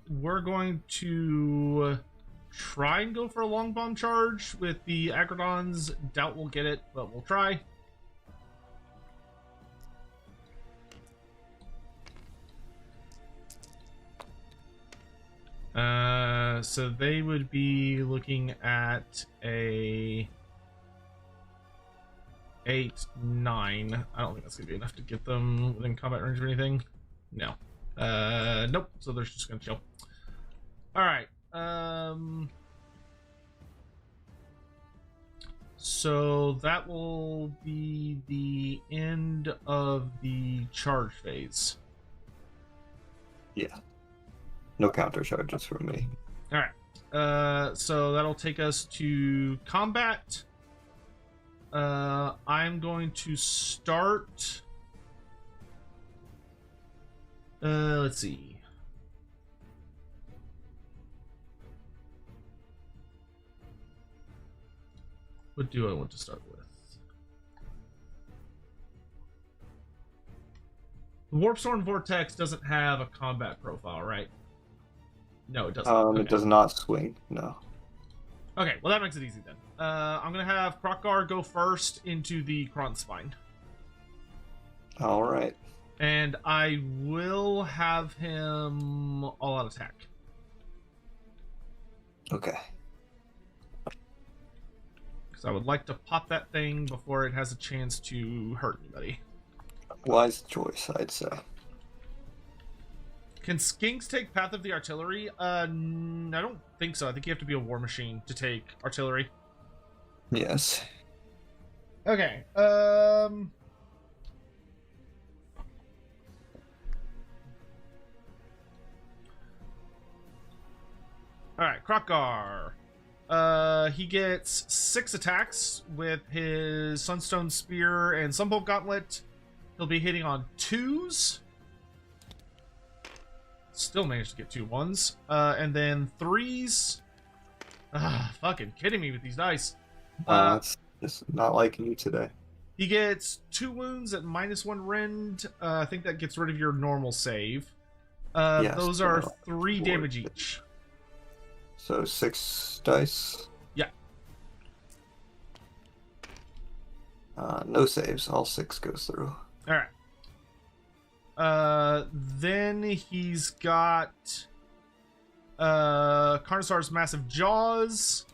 we're going to try and go for a long bomb charge with the Agrodons. Doubt we'll get it, but we'll try. So they would be looking at a 8, 9. I don't think that's gonna be enough to get them within combat range or anything. No. Nope. So they're just gonna chill. All right. So that will be the end of the charge phase. Yeah. No counter charges from me. All right. So that'll take us to combat. I'm going to start. Let's see. What do I want to start with? The Warpstorm Vortex doesn't have a combat profile, right? No, it doesn't. Okay. It does not swing. No. Okay, well that makes it easy then. I'm gonna have Krokgar go first into the Kronspine. All right. And I will have him all-out attack. Okay. Because I would like to pop that thing before it has a chance to hurt anybody. Wise choice, I'd say. Can skinks take Path of the Artillery? I don't think so. I think you have to be a war machine to take artillery. Yes. Okay. Alright, Krokgar. He gets 6 attacks with his Sunstone Spear and Sunbolt Gauntlet. He'll be hitting on 2s. Still managed to get 2 1s. And then 3s. Fucking kidding me with these dice. It's just not liking you today. He gets 2 wounds at -1 rend. I think that gets rid of your normal save. Yes, those are 3 4 damage each. So 6 dice. Yeah. No saves. All 6 goes through. All right. Then he's got Carnosaur's Massive Jaws.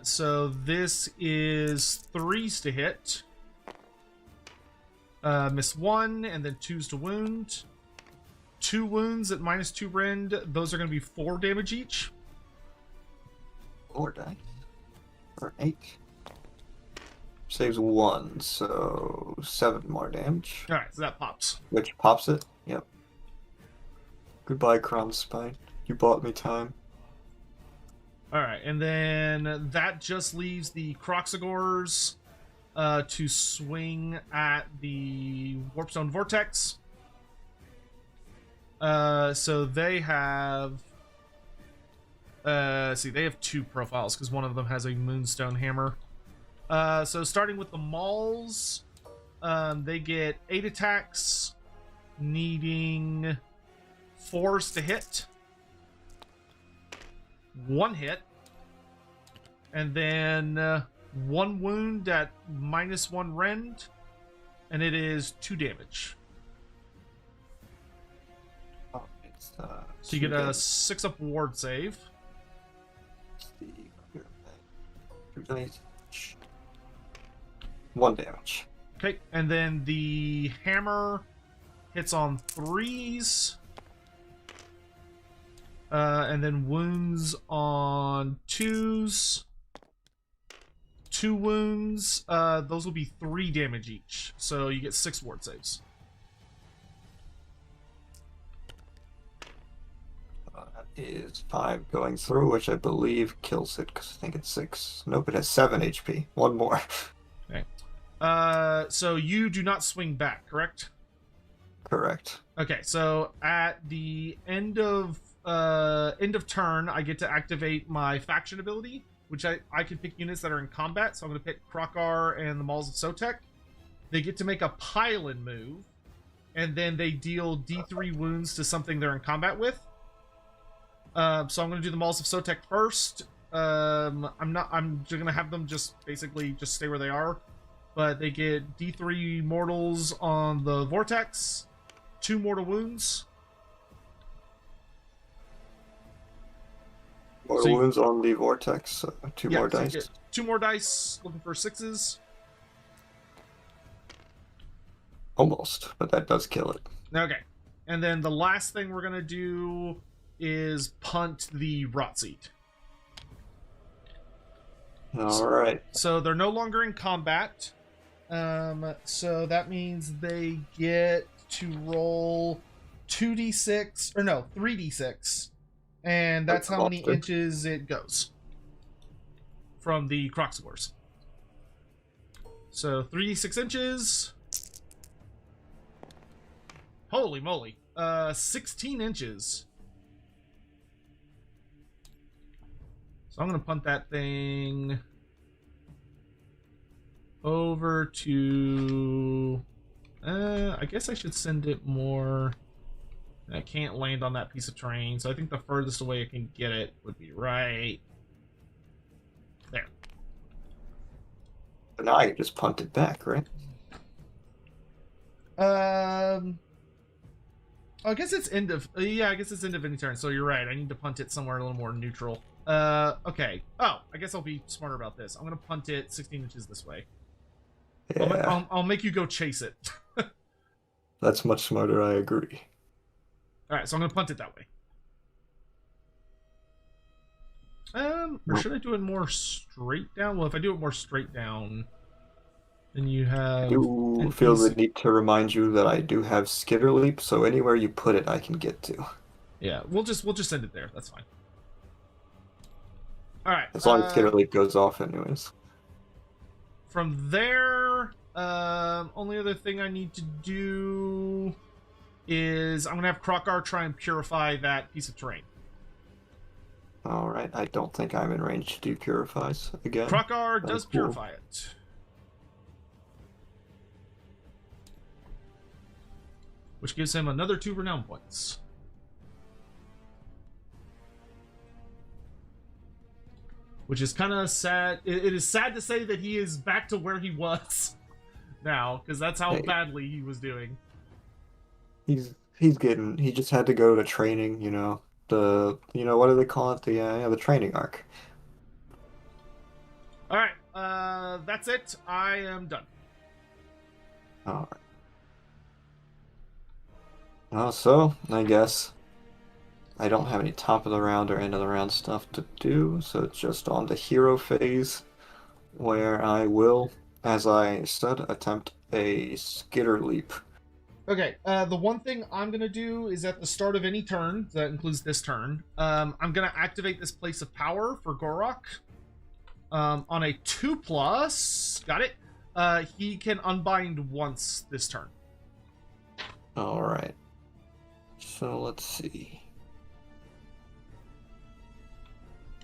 So this is 3s to hit. Miss 1, and then 2s to wound. 2 wounds at -2 rend. Those are going to be 4 damage each. 4 dice. Or 8. Saves 1, so 7 more damage. All right, so that pops. Which pops it. Yep. Goodbye, Kronspine. You bought me time. All right, and then that just leaves the Croxagors to swing at the Warpstone Vortex. So they have... they have 2 profiles, because one of them has a Moonstone Hammer. So starting with the Mauls, they get 8 attacks, needing 4s to hit. 1 hit. And then 1 wound at -1 rend. And it is 2 damage. Oh, it's, So you get a 6-up ward save. 2 dice. 1 damage. Okay, and then the hammer hits on 3s. And then wounds on 2s. 2 wounds. Those will be 3 damage each. So you get 6 ward saves. That is 5 going through, which I believe kills it, because I think it's 6. Nope, it has 7 HP. 1 more. Okay. So you do not swing back, correct? Correct. Okay, so at the end of turn, I get to activate my faction ability, which I can pick units that are in combat. So I'm going to pick Krokgar and the Mauls of Sotek. They get to make a pile-in move. and then they deal D3 wounds to something they're in combat with. So I'm going to do the Malls of Sotek first. I'm just going to have them just basically just stay where they are. But they get D3 mortals on the Vortex, 2 mortal wounds. Mortal wounds on the Vortex, 2 more dice. You get 2 more dice, looking for 6s. Almost, but that does kill it. Okay. And then the last thing we're going to do is punt the Rot Seed. Alright. So they're no longer in combat. So that means they get to roll 2d6, or no, 3d6. And that's how many inches it goes from the Croxivores. So 3d6 inches. Holy moly. 16 inches. So I'm going to punt that thing over to... I guess I should send it more... I can't land on that piece of terrain, so I think the furthest away I can get it would be right there. But now you just punt it back, right? I guess it's end of... yeah, I guess it's end of any turn, so you're right. I need to punt it somewhere a little more neutral. Okay. Oh, I guess I'll be smarter about this. I'm going to punt it 16 inches this way. Yeah. I'll make you go chase it. That's much smarter, I agree. Alright, so I'm going to punt it that way. Or should I do it more straight down? Well, if I do it more straight down, then you have... I do feel the need to remind you that I do have Skitter Leap, so anywhere you put it, I can get to. Yeah, we'll just send it there. That's fine. Alright. As long as Skitter Leap goes off anyways. From there, only other thing I need to do is I'm going to have Krokar try and purify that piece of terrain. Alright, I don't think I'm in range to do purifies again. Krokar does purify it. Which gives him another 2 renown points. Which is kind of sad. It is sad to say that he is back to where he was now, because that's how badly he was doing. He just had to go to training, you know. What do they call it? The training arc. Alright, that's it. I am done. Alright. So, I guess I don't have any top of the round or end of the round stuff to do, so it's just on the hero phase, where I will, as I said, attempt a Skitter Leap. Okay, the one thing I'm going to do is at the start of any turn, that includes this turn, I'm going to activate this Place of Power for Gorok. On a 2+, got it, he can unbind once this turn. Alright. So let's see.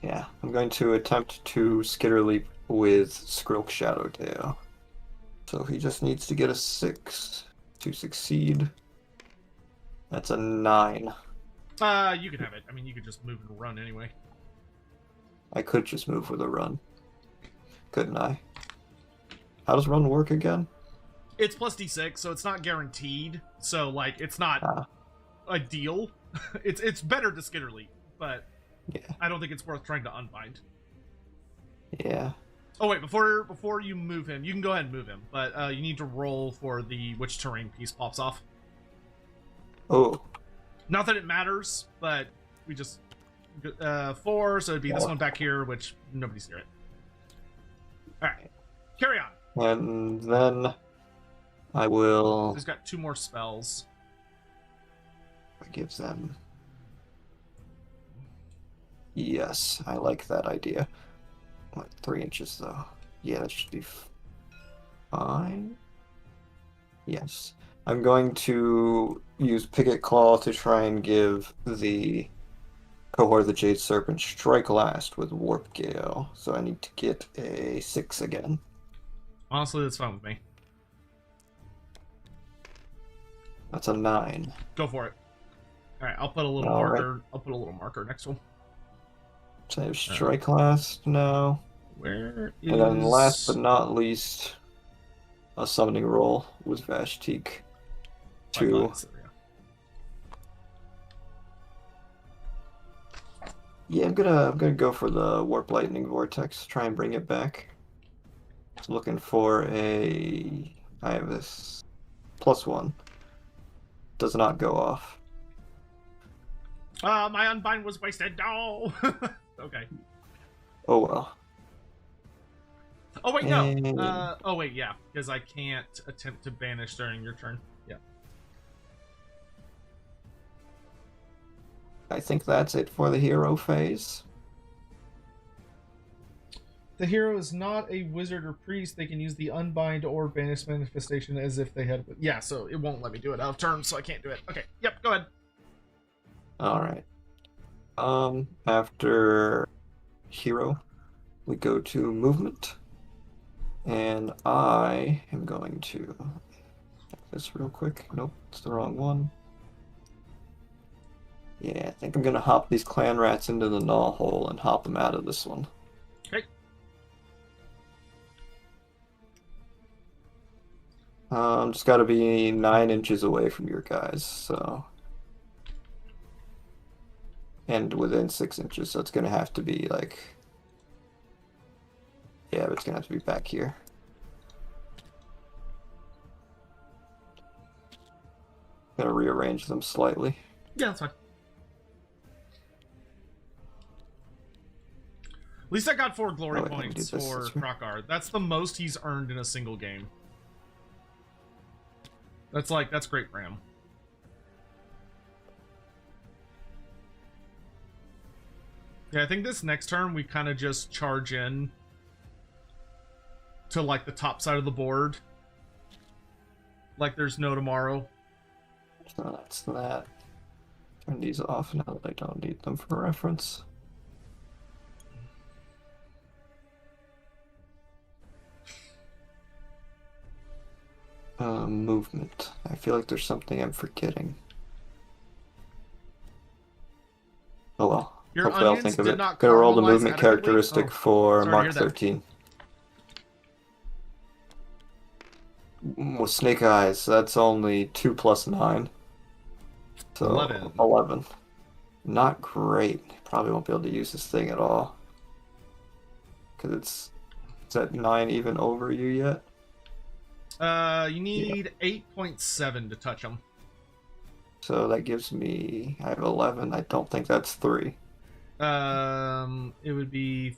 Yeah, I'm going to attempt to Skitter Leap with Skrilk Shadowtail. So he just needs to get a 6 to succeed. That's a 9. You can have it. I mean, you could just move and run anyway. I could just move with a run. Couldn't I? How does run work again? It's plus D6, so it's not guaranteed. So, like, it's not a deal. It's better to Skitter Leap, but yeah. I don't think it's worth trying to unbind. Yeah. Oh wait, before you move him, you can go ahead and move him, but you need to roll for which terrain piece pops off. Oh. Not that it matters, but we just 4, so it'd be this one back here, which nobody's near it. All right, carry on. And then I will. He's got 2 more spells. I give them. Yes, I like that idea. What, 3 inches though? Yeah, that should be fine. Yes. I'm going to use Picket Claw to try and give the cohort of the Jade Serpent Strike Last with Warp Gale. So I need to get a 6 again. Honestly, that's fine with me. That's a 9. Go for it. All right, I'll put a little All right. marker. I'll put a little marker next to him. Save strike class now. Where is? And then last but not least, a summoning roll with Vashtik. 2. There we go. Yeah, I'm gonna go for the Warp Lightning Vortex. Try and bring it back. Just looking for a. I have this +1. Does not go off. My unbind was wasted. No. Okay. Oh well. Oh wait, no. And- Oh wait, yeah, because I can't attempt to banish during your turn. Yeah. I think that's it for the hero phase. The hero is not a wizard or priest. They can use the unbind or banish manifestation as if they had. Yeah, so it won't let me do it out of turn, so I can't do it. Okay. Yep. Go ahead. All right. After hero, we go to movement, and I am going to check this real quick. Nope, it's the wrong one. Yeah, I think I'm gonna hop these clan rats into the gnaw hole and hop them out of this one. Okay. Just gotta be 9 inches away from your guys, so. And within 6 inches, so it's gonna have to be like. Yeah, but it's gonna have to be back here. Gonna rearrange them slightly. Yeah, that's fine. At least I got 4 glory Oh, wait, let me points do this for this way. Krokar. That's the most he's earned in a single game. That's great for him. Yeah, I think this next turn we kind of just charge in to like the top side of the board. Like there's no tomorrow. So that's that. Turn these off now that I don't need them for reference. Movement. I feel like there's something I'm forgetting. Oh well. Your Hopefully I'll onions think of did it. not Gonna roll the caramelize movement adequately? characteristic Oh, for sorry to Mark hear that. 13. With Snake Eyes, that's only 2 plus 9. So 11. 11. Not great. Probably won't be able to use this thing at all. Because is that 9 even over you yet? You need 8.7 to touch him. So that gives me, I have 11. I don't think that's 3. It would be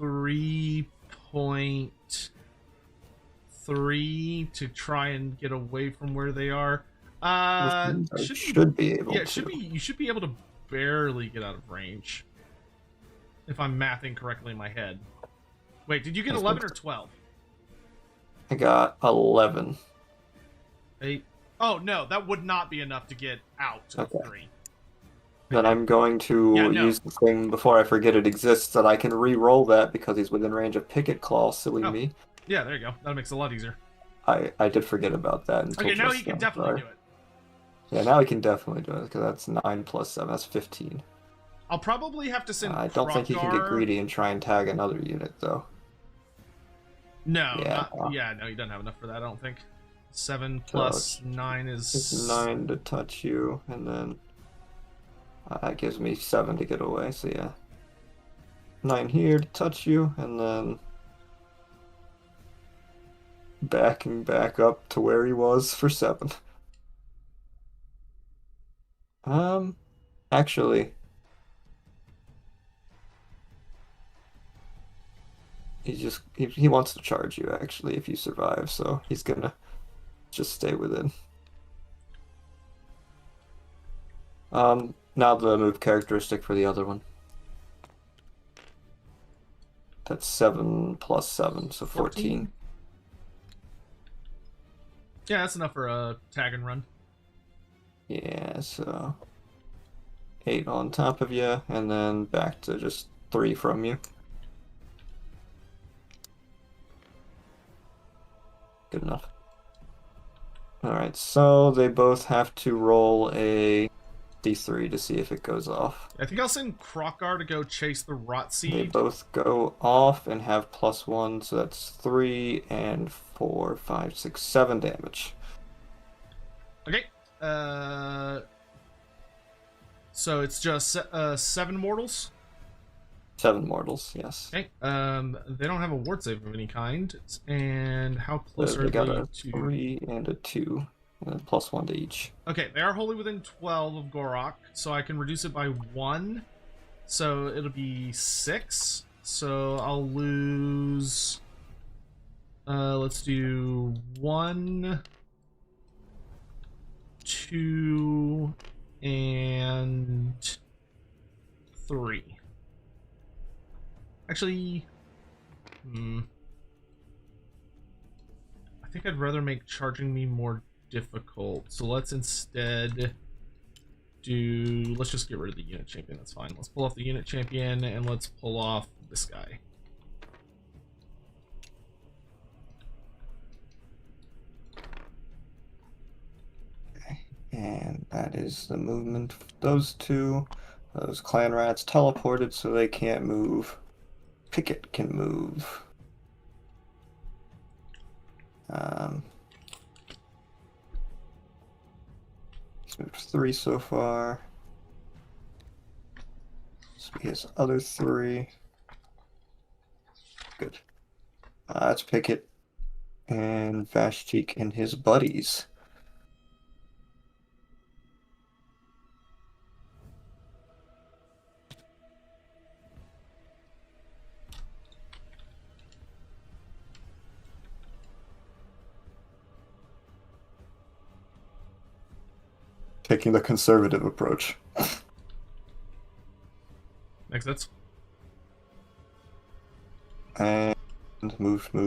3.3 to try and get away from where they are. I should be able Yeah, to. you should be able to barely get out of range. If I'm mathing correctly in my head. Wait, did you get 11 or 12? I got 11. 8. Oh no, that would not be enough to get out of Okay. 3. Then I'm going to Yeah, no. use the thing before I forget it exists that I can re-roll that because he's within range of Picket Claw, silly Oh. me. Yeah, there you go. That makes it a lot easier. I did forget about that until Okay, now just you can then, definitely sorry. do it. Yeah, now he can definitely do it because that's 9 plus 7. That's 15. I'll probably have to send I don't think he can get Krokar- greedy and try and tag another unit though. No, Yeah. no, he doesn't have enough for that, I don't think. 7 plus 9 It's is... 9 to touch you, and then that gives me 7 to get away. So yeah, 9 here to touch you, and then backing back up to where he was for 7. Actually, he wants to charge you actually if you survive, so he's gonna just stay within. Now the move characteristic for the other one. That's 7 plus 7, so 14. Yeah, that's enough for a tag and run. Yeah, so 8 on top of you, and then back to just 3 from you. Good enough. Alright, so they both have to roll a d3 to see if it goes off. I think I'll send Krokar to go chase the rot They seed. both go off and have +1, so that's 3 and 4, 5, 6, 7 damage. Okay. So it's just 7 mortals. 7 mortals, yes. Okay. They don't have a ward save of any kind. And how close So are they got they a to? 3 and a 2, and +1 to each. Okay, they are wholly within 12 of Gorok, so I can reduce it by 1. So it'll be 6. So I'll lose. Let's do 1, 2, and 3. Actually, I think I'd rather make charging me more difficult. So let's instead do. Let's just get rid of the unit champion. That's fine. Let's pull off the unit champion and let's pull off this guy. And that is the movement of those two. Those clan rats teleported so they can't move. Picket can move. He's moved 3 so far. So he has other 3. Good. That's Picket and Vashtik and his buddies. Taking the conservative approach. Makes sense. And moved.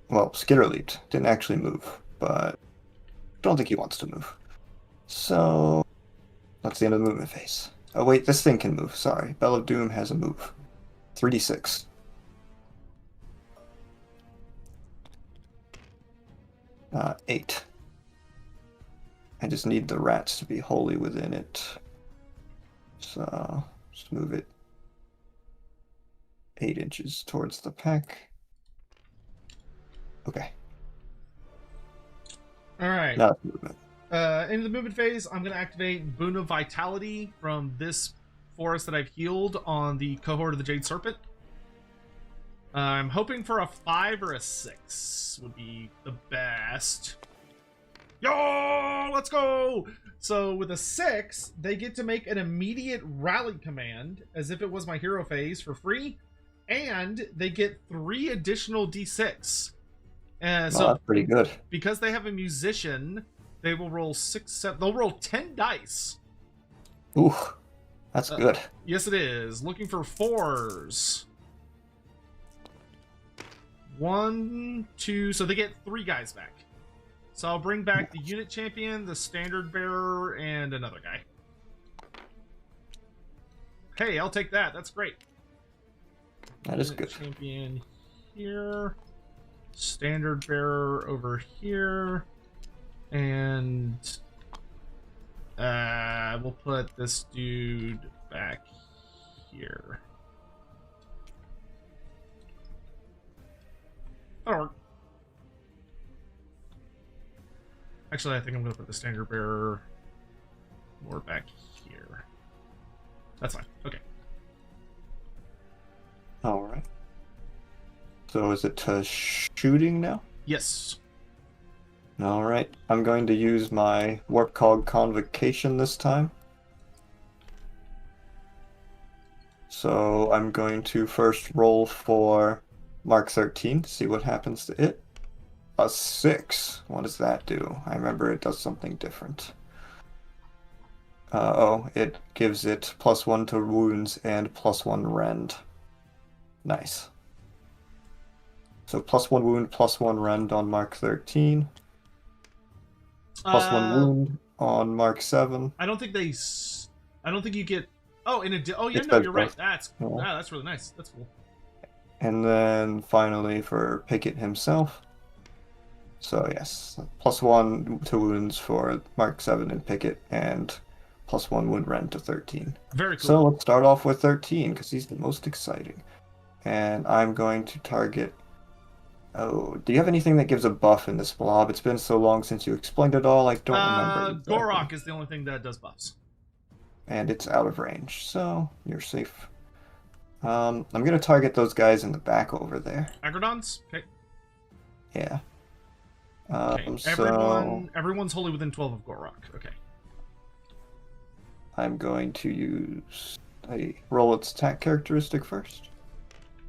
Well, Skitter leaped. Didn't actually move, but don't think he wants to move. So that's the end of the movement phase. Oh wait, this thing can move. Sorry. Bell of Doom has a move. 3d6. Uh, 8. I just need the rats to be wholly within it. So just move it 8 inches towards the pack. Okay. All right. Now it's movement. In the movement phase, I'm going to activate Boon of Vitality from this forest that I've healed on the cohort of the Jade Serpent. I'm hoping for a 5 or a 6 would be the best. Yo, let's go! So with a 6, they get to make an immediate rally command as if it was my hero phase for free, and they get 3 additional d6. So That's pretty good. because they have a musician, they will roll 6, 7. They'll roll 10 dice. Ooh, that's good. Yes, it is. Looking for 4s. 1, 2. So they get 3 guys back. So I'll bring back the unit champion, the standard bearer, and another guy. Hey, I'll take that. That's great. That is Unit good. Champion here. Standard bearer over here. And we'll put this dude back here. That'll work. Actually, I think I'm going to put the standard bearer more back here. That's fine. Okay. All right. So is it to shooting now? Yes. All right. I'm going to use my Warp Cog Convocation this time. So I'm going to first roll for Mark 13 to see what happens to it. A 6. What does that do? I remember it does something different. It gives it +1 to wounds and +1 rend. Nice. So +1 wound, +1 rend on Mark 13. +1 wound on Mark 7. I don't think they. I don't think you get. Oh, yeah, It no, does you're right. both. That's Yeah. wow, that's really nice. That's cool. And then finally for Pickett himself. So yes, +1 to wounds for Mark 7 and Pickett, and +1 wound rend to 13. Very cool. So let's start off with 13 because he's the most exciting. And I'm going to target. Oh, do you have anything that gives a buff in this blob? It's been so long since you explained it all, I don't remember. Exactly. Gorok is the only thing that does buffs. And it's out of range, so you're safe. I'm gonna target those guys in the back over there. Agrodons? Okay. Yeah. Okay. So Everyone's wholly within 12 of Gorok. Okay. I'm going to use a roll its attack characteristic first.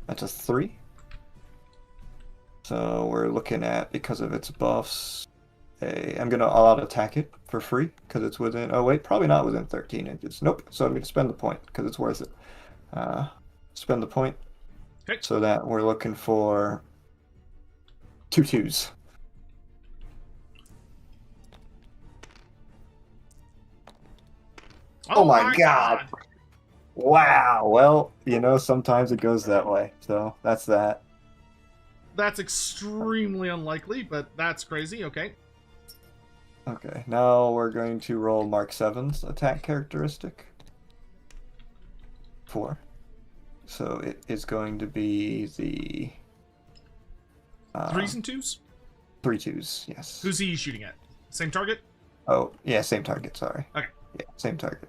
That's a 3. So we're looking at, because of its buffs, I'm going to all-out attack it for free because it's within... Oh, wait, probably not within 13 inches. Nope, so I'm going to spend the point because it's worth it. Spend the point. Okay. So that we're looking for 2 2s. Oh my god! Wow, well, sometimes it goes that way, so that's that. That's extremely unlikely, but that's crazy, okay. Okay, now we're going to roll Mark 7's attack characteristic. 4. So it is going to be the... 3s and 2s? 3 2s, yes. Who's he shooting at? Same target? Oh, yeah, same target, sorry. Okay. Yeah, same target.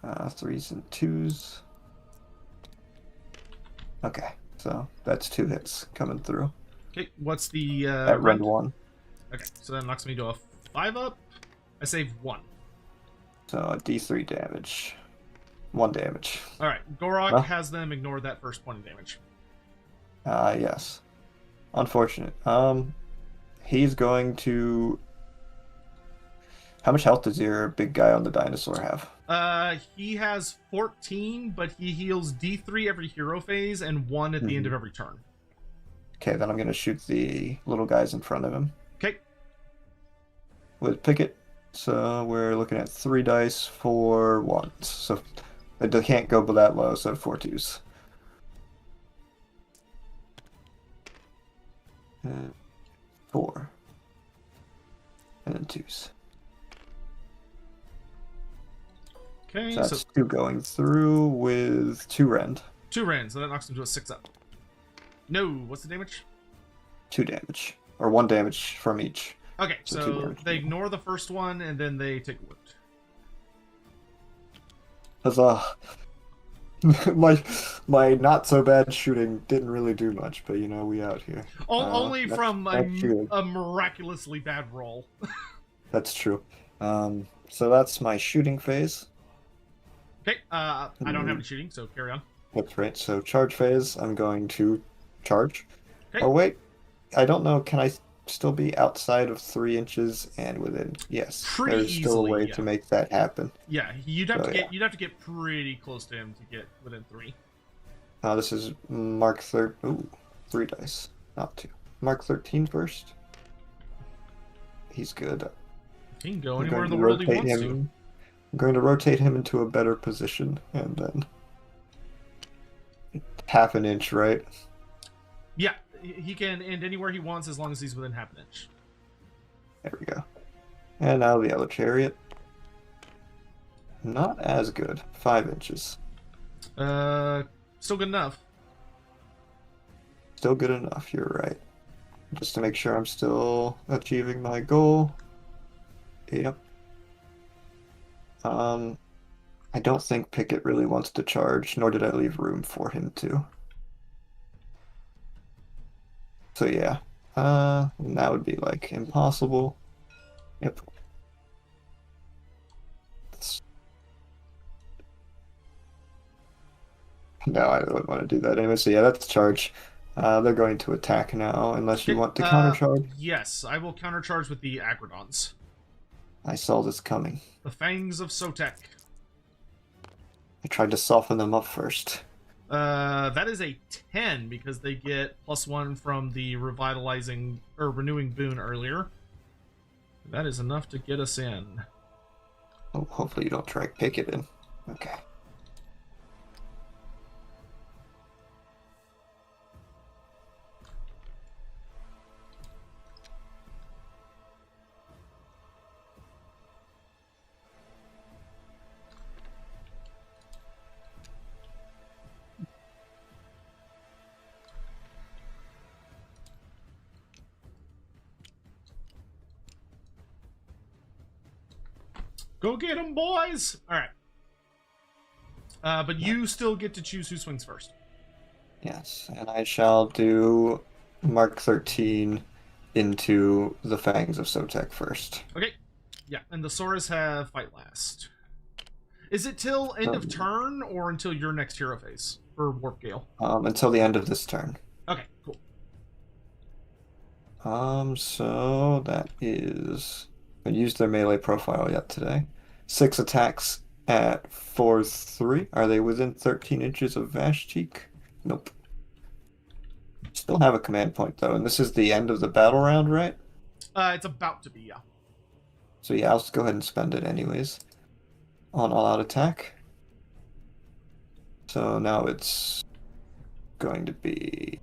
3s and 2s. Okay, so that's 2 hits coming through. Okay, what's the... At rend 1. Okay, so that knocks me to a 5 up. I save 1. So a d3 damage. 1 damage. Alright, Gorok has them ignore that first point of damage. Yes. Unfortunate. He's going to... How much health does your big guy on the dinosaur have? He has 14, but he heals D3 every hero phase and 1 at the end of every turn. Okay, then I'm going to shoot the little guys in front of him. Okay. With Pickett. So we're looking at 3 dice for 1s. So they can't go that low, so 4 2s. 4. And then 2s. Okay, so that's 2 going through with 2 rend. 2 rend, so that knocks him to a 6 up. No, what's the damage? 2 damage. Or 1 damage from each. Okay, so they ignore the first one, and then they take a wound. Huzzah. my not so bad shooting didn't really do much, but we out here. Only from a miraculously bad roll. That's true. So that's my shooting phase. Okay, I don't have any shooting, so carry on. That's right. So charge phase, I'm going to charge. Okay. Oh wait, I don't know. Can I still be outside of 3 inches and within? Yes. Pretty There's still a way to make that happen. Yeah, you'd have to get pretty close to him to get within 3. This is Mark 3. Ooh, 3 dice, not 2. Mark 13 first. He's good. He can go anywhere in the world he wants to. I'm going to rotate him into a better position, and then 1/2 inch, right? Yeah, he can end anywhere he wants as long as he's within 1/2 inch. There we go. And now the other chariot. Not as good. 5 inches. Still good enough. Still good enough, you're right. Just to make sure I'm still achieving my goal. Yep. I don't think Pickett really wants to charge, nor did I leave room for him to. So yeah, that would be like impossible. Yep. No, I wouldn't want to do that anyway. So yeah, that's charge. They're going to attack now, unless you want to countercharge. Yes, I will countercharge with the Agrodons. I saw this coming. The Fangs of Sotek. I tried to soften them up first. That is a 10 because they get +1 from the revitalizing or renewing boon earlier. That is enough to get us in. Oh, hopefully you don't try Pickett in. Okay. Go get them, boys! Alright. But you still get to choose who swings first. Yes, and I shall do Mark 13 into the Fangs of Sotek first. Okay. Yeah, and the Saurus have fight last. Is it till end of turn or until your next hero phase for Warp Gale? Until the end of this turn. Okay, cool. So that is... I used their melee profile yet today. 6 attacks at 4-3. Are they within 13 inches of Vashtik? Nope. Still have a command point, though, and this is the end of the battle round, right? It's about to be, yeah. So yeah, I'll just go ahead and spend it anyways. On all-out attack. So now it's going to be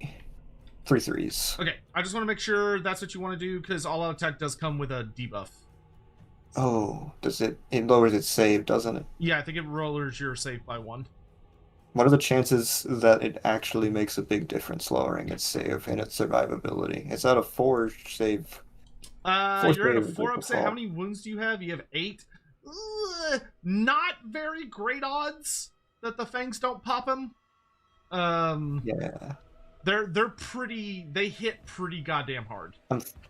3 threes. Okay, I just want to make sure that's what you want to do, because all-out attack does come with a debuff. Oh, does it? It lowers its save, doesn't it? Yeah, I think it lowers your save by 1. What are the chances that it actually makes a big difference lowering its save and its survivability? It's at a 4 save. You're at a 4 up save. How many wounds do you have? You have 8. Not very great odds that the fangs don't pop him. Yeah. They're pretty. They hit pretty goddamn hard.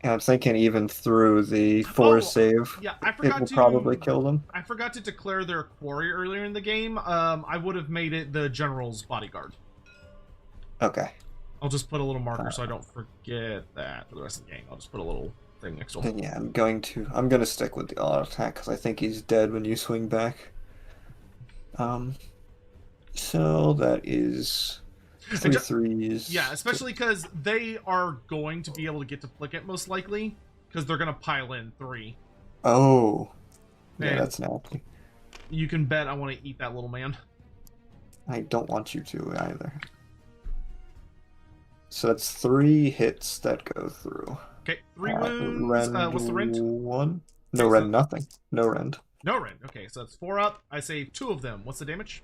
I'm thinking even through the 4 save, yeah, I forgot it will to probably kill them. I forgot to declare their quarry earlier in the game. I would have made it the general's bodyguard. Okay. I'll just put a little marker so I don't forget that for the rest of the game. I'll just put a little thing next to him. Then yeah, I'm gonna stick with the all-out attack because I think he's dead when you swing back. So that is 3 threes. Yeah, especially because they are going to be able to get to flick it most likely because they're gonna pile in 3. Oh, yeah, And that's nasty. you can bet I want to eat that little man. I don't want you to either. So that's 3 hits that go through. Okay, 3 wounds. Rend What's the rend? 1. No Okay, rend, nothing. No rend. No rend. Okay, so that's 4 up. I save 2 of them. What's the damage?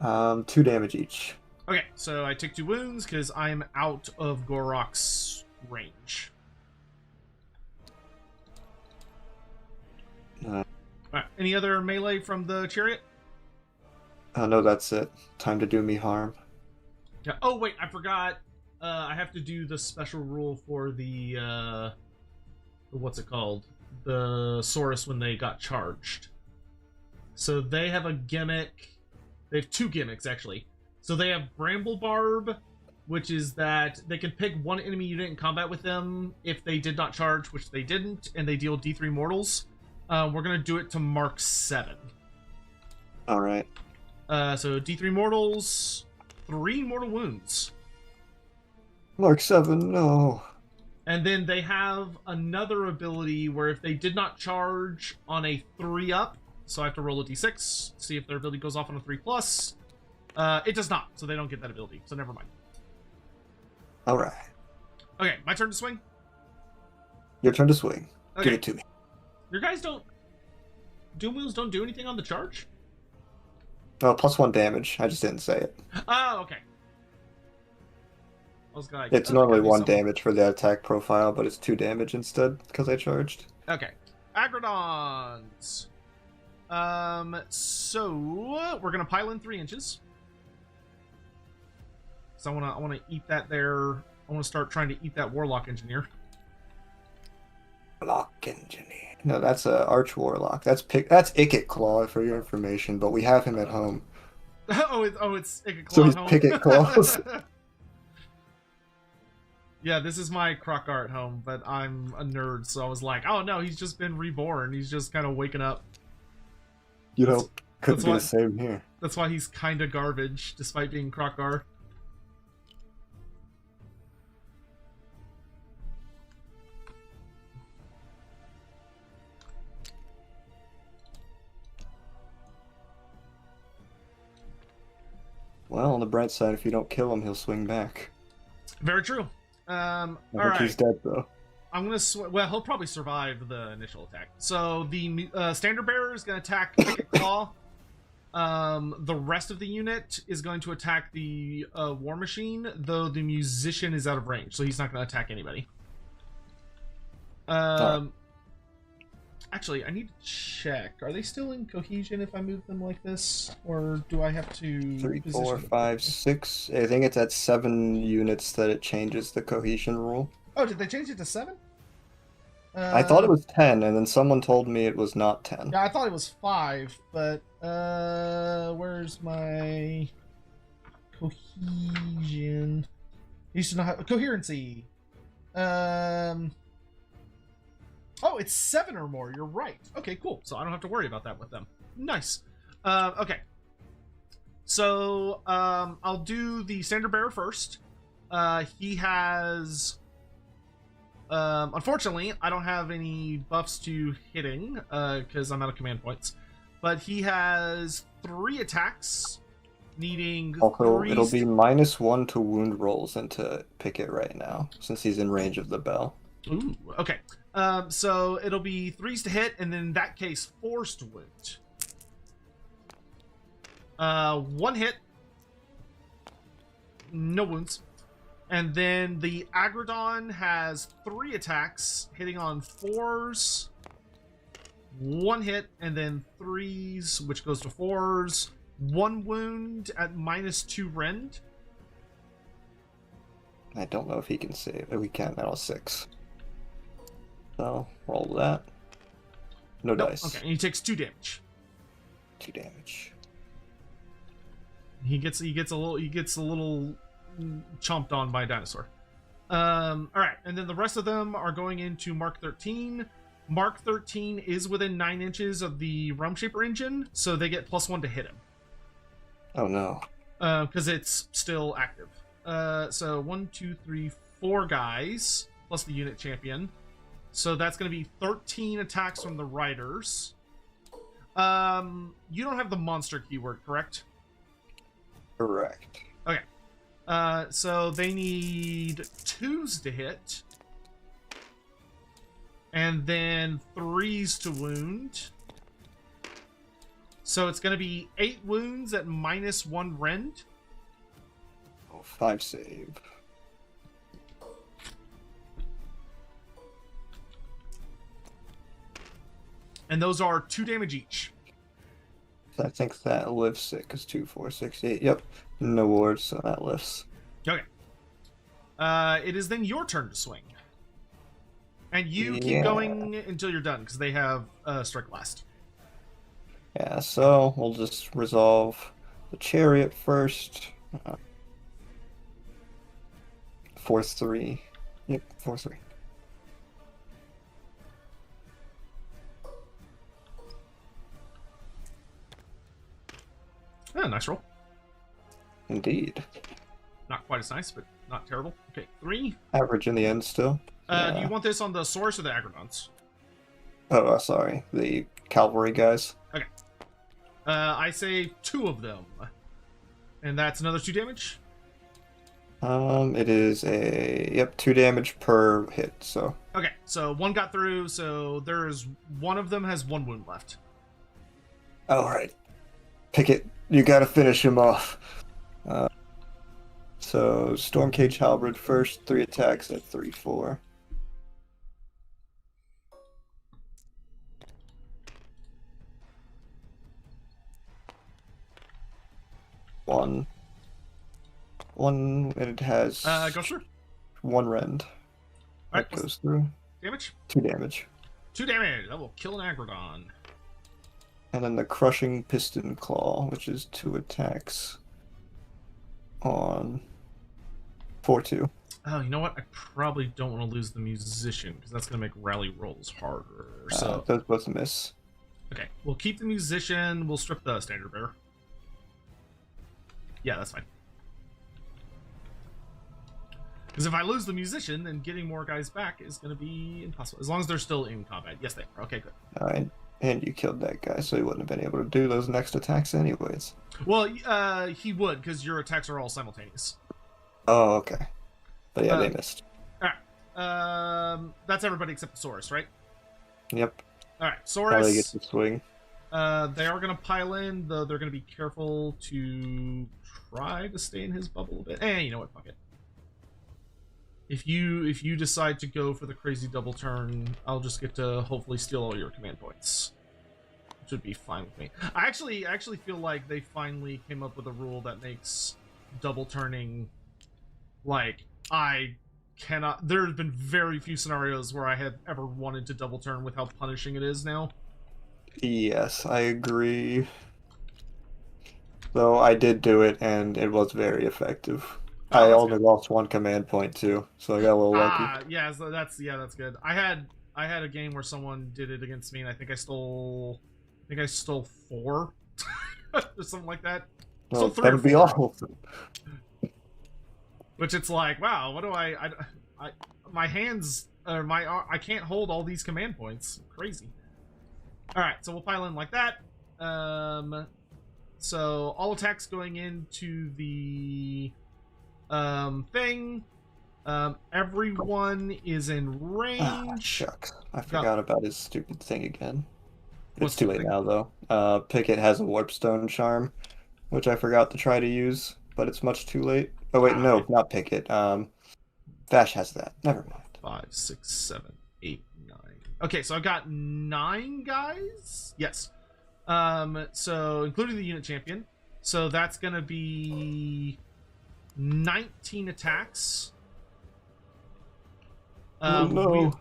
2 damage each. Okay, so I take 2 wounds because I'm out of Gorok's range. Alright, any other melee from the chariot? No, that's it. Time to do me harm. Yeah. Oh, wait, I forgot. I have to do the special rule for the, what's it called? The Saurus when they got charged. So they have a gimmick. They have 2 gimmicks, actually. So they have Bramble Barb, which is that they can pick one enemy unit in combat with them if they did not charge, which they didn't, and they deal D3 mortals. We're going to do it to Mark 7. Alright. So D3 mortals, 3 mortal wounds. Mark 7, no. And then they have another ability where if they did not charge on a 3 up, so I have to roll a d6, see if their ability goes off on a 3 plus. It does not, so they don't get that ability, so never mind. Alright. Okay, my turn to swing. Your turn to swing. Okay. Give it to me. Your guys don't... Doom Wheels don't do anything on the charge? Oh, +1 damage. I just didn't say it. Oh, okay. I was gonna, It's normally 1 damage for the attack profile, but it's 2 damage instead because I charged. Okay. Agrodons. So we're gonna pile in 3 inches. So I wanna eat that there. I wanna start trying to eat that Warlock Engineer. Warlock Engineer. No, that's a Arch Warlock. That's Icket Claw for your information, but we have him at home. it's Icket Claw. So he's home. Picket Claws. Yeah, this is my croc art home, but I'm a nerd, so I was like, oh no, he's just been reborn. He's just kind of waking up. You know, couldn't be why, the same here. That's why he's kind of garbage, despite being croc art. Well, on the bright side, if you don't kill him, he'll swing back. Very true. I think he's dead, though. I'm gonna well, he'll probably survive the initial attack. So the standard bearer is gonna attack Picket Claw. The rest of the unit is going to attack the war machine, though the musician is out of range, so he's not gonna attack anybody. Actually, I need to check. Are they still in cohesion if I move them like this? Or do I have to 3, 4, position them 5, differently? 6. I think it's at 7 units that it changes the cohesion rule. Oh, did they change it to 7? I thought it was 10, and then someone told me it was not 10. Yeah, I thought it was 5, but where's my cohesion? Used to know how coherency. Oh, it's 7 or more. You're right. Okay, cool. So I don't have to worry about that with them. Nice. Okay. So I'll do the standard bearer first. He has. Unfortunately, I don't have any buffs to hitting because I'm out of command points. But he has 3 attacks, needing Also, 3. it'll be -1 to wound rolls and to pick it right now, since he's in range of the bell. Ooh, okay. So it'll be 3s to hit, and then in that case, 4s to wound. 1 hit, no wounds. And then the Agrodon has 3 attacks, hitting on 4s, 1 hit, and then 3s, which goes to 4s, 1 wound at -2 rend. I don't know if he can save. We can't. That'll 6. So roll that. No Nope. dice. Okay, and he takes 2 damage. 2 damage. He gets a little chomped on by a dinosaur. All right, and then the rest of them are going into Mark 13. Mark 13 is within 9 inches of the Realm Shaper engine, so they get +1 to hit him. Oh no. Because it's still active. So 1, 2, 3, 4 guys plus the unit champion. So that's going to be 13 attacks from the riders. You don't have the monster keyword, correct? Correct. Okay. So they need 2s to hit. And then 3s to wound. So it's going to be 8 wounds at -1 rend. Oh, 5 save. And those are 2 damage each. I think that lifts it, because 2, 4, 6, 8. Yep. No wards, so that lifts. Okay. It is then your turn to swing. And you keep Yeah. going until you're done, because they have strike last. Yeah, so we'll just resolve the chariot first. 4-3. Yep, 4-3. Yeah, nice roll. Indeed. Not quite as nice, but not terrible. Okay, 3. Average in the end still. Do Yeah. you want this on the Saurus or the Agrodons? Oh, sorry. The cavalry guys. I say 2 of them. And that's another 2 damage? It is a 2 damage per hit, so Okay, so 1 got through, so there's 1 of them has 1 wound left. alright. Pick it. You gotta finish him off. So Stormcage Halberd first, 3 attacks at 3-4. One, and it has Go through. 1 rend. Alright, That goes through. damage? 2 damage. 2 damage. That will kill an Agrodon. And then the Crushing Piston Claw, which is 2 attacks on 4-2. Oh, you know what? I probably don't want to lose the musician, because that's going to make rally rolls harder. So, Those both miss. okay, we'll keep the musician. We'll strip the standard bearer. Yeah, that's fine. Because if I lose the musician, then getting more guys back is going to be impossible. As long as they're still in combat. Yes, they are. Okay, good. Alright, and you killed that guy, so he wouldn't have been able to do those next attacks anyways. Well, he would, because your attacks are all simultaneous. Oh, okay. But yeah, they missed. Alright. That's everybody except the Saurus, right? Yep. Alright, How they get Saurus. to swing. They are going to pile in, though they're going to be careful to try to stay in his bubble a bit. You know what? Fuck it. if you decide to go for the crazy double turn, I'll just get to hopefully steal all your command points, which would be fine with me. I actually feel like they finally came up with a rule that makes double turning, like, I cannot. There have been very few scenarios where I have ever wanted to double turn with how punishing it is now. Yes, I agree. Though I did do it, and it was very effective. Oh, I that's only good. lost 1 command point too, so I got a little lucky. Yeah, so that's good. I had a game where someone did it against me, and I think I stole 4 or something like that. Well, Stole 3 that or would be 4. all of them. Which it's like, wow, what do I my hands or I can't hold all these command points. Crazy. All right, so we'll pile in like that. So all attacks going into the thing. Everyone is in range. Ah, shucks. I forgot about his stupid thing again. What's It's too late now, though. Pickett has a Warpstone charm, which I forgot to try to use, but it's much too late. Oh, wait, no, not Pickett. Vash has that. Never mind. 5, 6, 7, 8, 9. Okay, so I've got 9 guys. Yes. So including the unit champion. So that's gonna be 19 attacks. Oh, no.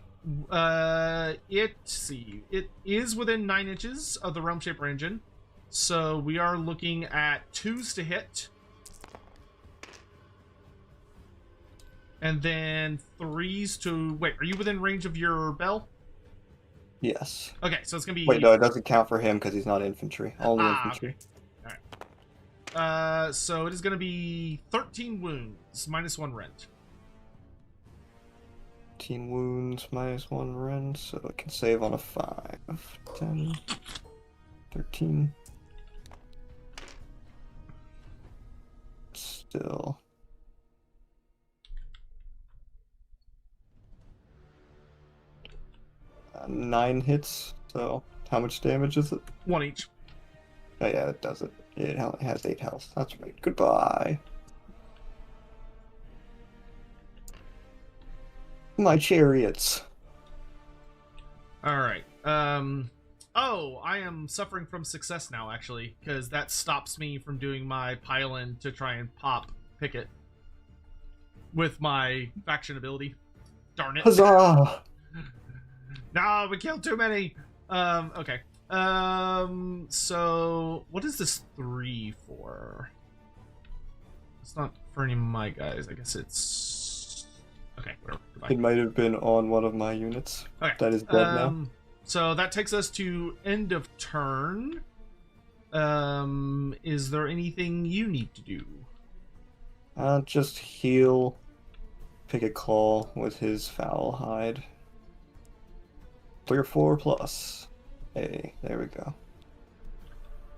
It is within 9 inches of the Realm Shaper engine. So we are looking at 2s to hit. And then 3s to... Wait, are you within range of your bell? Yes. Okay, so it's going to be... Wait, no, it doesn't count for him because he's not infantry. Only infantry. Okay. Alright. So it is going to be 13 wounds, -1 rent. 18 wounds, -1 rend, so it can save on a 5. 10, 13. Still. Nine hits, so how much damage is it? 1 each. Oh yeah, it does it. It has 8 health. That's right. Goodbye. My chariots. Alright. Oh, I am suffering from success now, actually, because that stops me from doing my pile-in to try and pop Picket with my faction ability. Darn it. Huzzah! No, we killed too many. Okay. So what is this 3 for? It's not for any of my guys. I guess it's okay. Whatever. Goodbye. It might have been on one of my units. Okay. That is dead now. So that takes us to end of turn. Is there anything you need to do? Just heal Picket Claw with his foul hide. 3 or 4 plus. Hey, there we go.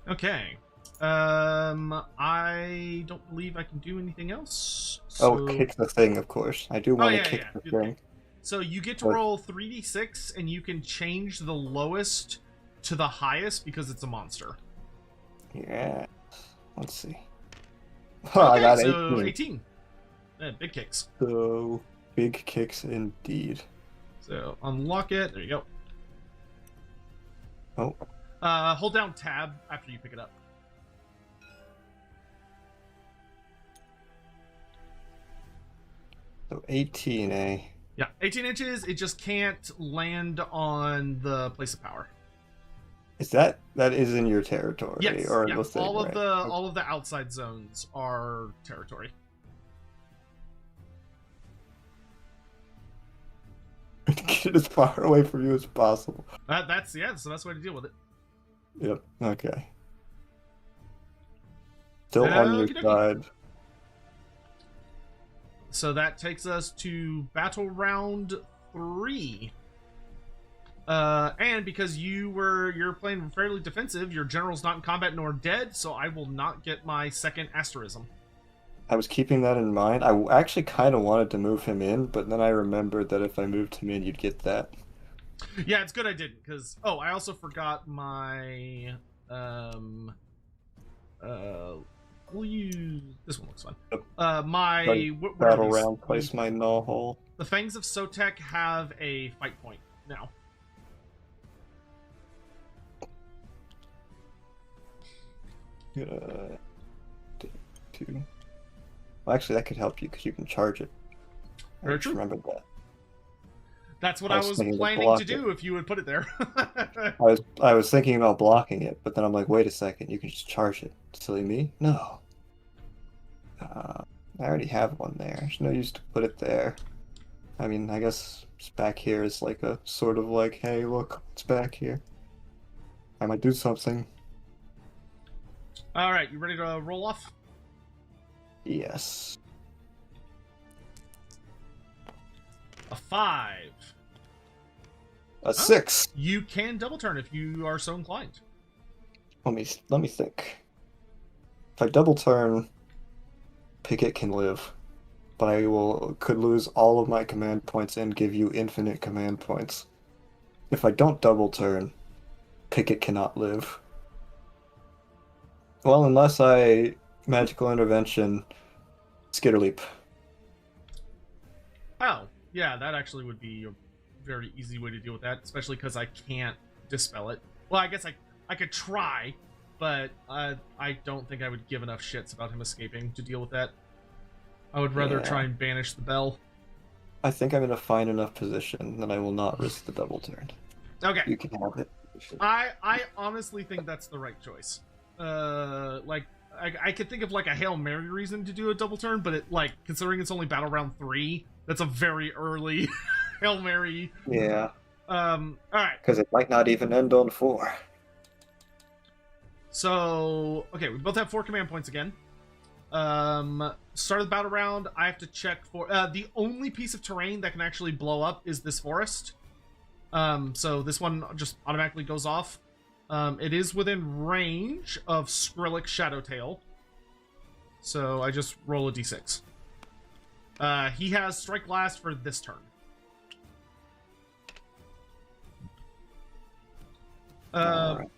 Okay. I don't believe I can do anything else. So... Oh, kick the thing, of course. I do want to kick the thing. So you get to roll 3d6, and you can change the lowest to the highest because it's a monster. Yeah. Let's see. Oh, I got 18. So 18. Yeah, big kicks. So, big kicks indeed. So unlock it. There you go. Oh. Hold down tab after you pick it up. So 18, eh? Yeah, 18 inches. It just can't land on the place of power. Is that is in your territory? Yes. Or Yeah. the thing, all of right? all of the outside zones are territory. Get it as far away from you as possible. That's so that's the way to deal with it. Yep. Okay. Still on your Okey-dokey. side. So that takes us to battle round 3. And because you're playing fairly defensive, your general's not in combat nor dead, so I will not get my second asterism. I was keeping that in mind. I actually kind of wanted to move him in, but then I remembered that if I moved him in, you'd get that. Yeah, it's good I didn't, because I also forgot my we'll use this one. Looks fun. Yep. My Like, what are battle these? round, place my null hole. The Fangs of Sotek have a fight point now. Two. Well, actually, that could help you because you can charge it. I Very just true. remembered that. That's what I I was was thinking to planning block to do if you would put it there. I was thinking about blocking it, but then I'm like, wait a second, you can just charge it. Silly me? No. I already have one there. There's no use to put it there. I mean, I guess it's back here is like a sort of like, hey, look, it's back here. I might do something. All right, you ready to roll off? Yes. A 5. A 6. You can double turn if you are so inclined. Let me think. If I double turn, Picket can live, but I could lose all of my command points and give you infinite command points. If I don't double turn, Picket cannot live. Well, unless I magical intervention, Skitterleap. Oh, yeah, that actually would be a very easy way to deal with that, especially because I can't dispel it. Well, I guess I could try, but I don't think I would give enough shits about him escaping to deal with that. I would rather try and banish the bell. I think I'm in a fine enough position that I will not risk the double turn. Okay. You can have it. I honestly think that's the right choice. Like, I could think of like a Hail Mary reason to do a double turn, but like considering it's only battle round 3, that's a very early Hail Mary. Yeah. Alright. Because it might not even end on 4. So, okay, we both have 4 command points again. Start of the battle round, I have to check for... the only piece of terrain that can actually blow up is this forest. So this one just automatically goes off. It is within range of Skrillex Shadowtail. So I just roll a d6. He has Strike Last for this turn. Alright.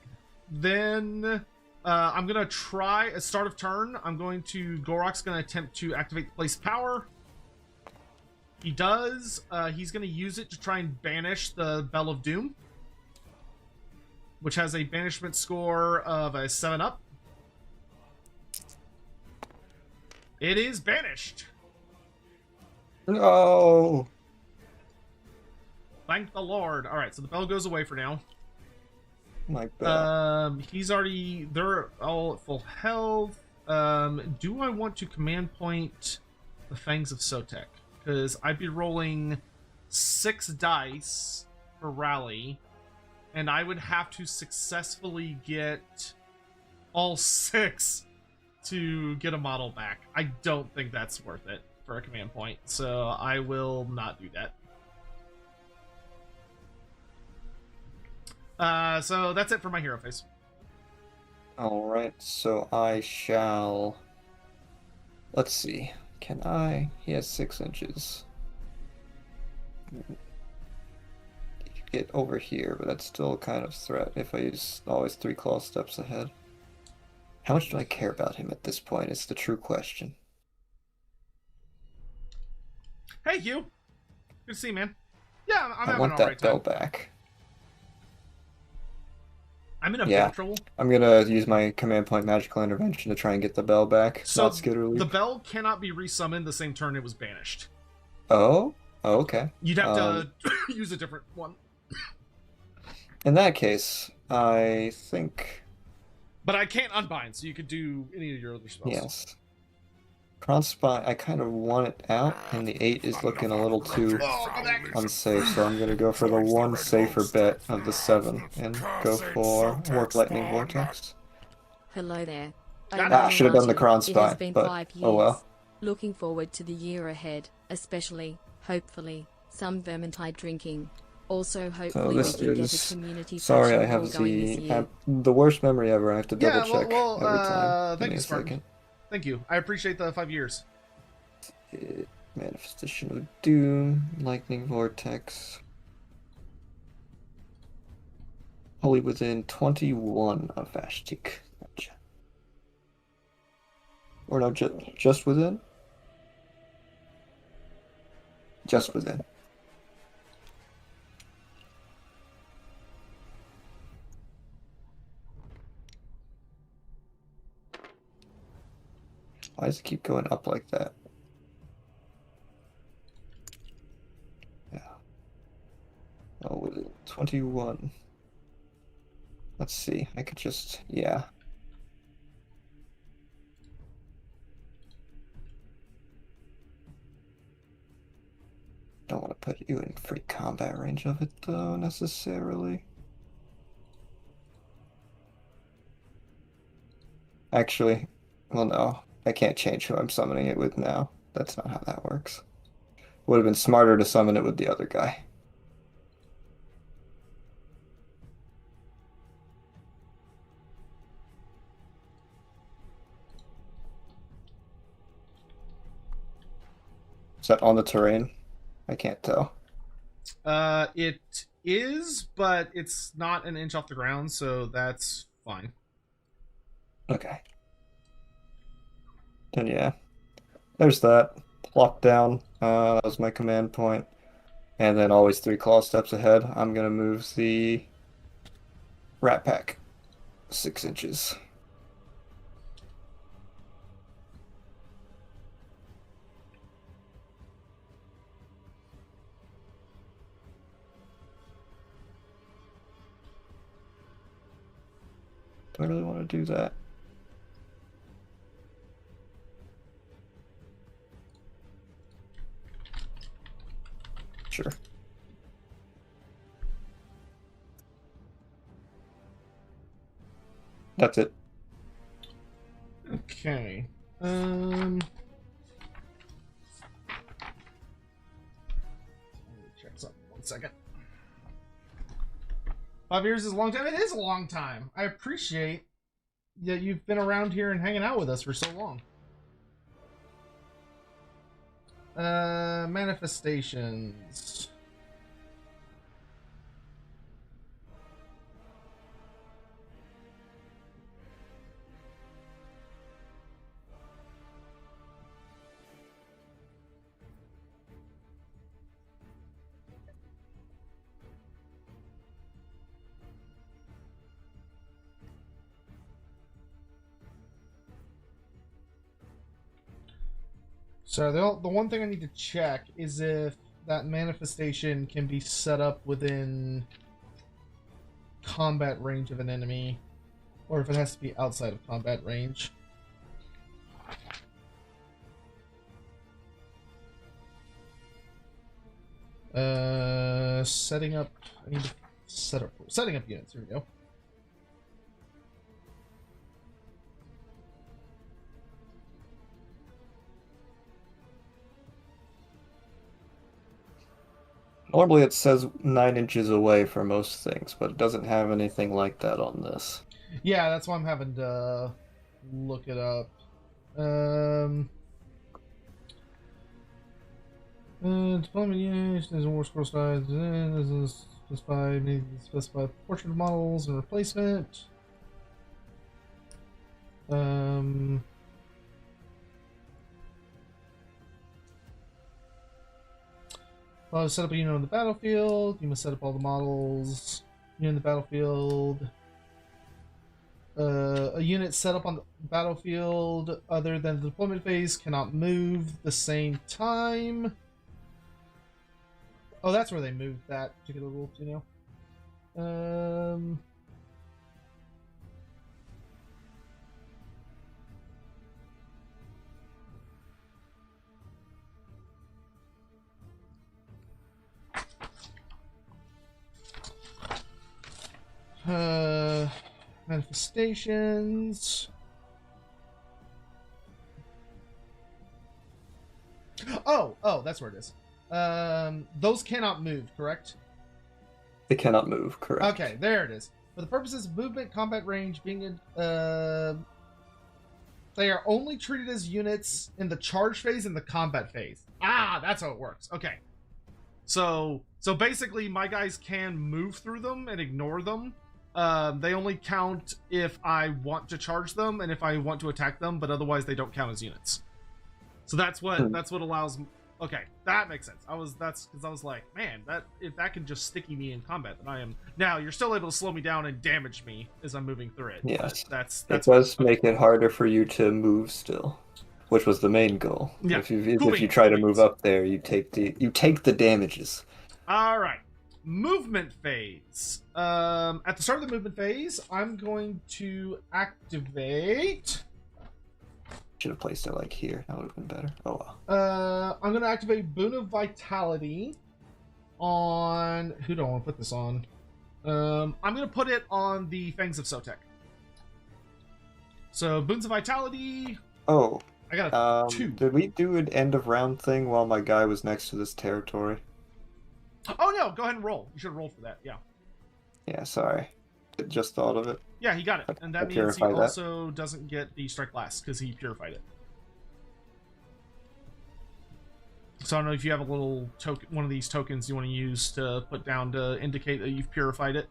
Then I'm gonna try at start of turn. I'm going to Gorok's gonna attempt to activate the place power. He does. He's gonna use it to try and banish the Bell of Doom, which has a banishment score of a 7-up. It is banished. No. Thank the Lord. All right, so the bell goes away for now. My bad. They're all at full health. Do I want to command point the Fangs of Sotek? Because I'd be rolling 6 dice for rally, and I would have to successfully get all 6 to get a model back. I don't think that's worth it for a command point, so I will not do that. So that's it for my hero phase. Alright, so I shall... Let's see. Can I... He has 6 inches. He could get over here, but that's still kind of threat if I use always 3 claw steps ahead. How much do I care about him at this point is the true question. Hey, Hugh. Good to see you, man. Yeah, I'm I having want an that alright bell time. back. I'm in a bit Yeah. of trouble. I'm gonna use my command point magical intervention to try and get the bell back. So not Skitterleap. the bell cannot be resummoned the same turn it was banished. Oh? Oh, okay. You'd have to use a different one. In that case, I think... But I can't unbind, so you could do any of your other spells. Yes. Crossbite, I kind of want it out, and the 8 is looking a little too unsafe, so I'm going to go for the one safer bet of the 7 and go for Warp Lightning Vortex. Hello there. Ah, should have done the Kron It has spot, been but 5 years. oh well. Looking forward to the year ahead, especially, hopefully, some Vermintide drinking. Also, So hopefully this we can get is... a community Sorry, I fashion have war going this year. the worst memory ever. I have to double Yeah, check well, every time. thank Give me you, a Spartan. second. Thank you. I appreciate the 5 years. Manifestation of Doom, Lightning Vortex. Wholly within 21 of Vashtik. Gotcha. Or no, just within? Just within. Why does it keep going up like that? Yeah. Oh, within 21. Let's see. I could just, yeah. Don't want to put you in free combat range of it, though, necessarily. Actually, well, no. I can't change who I'm summoning it with now. That's not how that works. Would have been smarter to summon it with the other guy. Is that on the terrain? I can't tell. It is, but it's not an inch off the ground, so that's fine. Okay. Then yeah. There's that. Locked down. That was my command point. And then always 3 claw steps ahead. I'm gonna move the rat pack 6 inches. Do I really want to do that? Sure. That's it. Okay. Check something. 1 second. 5 years is a long time. It is a long time. I appreciate that you've been around here and hanging out with us for so long. Manifestations. So the one thing I need to check is if that manifestation can be set up within combat range of an enemy, or if it has to be outside of combat range. Setting up. I need to setting up units. Here we go. Normally it says 9 inches away for most things, but it doesn't have anything like that on this. Yeah, that's why I'm having to look it up. Deployment units, there's a war scroll size. This is specify portrait models and replacement. Set up a unit on the battlefield. You must set up all the models. Unit in the battlefield. A unit set up on the battlefield other than the deployment phase cannot move the same time. Oh, that's where they moved that particular rule to now. Manifestations. Oh, that's where it is. Those cannot move, correct? They cannot move, correct. Okay, there it is. For the purposes of movement, combat range, being they are only treated as units in the charge phase and the combat phase. Ah, that's how it works. Okay. So basically my guys can move through them and ignore them, They only count if I want to charge them and if I want to attack them, but otherwise they don't count as units. So that's what allows. Okay, that makes sense. That's because I was like, man, that if that can just sticky me in combat, then I am. Now you're still able to slow me down and damage me as I'm moving through it. Yes, that's it does make it harder for you to move still, which was the main goal. Yeah. If you try to move up there, you take the damages. All right, movement phase. At the start of the movement phase, I'm going to activate. Should have placed it like here. That would have been better. Oh well. I'm gonna activate Boon of Vitality on. Who do I want to put this on? I'm gonna put it on the Fangs of Sotek. So Boons of Vitality. Oh. I got a 2. Did we do an end of round thing while my guy was next to this territory? Oh no! Go ahead and roll. You should have rolled for that. Yeah. Yeah. Sorry. I just thought of it. Yeah, he got it, and that means he also doesn't get the strike last because he purified it. So I don't know if you have a little token, one of these tokens you want to use to put down to indicate that you've purified it.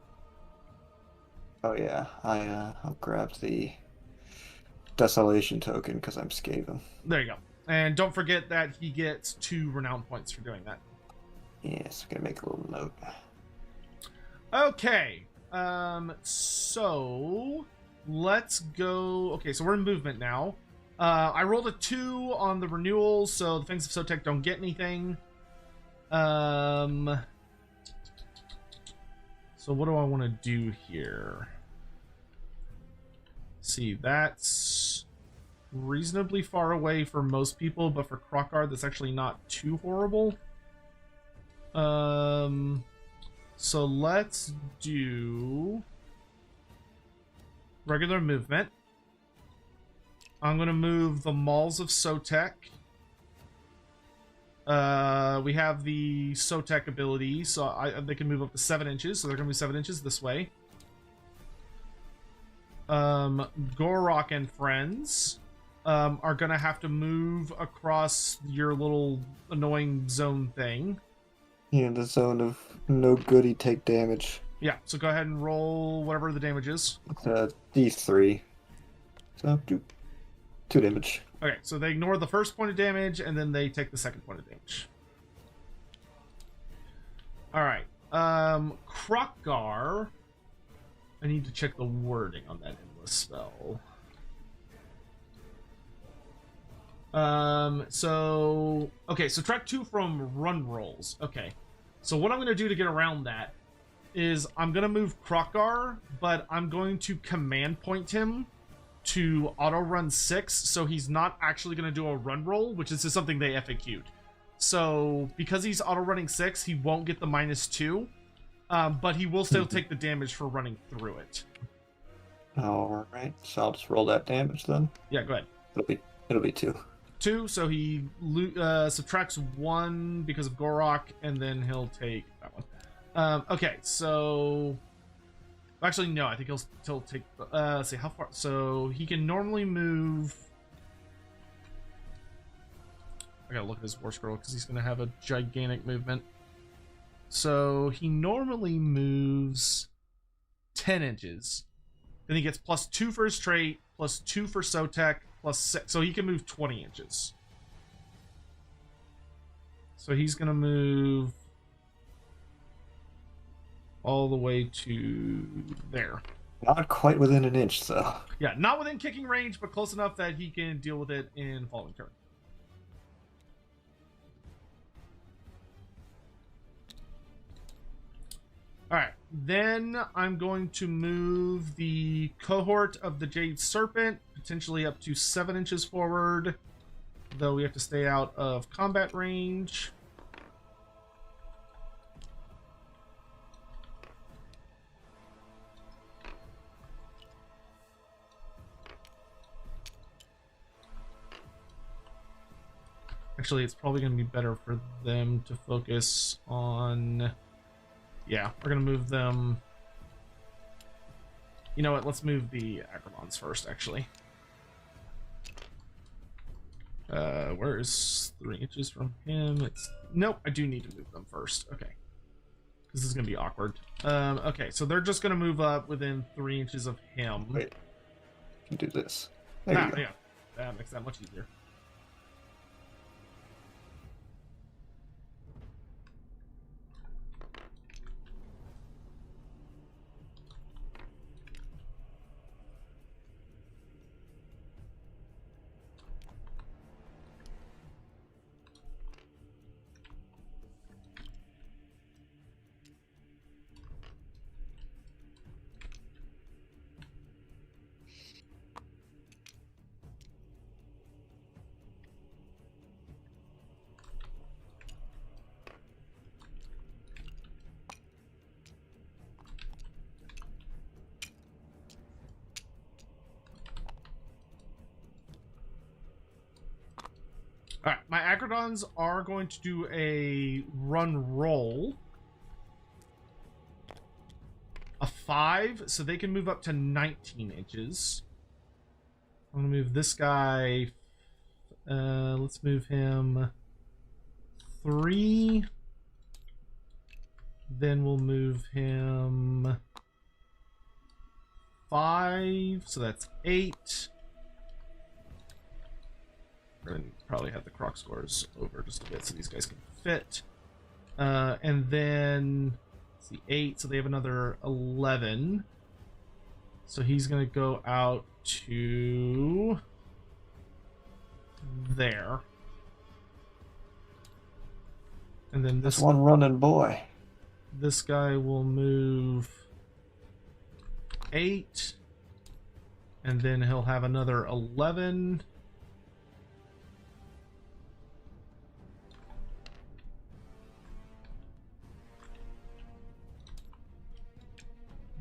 Oh yeah, I'll grab the Desolation token because I'm Skaven. There you go. And don't forget that he gets 2 renown points for doing that. Yes, I'm gonna make a little note. Okay. So let's go. Okay, so we're in movement now. I rolled a 2 on the renewal, so the Fangs of Sotek don't get anything. So what do I want to do here? See, that's reasonably far away for most people, but for Krokar, that's actually not too horrible. So let's do regular movement. I'm going to move the Mauls of Sotek. We have the Sotek ability, so they can move up to 7 inches, so they're going to move 7 inches this way. Gorok and friends are going to have to move across your little annoying zone thing. Yeah, the zone of no goody take damage. Yeah, so go ahead and roll whatever the damage is. D3. So, 2 damage. Okay, so they ignore the first point of damage, and then they take the second point of damage. Alright. Krokgar. I need to check the wording on that endless spell. Okay, so track 2 from run rolls. Okay. So what I'm going to do to get around that is I'm going to move Krokgar, but I'm going to command point him to auto run 6, so he's not actually going to do a run roll, which is just something they FAQ'd. So because he's auto running 6, he won't get the -2, but he will still take the damage for running through it. Alright, so I'll just roll that damage then. Yeah, go ahead. It'll be 2. 2, so he subtracts 1 because of Gorok, and then he'll take that one. Okay, so actually no, I think he'll take. Let's see how far. So he can normally move. I gotta look at his war scroll because he's gonna have a gigantic movement. So he normally moves 10 inches. Then he gets +2 for his trait, +2 for Sotek, +6, so he can move 20 inches. So he's gonna move all the way to there. Not quite within an inch, though. Yeah, not within kicking range, but close enough that he can deal with it in following turn. Alright, then I'm going to move the cohort of the Jade Serpent, potentially up to 7 inches forward, though we have to stay out of combat range. Actually, it's probably going to be better for them to focus on... Yeah, we're going to move them... You know what, let's move the Agramons first, actually. Where is 3 inches from him? It's... Nope, I do need to move them first. Okay. This is gonna be awkward. Okay, so they're just gonna move up within 3 inches of him. Wait. You do this. There you go. Yeah, that makes that much easier. All right, my Agrodons are going to do a run roll. A 5, so they can move up to 19 inches. I'm gonna move this guy. Let's move him 3. Then we'll move him 5, so that's 8. And probably have the croc scores over just a bit so these guys can fit. And then let's see, 8, so they have another 11. So he's gonna go out to there. And then This one running boy. this guy will move 8. And then he'll have another 11.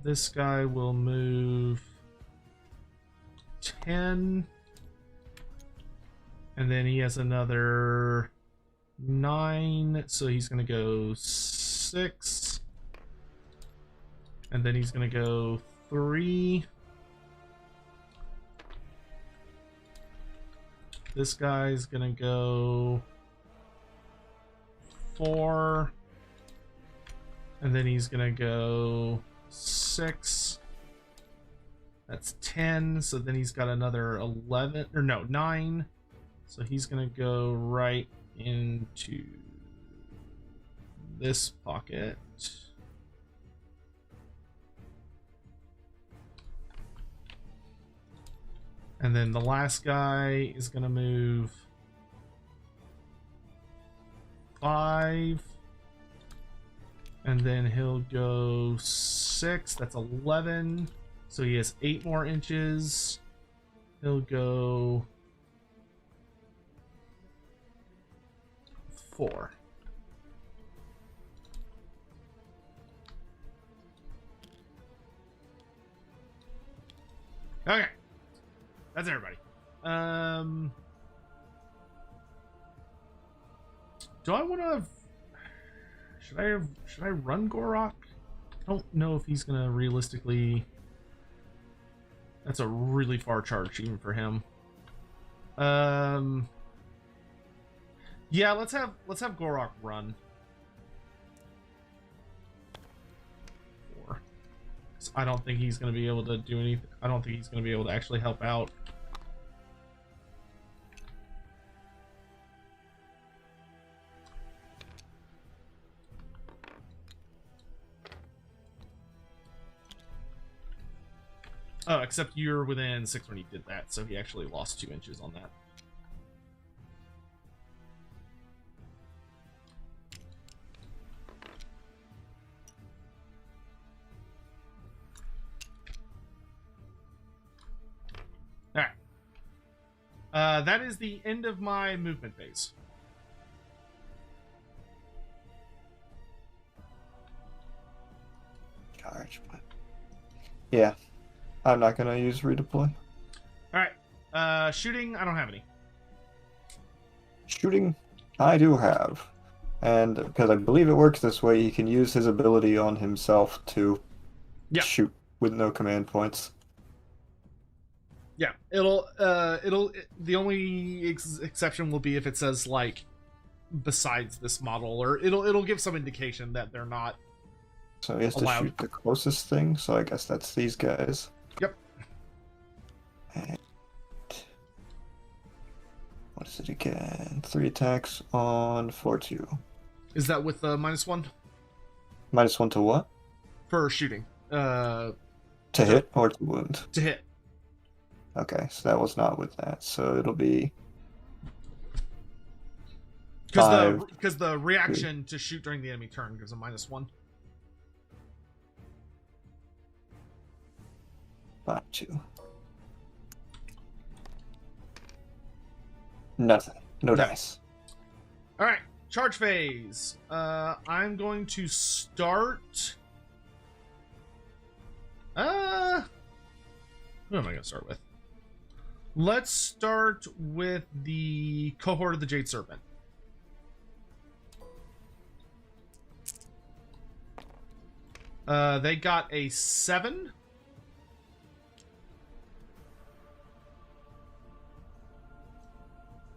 This guy will move 10. And then he has another 9. So he's going to go 6. And then he's going to go 3. This guy's going to go 4. And then he's going to go 6. That's 10. So then he's got another 11, or no, 9. So he's gonna go right into this pocket. And then the last guy is gonna move 5. And then he'll go 6. That's 11. So he has 8 more inches. He'll go 4. Okay. That's everybody. Do I want to... Should I run Gorok? I don't know if he's gonna realistically. That's a really far charge even for him. Yeah, let's have Gorok run. 4. I don't think he's gonna be able to do anything. I don't think he's gonna be able to actually help out. Oh, except you're within 6 when he did that, so he actually lost 2 inches on that. Alright. That is the end of my movement phase. Charge. Yeah. I'm not gonna use redeploy. Alright. Shooting, I don't have any. Shooting, I do have. And because I believe it works this way, he can use his ability on himself to shoot with no command points. Yeah, the only exception will be if it says, like, besides this model, or it'll give some indication that they're not So he has to allowed. shoot the closest thing, so I guess that's these guys. Yep. And what is it again? 3 attacks on 4-2. Is that with -1 -1 to what? for shooting? To hit or to wound? To hit. Okay, so that was not with that. So it'll be Because the reaction to shoot during the enemy turn gives a -1. 5-2. Nothing. No dice. All right, charge phase. I'm going to start. Who am I going to start with? Let's start with the cohort of the Jade Serpent. They got a 7.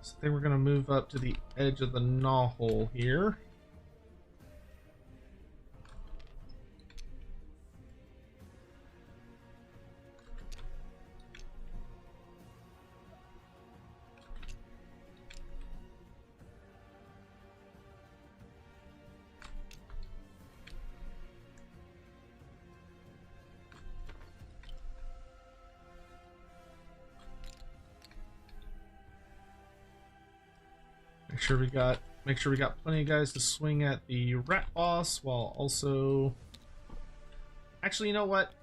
So I think we're going to move up to the edge of the gnaw hole here. Make sure we got plenty of guys to swing at the rat boss while also. Actually, you know what?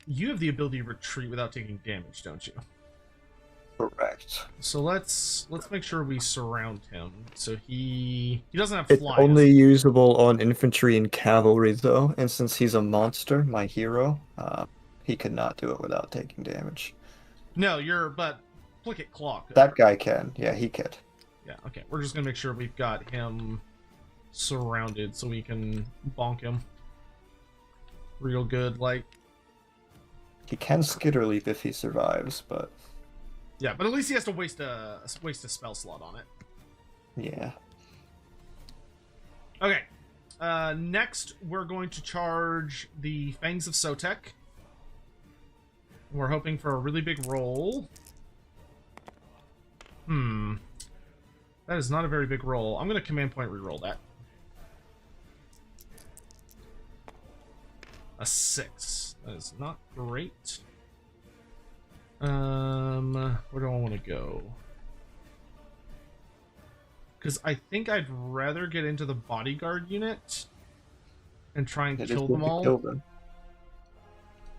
You have the ability to retreat without taking damage, don't you? Correct. So let's make sure we surround him so he doesn't have It's fly. only usable on infantry and cavalry though, and since he's a monster, my hero, he could not do it without taking damage. No, but Plicket Claw could. That guy can. Yeah, he could. Yeah, okay. We're just gonna make sure we've got him surrounded so we can bonk him real good. Like, He can skitter leap if he survives, but yeah, but at least he has to waste a spell slot on it. yeah. Okay. Next, we're going to charge the Fangs of Sotek. We're hoping for a really big roll. That is not a very big roll. I'm going to command point reroll that. A 6. That is not great. Where do I want to go? Because I think I'd rather get into the bodyguard unit and try and kill them all. Kill them.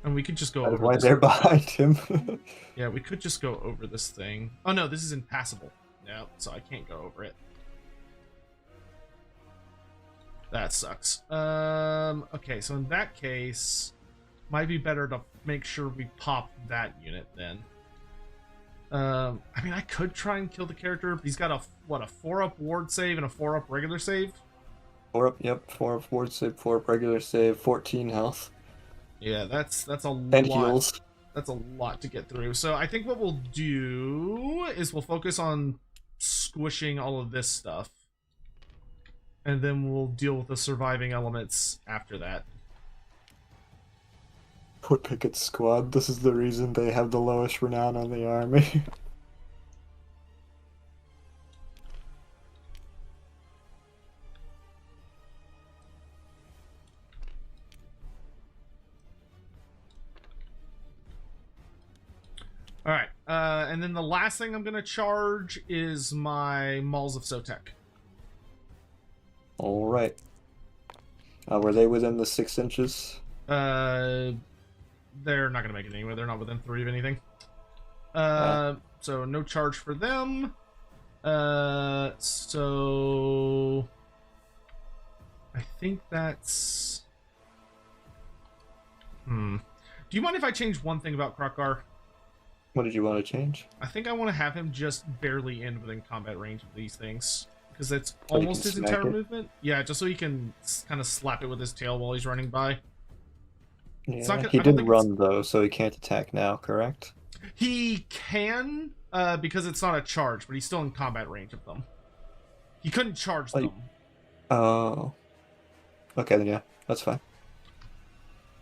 And we could just go That's over why this. they're behind him. Yeah, we could just go over this thing. Oh no, this is impassable. Yeah, so I can't go over it. That sucks. Okay, so in that case, might be better to make sure we pop that unit then. I mean, I could try and kill the character. He's got a 4-up ward save and a 4-up regular save. 4-up, yep. 4-up ward save, 4-up regular save, 14 health. Yeah, that's a And lot. heals. That's a lot to get through. So I think what we'll do is we'll focus on squishing all of this stuff. And then we'll deal with the surviving elements after that. Poor Pickett squad. This is the reason they have the lowest renown on the army. Alright, and then the last thing I'm going to charge is my Mauls of Sotek. Alright. Were they within the 6 inches? They're not going to make it anywhere. They're not within 3 of anything. So no charge for them. So I think that's... Do you mind if I change one thing about Krokgar? What did you want to change? I think I want to have him just barely end within combat range of these things. Because that's almost his entire movement. Yeah, just so he can kind of slap it with his tail while he's running by. Yeah, he did run though, so he can't attack now, correct? He can, because it's not a charge, but he's still in combat range of them. He couldn't charge them. Oh. Okay, then yeah. That's fine.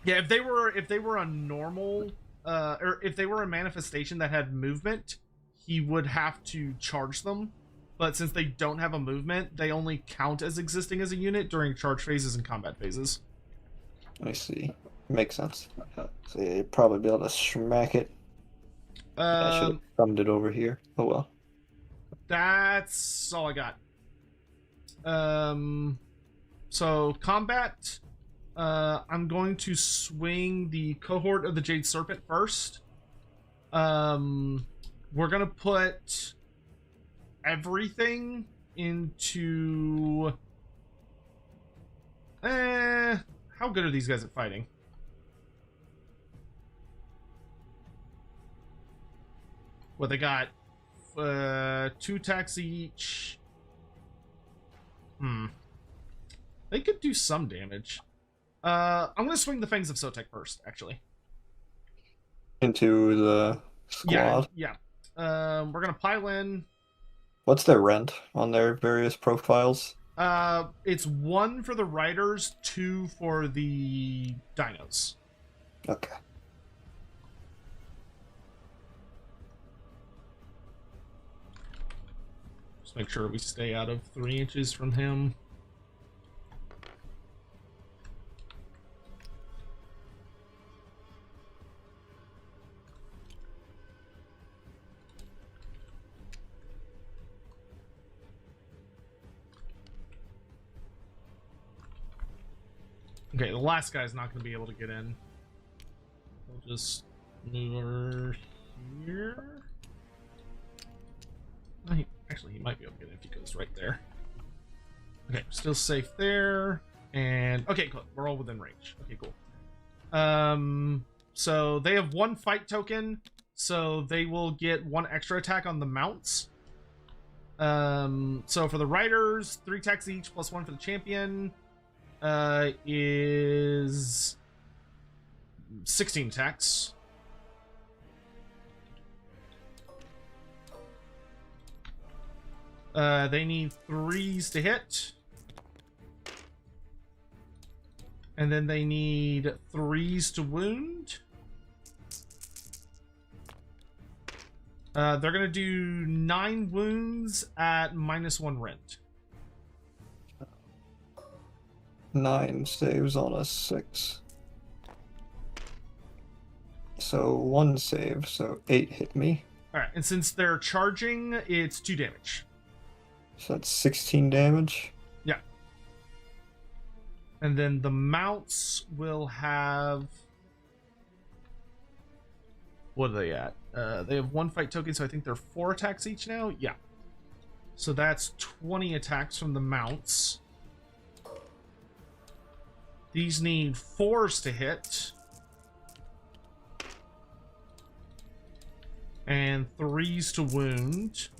Yeah, if they were a normal, or if they were a manifestation that had movement, he would have to charge them. But since they don't have a movement, they only count as existing as a unit during charge phases and combat phases. I see. Makes sense. So yeah, you'd probably be able to smack it. I should have thumbed it over here. Oh well. That's all I got. So combat. I'm going to swing the cohort of the Jade Serpent first. We're gonna put everything into. How good are these guys at fighting? Well, they got 2 attacks each. They could do some damage. I'm gonna swing the Fangs of Sotek first, actually. Into the squad. Yeah. We're gonna pile in. What's their rent on their various profiles? It's 1 for the riders, 2 for the dinos. Okay. Just make sure we stay out of 3 inches from him. Okay, the last guy's not going to be able to get in. We'll just move over here. Actually, he might be able to get in if he goes right there. Okay, still safe there. And okay, cool. We're all within range. Okay, cool. So they have 1 fight token, so they will get 1 extra attack on the mounts. So for the riders, 3 attacks each plus 1 for the champion. Is 16 attacks. They need 3s to hit. And then they need 3s to wound. They're gonna do 9 wounds at -1 rent. 9 saves on a 6. So 1 save, so 8 hit me. Alright, and since they're charging, it's 2 damage. So that's 16 damage. Yeah. And then the mounts will have... What are they at? They have 1 fight token, so I think they're 4 attacks each now? Yeah. So that's 20 attacks from the mounts. These need 4s to hit. And 3s to wound.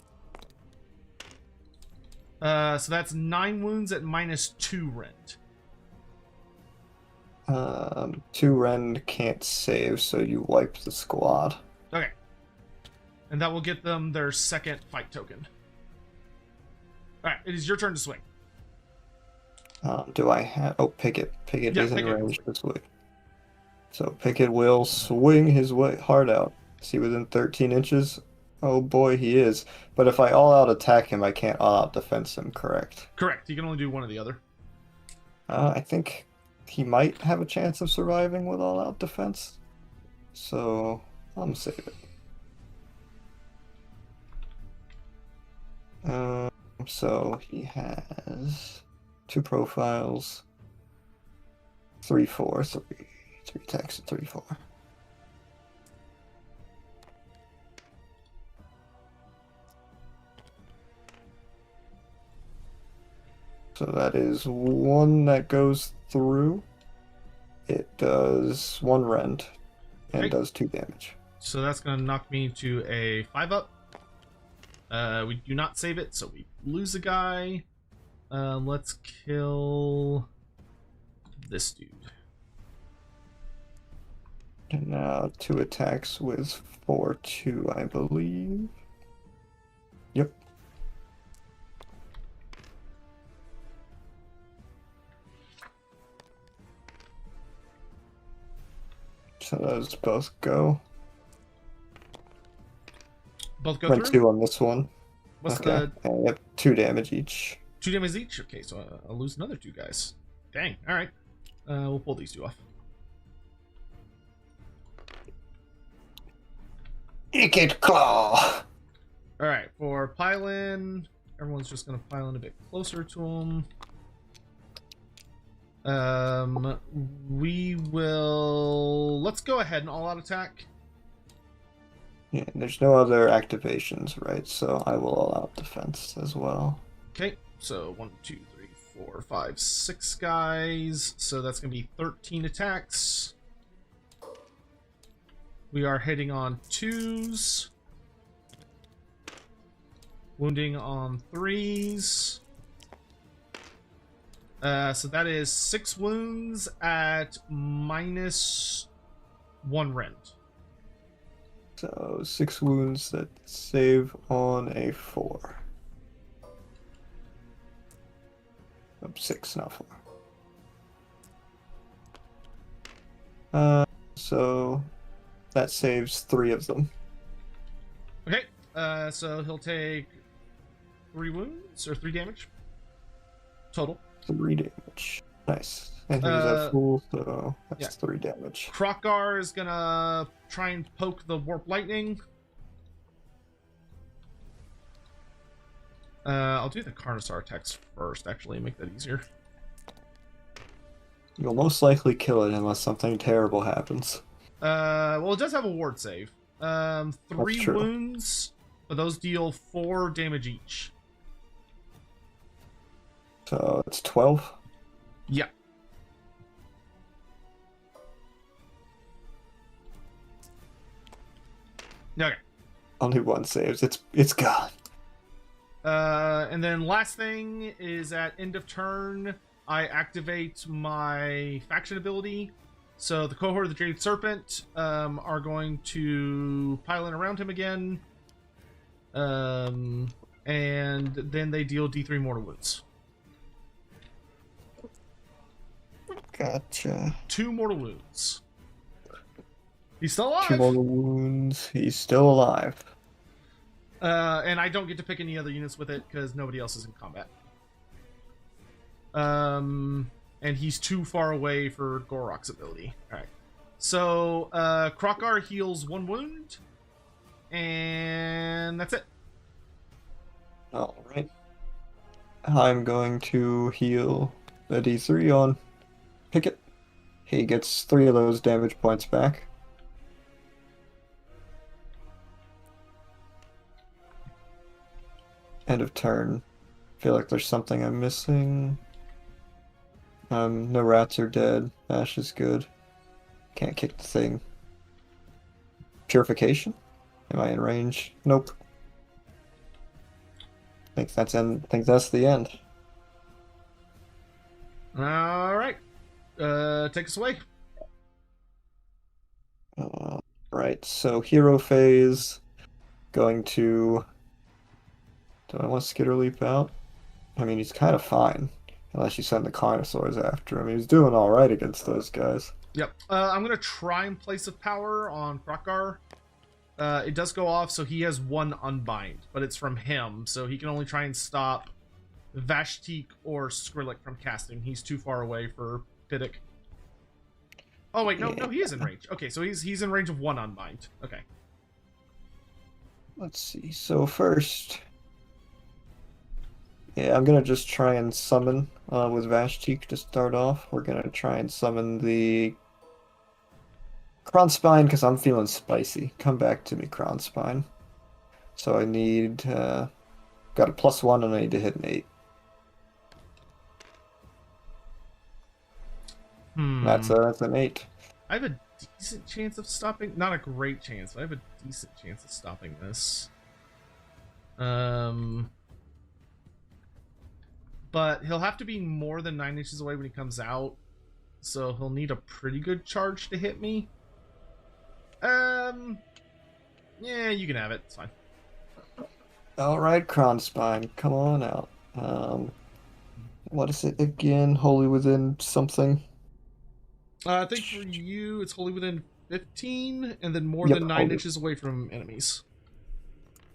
So that's 9 wounds at -2 rend. 2 rend can't save, so you wipe the squad. Okay. And that will get them their 2nd fight token. Alright, it is your turn to swing. Do I have... Oh, Picket. Picket Yeah, is in Picket. range this way. So Picket will swing his heart out. Is he within 13 inches? Oh boy, he is. But if I all-out attack him, I can't all-out defense him, correct? Correct. You can only do one or the other. I think he might have a chance of surviving with all-out defense. So, I'm gonna save it. So he has 2 profiles, 3/4, 3 attacks, 3/4. So that is 1 that goes through. It does 1 rend and Okay. does 2 damage. So that's going to knock me to a 5-up. We do not save it, so we lose a guy. Let's kill this dude. And now 2 attacks with 4/2, I believe. Yep. So those both go. Both go Went through? 2 on this one. What's Okay. the... Yep, 2 damage each. 2 damage each? Okay, so I'll lose another 2 guys. Dang, alright. We'll pull these 2 off. Wicked Claw! Alright, for pile-in, everyone's just going to pile in a bit closer to him. We will... Let's go ahead and all-out attack. Yeah, there's no other activations, right? So I will allow defense as well. Okay, so 1, 2, 3, 4, 5, 6 guys. So that's going to be 13 attacks. We are hitting on 2s. Wounding on 3s. So that is 6 wounds at -1 rend. So 6 wounds that save on a 4. 6, not 4. So that saves 3 of them. Okay, so he'll take 3 wounds, or 3 damage total. 3 damage. Nice. And he's at full, so that's 3 damage. Krokgar is gonna try and poke the Warp Lightning. I'll do the Carnosaur attacks first, actually, make that easier. You'll most likely kill it unless something terrible happens. Well, it does have a ward save. 3 true. wounds, but those deal 4 damage each. So it's 12. Yeah. Okay. Only 1 saves. It's gone. And then last thing is at end of turn, I activate my faction ability. So the cohort of the Jade Serpent are going to pile in around him again. And then they deal D3 mortal wounds. Gotcha. 2 mortal wounds. He's still alive. 2 more wounds. He's still alive. And I don't get to pick any other units with it because nobody else is in combat. And he's too far away for Gorok's ability. All right. So Krokgar heals 1 wound, and that's it. All right. I'm going to heal the D3 on Picket. He gets 3 of those damage points back. End of turn. Feel like there's something I'm missing. No rats are dead. Ash is good. Can't kick the thing. Purification? Am I in range? Nope. Think that's the end. All right. Take us away. Right, so hero phase. Going to... Do I want to Skitter Leap out? I mean, he's kind of fine. Unless you send the Carnosaurs after him. He's doing alright against those guys. Yep. I'm going to try and place of power on Krokgar. It does go off, so he has 1 unbind, but it's from him, so he can only try and stop Vashtik or Skrillex from casting. He's too far away for Piddick. Oh wait, no, he is in range. Okay, so he's in range of 1 unbind. Okay. Let's see. So first, yeah, I'm gonna just try and summon with Vashtik to start off. We're gonna try and summon the Kronspine because I'm feeling spicy. Come back to me, Kronspine. So I need got a +1 and I need to hit an 8. That's an 8. I have a decent chance of stopping. Not a great chance, but I have a decent chance of stopping this. But he'll have to be more than 9 inches away when he comes out, so he'll need a pretty good charge to hit me. Yeah, you can have it. It's fine. All right, Kronspine, come on out. What is it again? Wholly within something? I think for you, it's wholly within 15, and then more Yep, than 9 I'll do. inches away from enemies.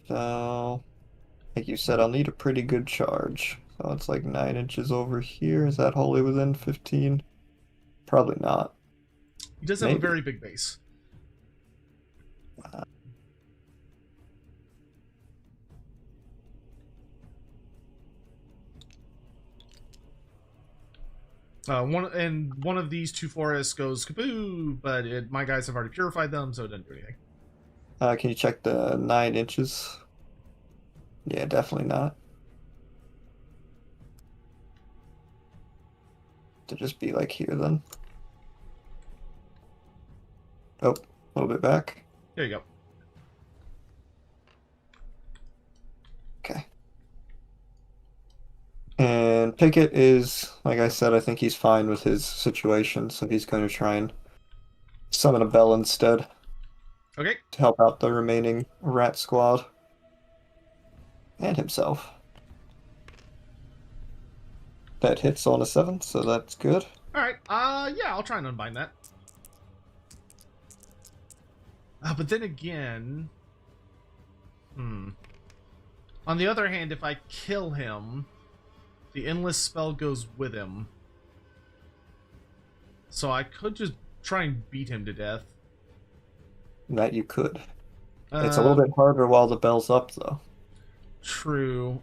So, like you said, I'll need a pretty good charge. So it's like 9 inches over here. Is that wholly within 15? Probably not. He does have Maybe. a very big base. One of these 2 forests goes kaboo, but my guys have already purified them, so it doesn't do anything. Can you check the 9 inches? Yeah, definitely not. To just be like here then. Oh, a little bit back. There you go. Okay. And Pickett is, like I said, I think he's fine with his situation, so he's going to try and summon a bell instead Okay. to help out the remaining rat squad. And himself. That hits on a 7, so that's good. Alright, yeah, I'll try and unbind that. But then again... On the other hand, if I kill him, the Endless spell goes with him. So I could just try and beat him to death. That you could. It's a little bit harder while the bell's up, though. True.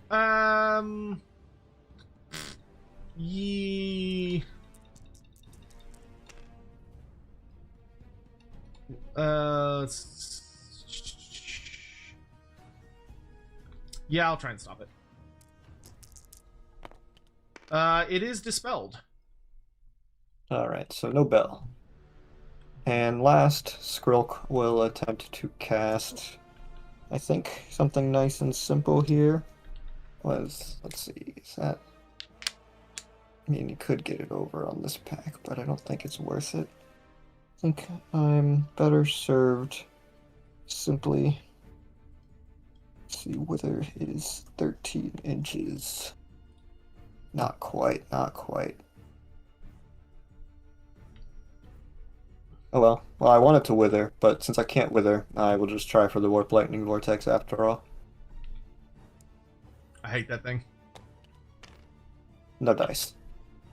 Ye... Yeah, I'll try and stop it. It is dispelled. Alright, so no bell. And last, Skrilk will attempt to cast, I think, something nice and simple here. Let's see, is that... I mean, you could get it over on this pack, but I don't think it's worth it. I think I'm better served simply... Let's see, wither is 13 inches. Not quite, not quite. Oh well. Well, I wanted to wither, but since I can't wither, I will just try for the Warp Lightning Vortex after all. I hate that thing. No dice.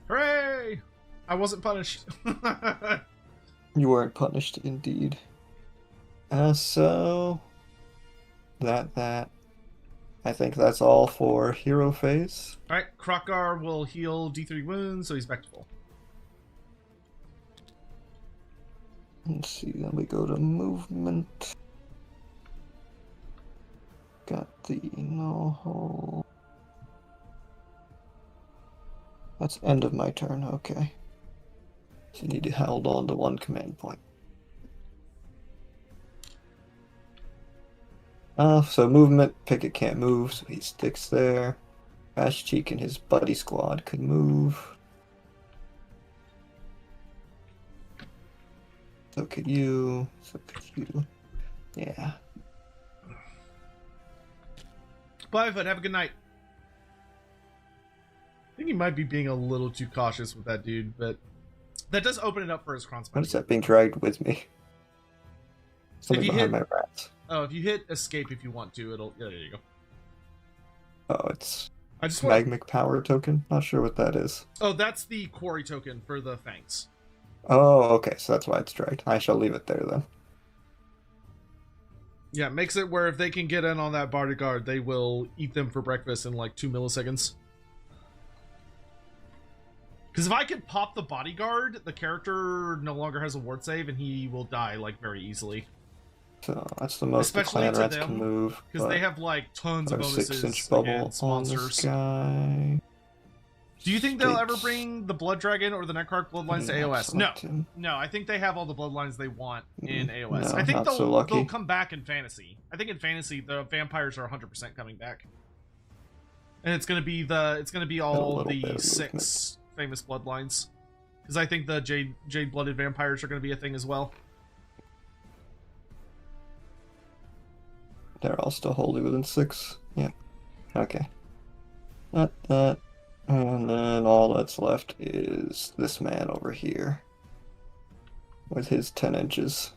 Hooray! I wasn't punished. You weren't punished, indeed. So... That... I think that's all for hero phase. Alright, Krokar will heal D3 wounds, so he's back to full. Let's see, then we go to movement. Got the no hole. That's end of my turn, okay. So you need to hold on to 1 command point. So movement, Pickett can't move, so he sticks there. Ash Cheek and his buddy squad could move. So could you, so could you. Yeah. Bye, Bud. Have a good night. I think he might be being a little too cautious with that dude, but that does open it up for his Kronspine. What is that being dragged with me? Something you behind hit- my rats. Oh, if you hit escape if you want to, it'll... Yeah, there you go. Oh, it's I just want... magmic power token? Not sure what that is. Oh, that's the quarry token for the Fangs. Oh, okay, so that's why it's dragged. I shall leave it there then. Yeah, it makes it where if they can get in on that bodyguard, they will eat them for breakfast in like 2 milliseconds. Because if I could pop the bodyguard, the character no longer has a ward save and he will die like very easily. So that's the most the Especially clan to rats them, can move. Because they have like tons of a bonuses 6-inch bubble against on the monsters. sky. Do you think they'll ever Stakes. bring the Blood Dragon or the Necroarch bloodlines to AoS? So No. Tim. No, I think they have all the bloodlines they want in AoS. No, I think not so they'll lucky. come back in Fantasy. I think in Fantasy the vampires are 100% coming back. And it's gonna be all little bit the of 6 famous bloodlines. Because I think the Jade blooded vampires are gonna be a thing as well. They're all still wholly within 6. Yeah. Okay. That. And then all that's left is this man over here. With his 10 inches.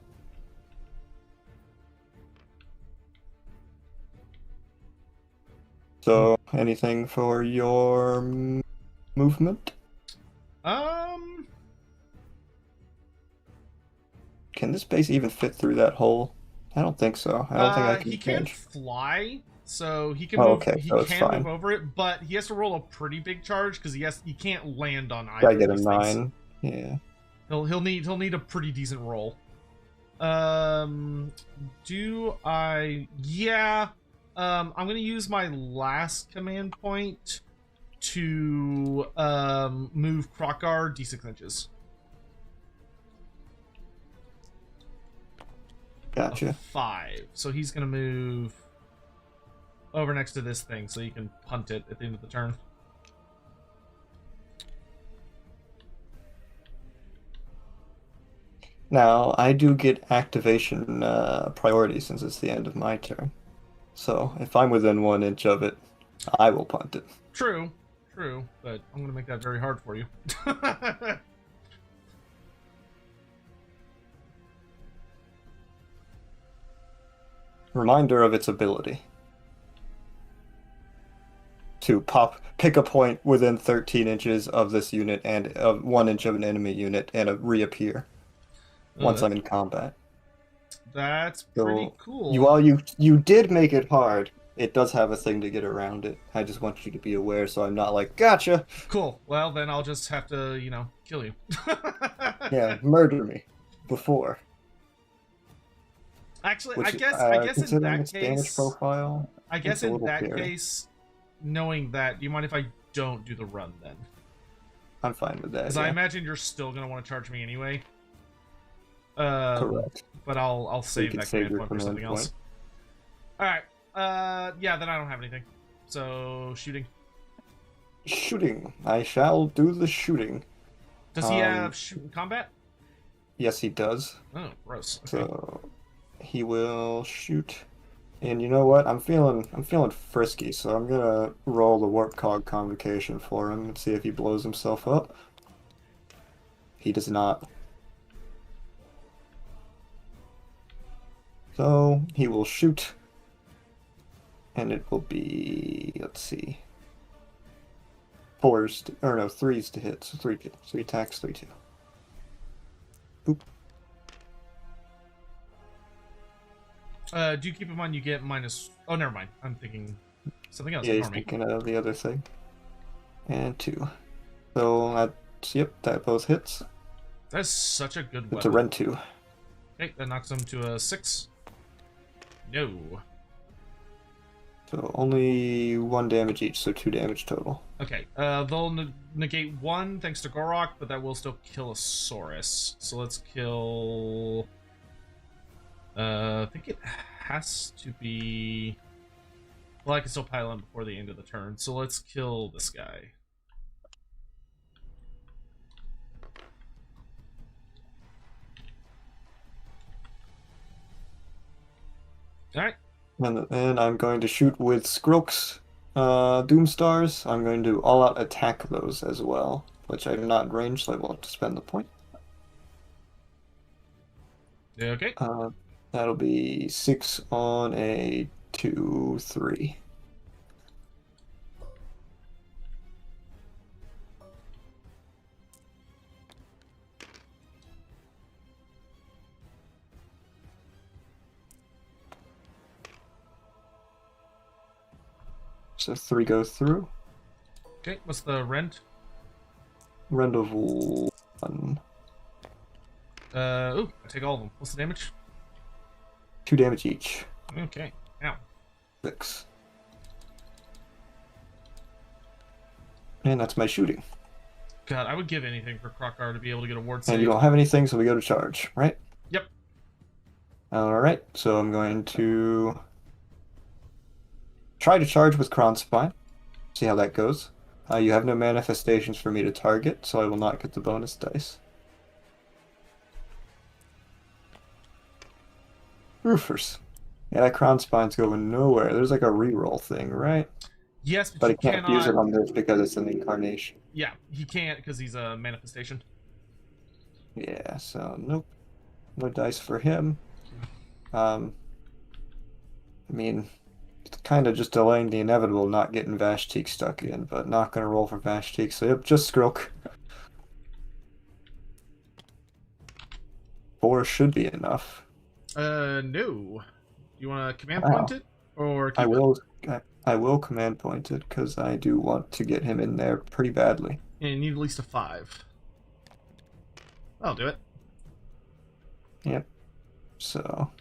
So, anything for your movement? Can this base even fit through that hole? I don't think so. I don't think I can He can change. fly, so he can Oh, move. okay, He so it's can move fine. over it, but he has to roll a pretty big charge because he can't land on either Gotta of get a these things. 9. Yeah. He'll need a pretty decent roll. Do I? Yeah. I'm gonna use my last command point to move Krokar d6 inches. Gotcha. A 5. So he's gonna move over next to this thing, so you can punt it at the end of the turn. Now, I do get activation priority since it's the end of my turn. So, if I'm within 1 inch of it, I will punt it. True, but I'm gonna make that very hard for you. Reminder of its ability to pick a point within 13 inches of this unit and of 1 inch of an enemy unit and reappear once I'm in combat. That's So, pretty cool. while you did make it hard, it does have a thing to get around it. I just want you to be aware so I'm not like, gotcha! Cool. Well, then I'll just have to, kill you. Yeah, murder me. Before. Actually, Which, I guess in considering that its damage case, profile, I guess it's a in little that scary. case, knowing that, do you mind if I don't do the run then? I'm fine with that. Because Yeah. I imagine you're still gonna want to charge me anyway. Correct. But I'll So you save can that save command your point for command something else. All right. Yeah. Then I don't have anything. So shooting. Shooting. I shall do the shooting. Does he have shoot in combat? Yes, he does. Oh, gross. Okay. So he will shoot. And you know what? I'm feeling frisky, so I'm gonna roll the warp cog convocation for him and see if he blows himself up. He does not. So he will shoot, and it will be, let's see, 3s to hit. So 3 attacks, 3-2. Boop. Do you keep in mind you get minus? Oh, never mind. I'm thinking something else. Yeah, he's Ignore me. thinking of the other thing. And 2. So that's, yep, that both hits. That's such a good It's a weapon. Ren 2. Okay, that knocks him to a 6. No. So only 1 damage each, so 2 damage total. Okay, they'll negate 1 thanks to Gorok, but that will still kill a Saurus. So let's kill... I think it has to be... Well, I can still pile him before the end of the turn, so let's kill this guy. Alright. And I'm going to shoot with Skroak's Doomstars. I'm going to all-out attack those as well, which I'm not in range, so I will have to spend the point. Okay. That'll be 6 on a 2-3. So 3 go through. Okay, what's the rent? Rend of 1. Ooh, I take all of them. What's the damage? 2 damage each. Okay. Ow. 6. And that's my shooting. God, I would give anything for Krokar to be able to get a ward And save. you don't have anything, so we go to charge, right? Yep. Alright, so I'm going to try to charge with Kronspine. See how that goes. You have no manifestations for me to target, so I will not get the bonus dice. Roofers. Yeah, that Kronspine's going nowhere. There's like a reroll thing, right? Yes, But you I can't cannot... use it on this because it's an incarnation. Yeah, he can't because he's a manifestation. Yeah, so nope. No dice for him. I mean, It's kind of just delaying the inevitable, not getting Vashtik stuck in, but not going to roll for Vashtik, so yep, just Skrilk. 4 should be enough. No. You want to command Wow. point it? Or keep I it? will, I will command point it, because I do want to get him in there pretty badly. And you need at least a 5. I'll do it. Yep. So,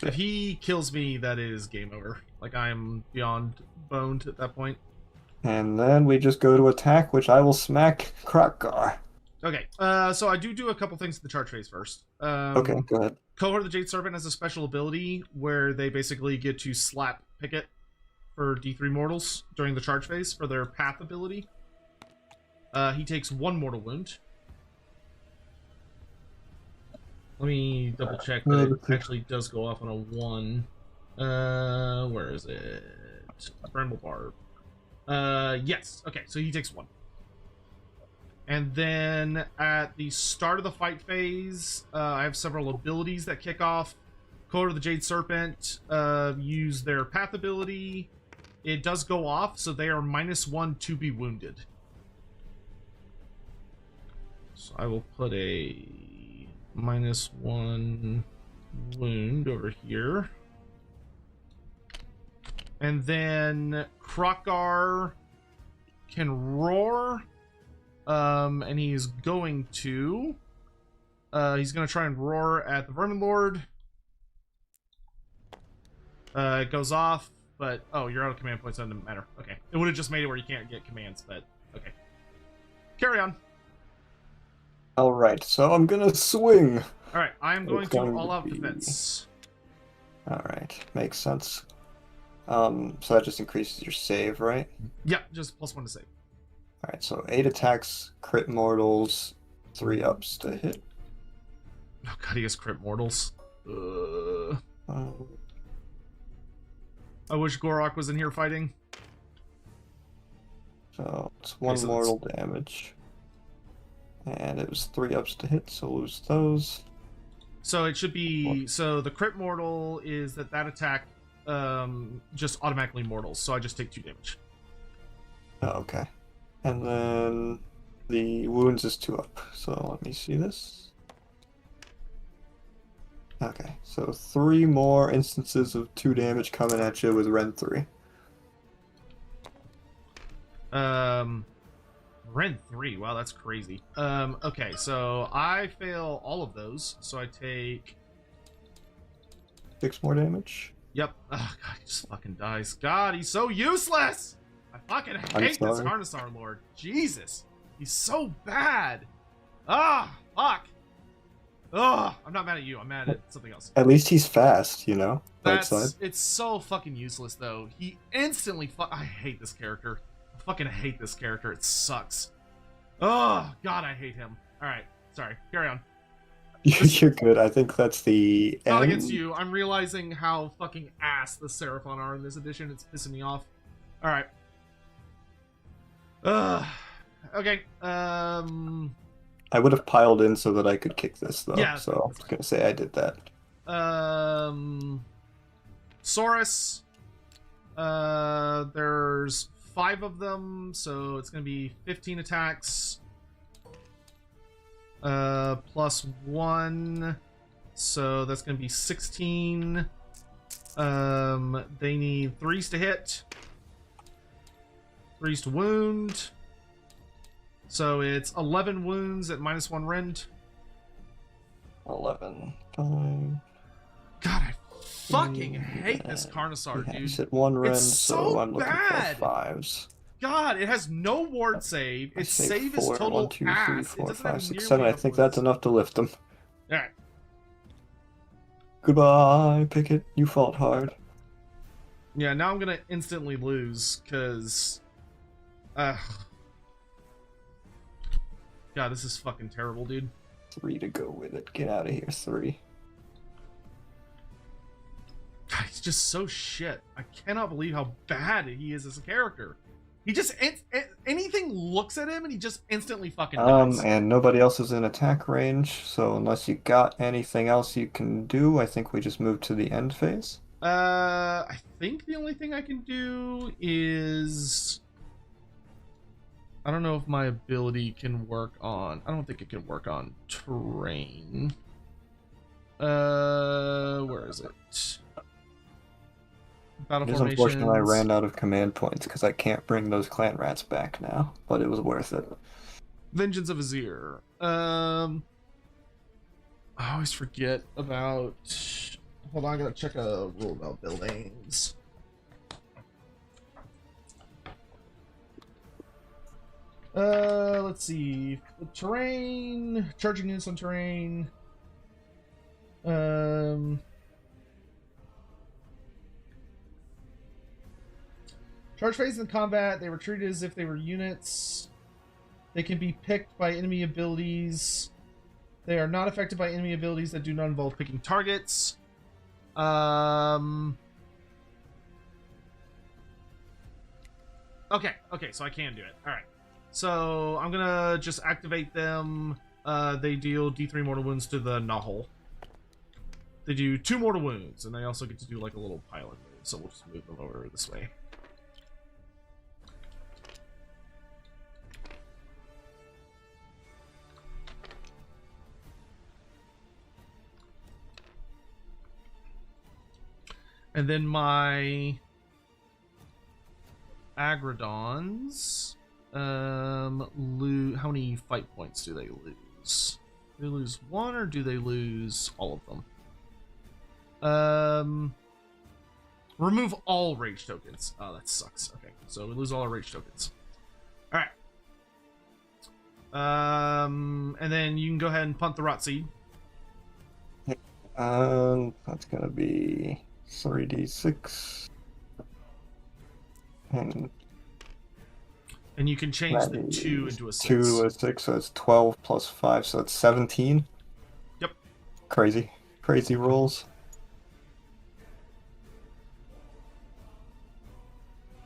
If he kills me, that is game over. Like, I am beyond boned at that point. and then we just go to attack, which I will smack Krakgar. Okay, so I do a couple things in the charge phase first. Okay, go ahead. Cohort of the Jade Serpent has a special ability where they basically get to slap Picket for D3 mortals during the charge phase for their path ability. He takes 1 mortal wound. Let me double check that it actually does go off on a 1. Where is it? Bramble Barb. Yes. Okay, so he takes 1. And then at the start of the fight phase, I have several abilities that kick off. Cohort of the Jade Serpent use their path ability. It does go off, so they are -1 to be wounded. So I will put a -1 wound over here. And then Krakgar can roar. And he's going to try and roar at the Vermin Lord. It goes off, but oh, you're out of command points, so it doesn't matter. Okay. It would have just made it where you can't get commands, but okay. Carry on. Alright, so I'm gonna swing. Alright, I am going It's to going all to out be- defense. Alright, makes sense. So that just increases your save, right? Yeah, just +1 to save. Alright, so 8 attacks, crit mortals, 3 ups to hit. Oh god, he has crit mortals. Um, I wish Gorok was in here fighting. so it's 1 so mortal damage. And it was 3 ups to hit, so lose those. So it should be... So the crit mortal is that attack just automatically mortals, so I just take 2 damage. Oh, okay. And then the wounds is 2 up. So let me see this. Okay, so 3 more instances of 2 damage coming at you with Ren 3. Ren 3, wow, that's crazy. Okay, so I fail all of those, so I take... 6 more damage. Yep. Oh god, he just fucking dies. God, he's so useless! I fucking hate this Carnosaur Lord. Jesus. He's so bad. Ah, fuck. Ugh, I'm not mad at you. I'm mad at something else. At least he's fast, you know? Right side. It's so fucking useless, though. He instantly I hate this character. I fucking hate this character. It sucks. Oh, God, I hate him. Alright, sorry. Carry on. You're good. I think that's the Not end. against you. I'm realizing how fucking ass the Seraphon are in this edition. It's pissing me off. Alright. Okay. I would have piled in so that I could kick this, though. Yeah, so I was going to say I did that. Saurus. There's 5 of them, so it's going to be 15 attacks. +1. So that's going to be 16. They need 3s to hit. 3s to wound. So it's 11 wounds at -1 rend. 11. 5. God, I fucking hate this Carnosaur, Yeah, dude. he's at 1 rend, It's so so I'm looking bad. for 5s. God, it has no ward save. I Its saved save is 4, total 1, 2, 3, ass. 4, It doesn't 5, have 6, nearly 7. I enough think that's wounds. enough to lift them. Alright. Goodbye, Picket. You fought hard. Yeah, now I'm gonna instantly lose, because... God, this is fucking terrible, dude. 3 to go with it. Get out of here, 3. God, he's just so shit. I cannot believe how bad he is as a character. He just anything looks at him and he just instantly fucking dies. And nobody else is in attack range, so unless you got anything else you can do, I think we just move to the end phase. I think the only thing I can do is I don't know if my ability can work on. I don't think it can work on terrain. Where is it? Battle It is formations. unfortunate I ran out of command points because I can't bring those clan rats back now, but it was worth it. Vengeance of Azir. I always forget about. Hold on, I gotta check a rule about buildings. Let's see. The terrain, charging units on terrain. Charge phase in combat, they were treated as if they were units. They can be picked by enemy abilities. They are not affected by enemy abilities that do not involve picking targets. Okay, so I can do it. Alright. So I'm gonna just activate them. They deal D3 mortal wounds to the Nahul. They do 2 mortal wounds, and they also get to do like a little pilot move, so we'll just move them over this way. And then my Agrodons lose. How many fight points do they lose? Do they lose 1 or do they lose all of them? Remove all rage tokens. Oh, that sucks. Okay, so we lose all our rage tokens. All right. And then you can go ahead and punt the rot seed. That's gonna be 3d6. And you can change the 2 into a 6. 2 to a 6, so it's 12 plus 5, so it's 17. Yep. Crazy rolls.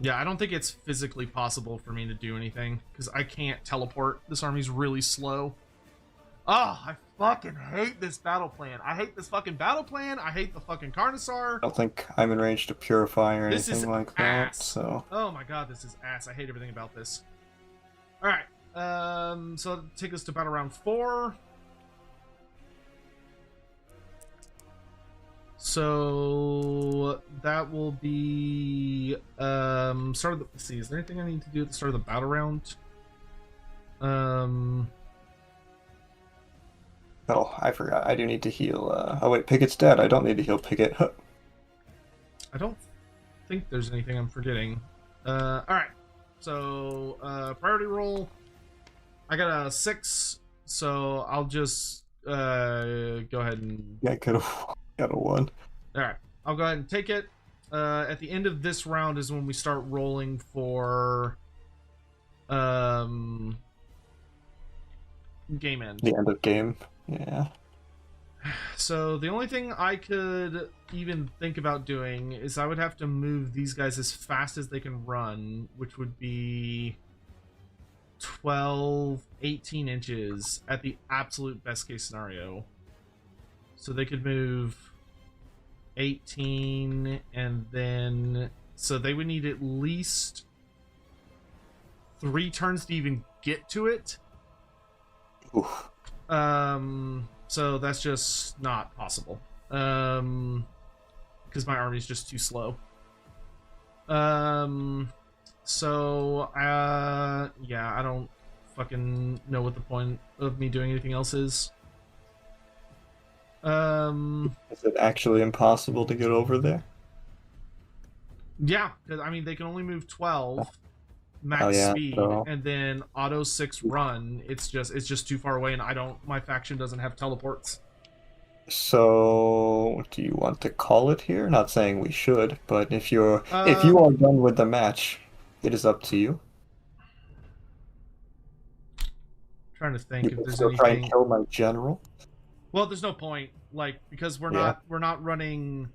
Yeah, I don't think it's physically possible for me to do anything, because I can't teleport. This army's really slow. Oh, I fucking hate this battle plan. I hate this fucking battle plan. I hate the fucking Carnosaur. I don't think I'm in range to purify or This anything is like ass. that, so... Oh my god, this is ass. I hate everything about this. Alright, so that'll take us to battle round 4. So that will be start of the, let's see, is there anything I need to do at the start of the battle round? Oh, I forgot. I do need to heal. Oh wait, Picket's dead. I don't need to heal Picket. I don't think there's anything I'm forgetting. Alright. So, priority roll. I got a 6, so I'll just go ahead and... Yeah, got a 1. Alright, I'll go ahead and take it. At the end of this round is when we start rolling for... game end. The end of game. Yeah. So the only thing I could even think about doing is I would have to move these guys as fast as they can run, which would be 12, 18 inches at the absolute best case scenario. So they could move 18 and then... So they would need at least 3 turns to even get to it. Oof. So that's just not possible. Because my army's just too slow. So, yeah, I don't fucking know what the point of me doing anything else is. Is it actually impossible to get over there? Yeah, because, I mean, they can only move 12 max speed, so... and then auto 6 run. It's just too far away, and my faction doesn't have teleports. So, do you want to call it here? Not saying we should, but if you are done with the match, it is up to you. Trying to think You if there's still anything. try and kill my general. Well, there's no point, like, because we're not running.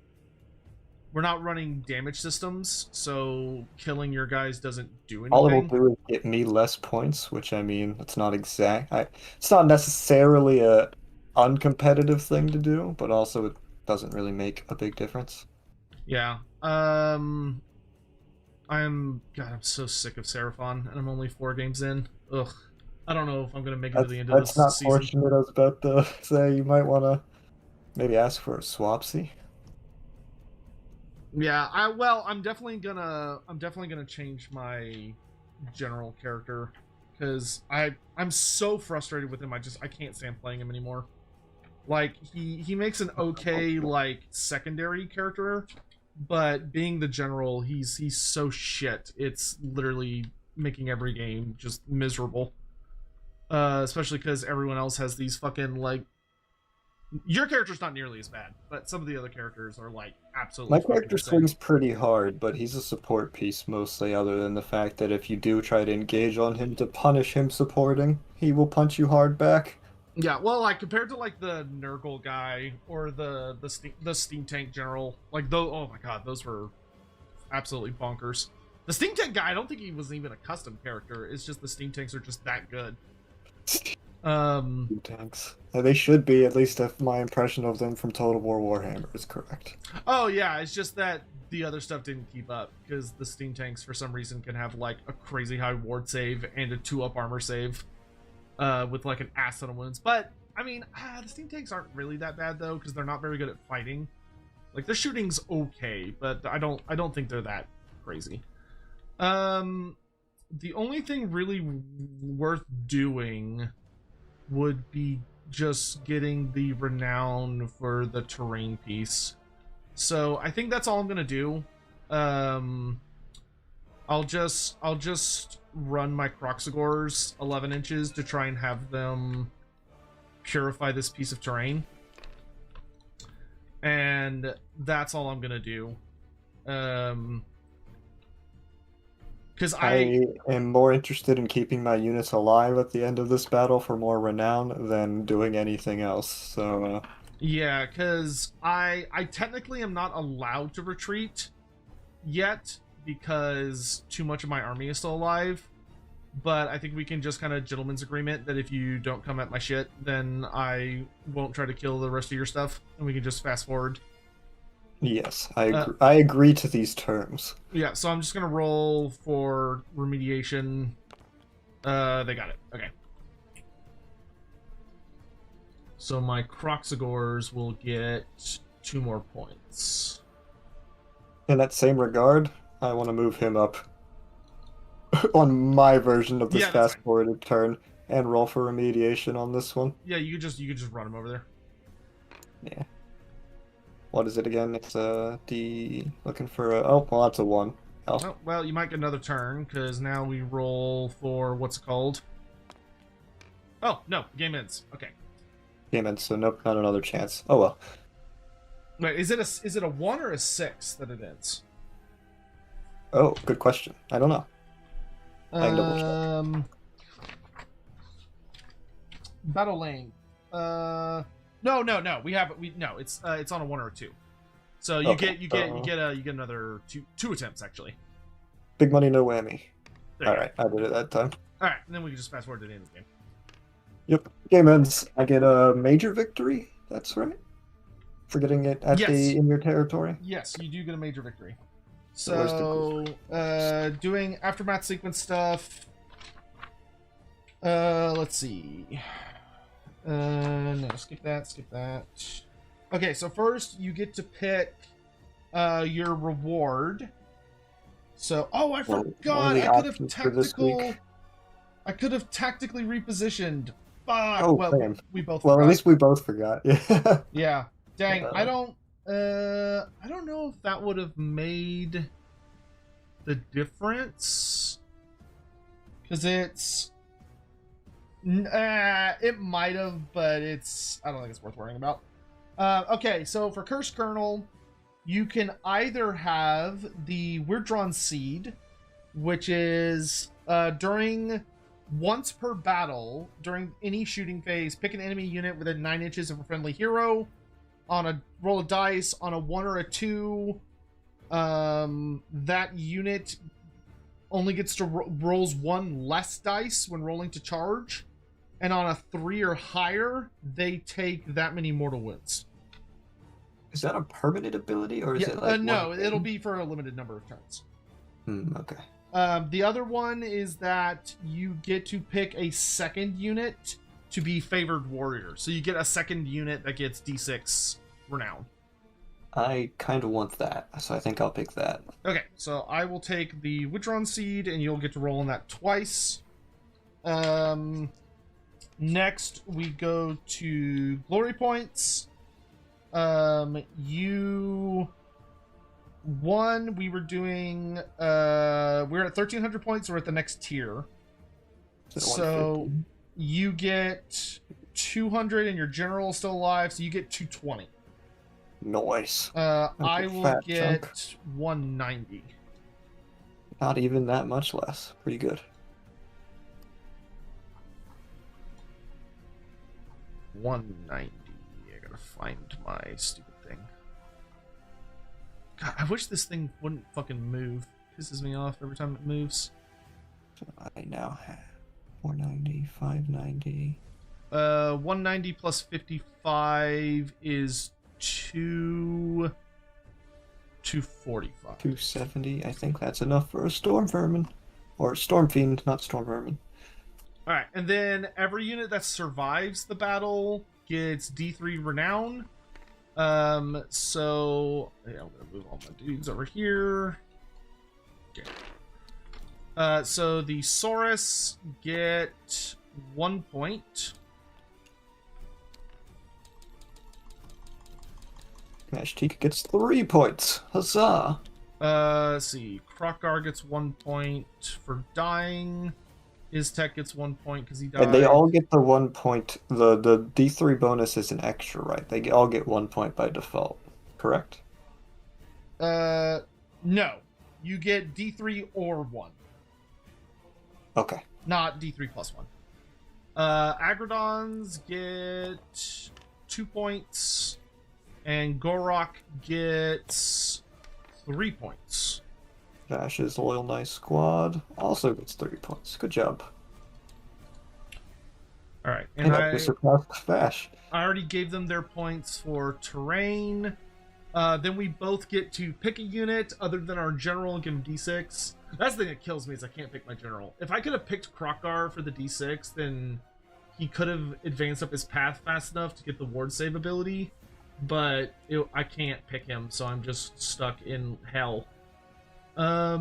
we're not running damage systems, so killing your guys doesn't do All it will anything. do is get me less points, which I mean, it's not exact. It's not necessarily a uncompetitive thing to do, but also it doesn't really make a big difference. Yeah. I'm so sick of Seraphon, and I'm only 4 games in. Ugh. I don't know if I'm gonna make it to the end of That's this not season. fortunate. I was about to say you might want to maybe ask for a swapsy. Yeah, I'm definitely gonna change my general character because I'm so frustrated with him. I can't stand playing him anymore. Like he makes an okay like secondary character, but being the general, he's so shit. It's literally making every game just miserable. Especially because everyone else has these fucking like. Your character's not nearly as bad, but some of the other characters are like absolutely. My character insane. swings pretty hard, but he's a support piece mostly, other than the fact that if you do try to engage on him to punish him supporting, he will punch you hard back. Yeah, well, like compared to like the Nurgle guy or the Steam Tank General, like those. Oh my god, those were absolutely bonkers. The Steam Tank guy, I don't think he was even a custom character. It's just the Steam Tanks are just that good. Tanks. They should be, at least if my impression of them from Total War Warhammer is correct. Oh yeah, it's just that the other stuff didn't keep up because the Steam Tanks for some reason can have like a crazy high ward save and a 2-up armor save, with like an ass ton of wounds. But I mean, the Steam Tanks aren't really that bad though because they're not very good at fighting. Like their shooting's okay, but I don't think they're that crazy. The only thing really worth doing would be just getting the renown for the terrain piece. So I think that's all I'm gonna do. I'll just run my Croxagors 11 inches to try and have them purify this piece of terrain, and that's all I'm gonna do. Because I am more interested in keeping my units alive at the end of this battle for more renown than doing anything else. So yeah, because I technically am not allowed to retreat yet because too much of my army is still alive. But I think we can just kind of gentleman's agreement that if you don't come at my shit, then I won't try to kill the rest of your stuff, and we can just fast forward. yes, I agree to these terms. Yeah, so I'm just gonna roll for remediation. They got it. Okay. So my Croxagors will get 2 more points. In that same regard, I want to move him up on my version of this fast-forwarded turn and roll for remediation on this one. Yeah, you could just run him over there. Yeah. What is it again? It's D. Looking for a. Oh, well, that's a 1. Oh, well, you might get another turn because now we roll for what's it called? Oh no, game ends. Okay. Game ends, so nope, not another chance. Oh well. Wait, is it a 1 or a 6 that it ends? Oh, good question. I don't know. I can double check. Battle lane. No. It's on a 1 or a 2. So you get another two attempts actually. Big money, no whammy. There All you right, I did it that time. All right, and then we can just fast forward to the end of the game. Yep. Game ends. I get a major victory. That's right. For getting it at in your territory. Yes, you do get a major victory. So, doing aftermath sequence stuff. Let's see. No, skip that. Okay, so first you get to pick your reward. So, I forgot. I could have tactically repositioned. Fuck. Oh, well, damn. we both. Well, forgot. at least we both forgot. Yeah. Yeah. Dang. I don't know if that would have made the difference. Because it might have, but I don't think it's worth worrying about. Okay, so for Cursed Kernel, you can either have the Weird Drawn Seed, which is during once per battle, during any shooting phase, pick an enemy unit within 9 inches of a friendly hero. On a roll of dice, on a 1 or a 2, that unit only gets to rolls one less dice when rolling to charge, and on a 3 or higher, they take that many mortal wounds. Is that a permanent ability, or is it like no? one It'll thing? be for a limited number of turns. Okay. The other one is that you get to pick a second unit to be favored warrior. So you get a second unit that gets D6 renown. I kind of want that, so I think I'll pick that. Okay, so I will take the Witron Seed, and you'll get to roll on that twice. Next, we go to glory points. We were doing, we're at 1,300 points, we're at the next tier. So you get 200 and your general is still alive, so you get 220. Nice. I will fat get chunk. 190. Not even that much less. Pretty good. 190. I gotta find my stupid thing. God, I wish this thing wouldn't fucking move. Pisses me off every time it moves. So I now have 490, 590. 190 plus 55 is 245. 270. I think that's enough for a storm vermin. Or storm fiend, not storm vermin. Alright, and then every unit that survives the battle gets D3 renown. So yeah, I'm gonna move all my dudes over here. Okay. So the Saurus get 1 point. Mashtika gets 3 points. Huzzah! Let's see. Krokgar gets 1 point for dying. Iztek gets 1 point because he died. And they all get the 1 point. The D3 bonus is an extra, right? They all get 1 point by default, correct? No. You get D3 or 1. Okay. Not D3 plus 1. Agrodons get 2 points. And Gorok gets 3 points. Vash's Loyal Nice Squad also gets 3 points. Good job. Alright, and I surpassed Vash. I already gave them their points for terrain. Then we both get to pick a unit other than our general and give them D6. That's the thing that kills me is I can't pick my general. If I could have picked Krokgar for the D6, then he could have advanced up his path fast enough to get the ward save ability. But I can't pick him, so I'm just stuck in hell. Got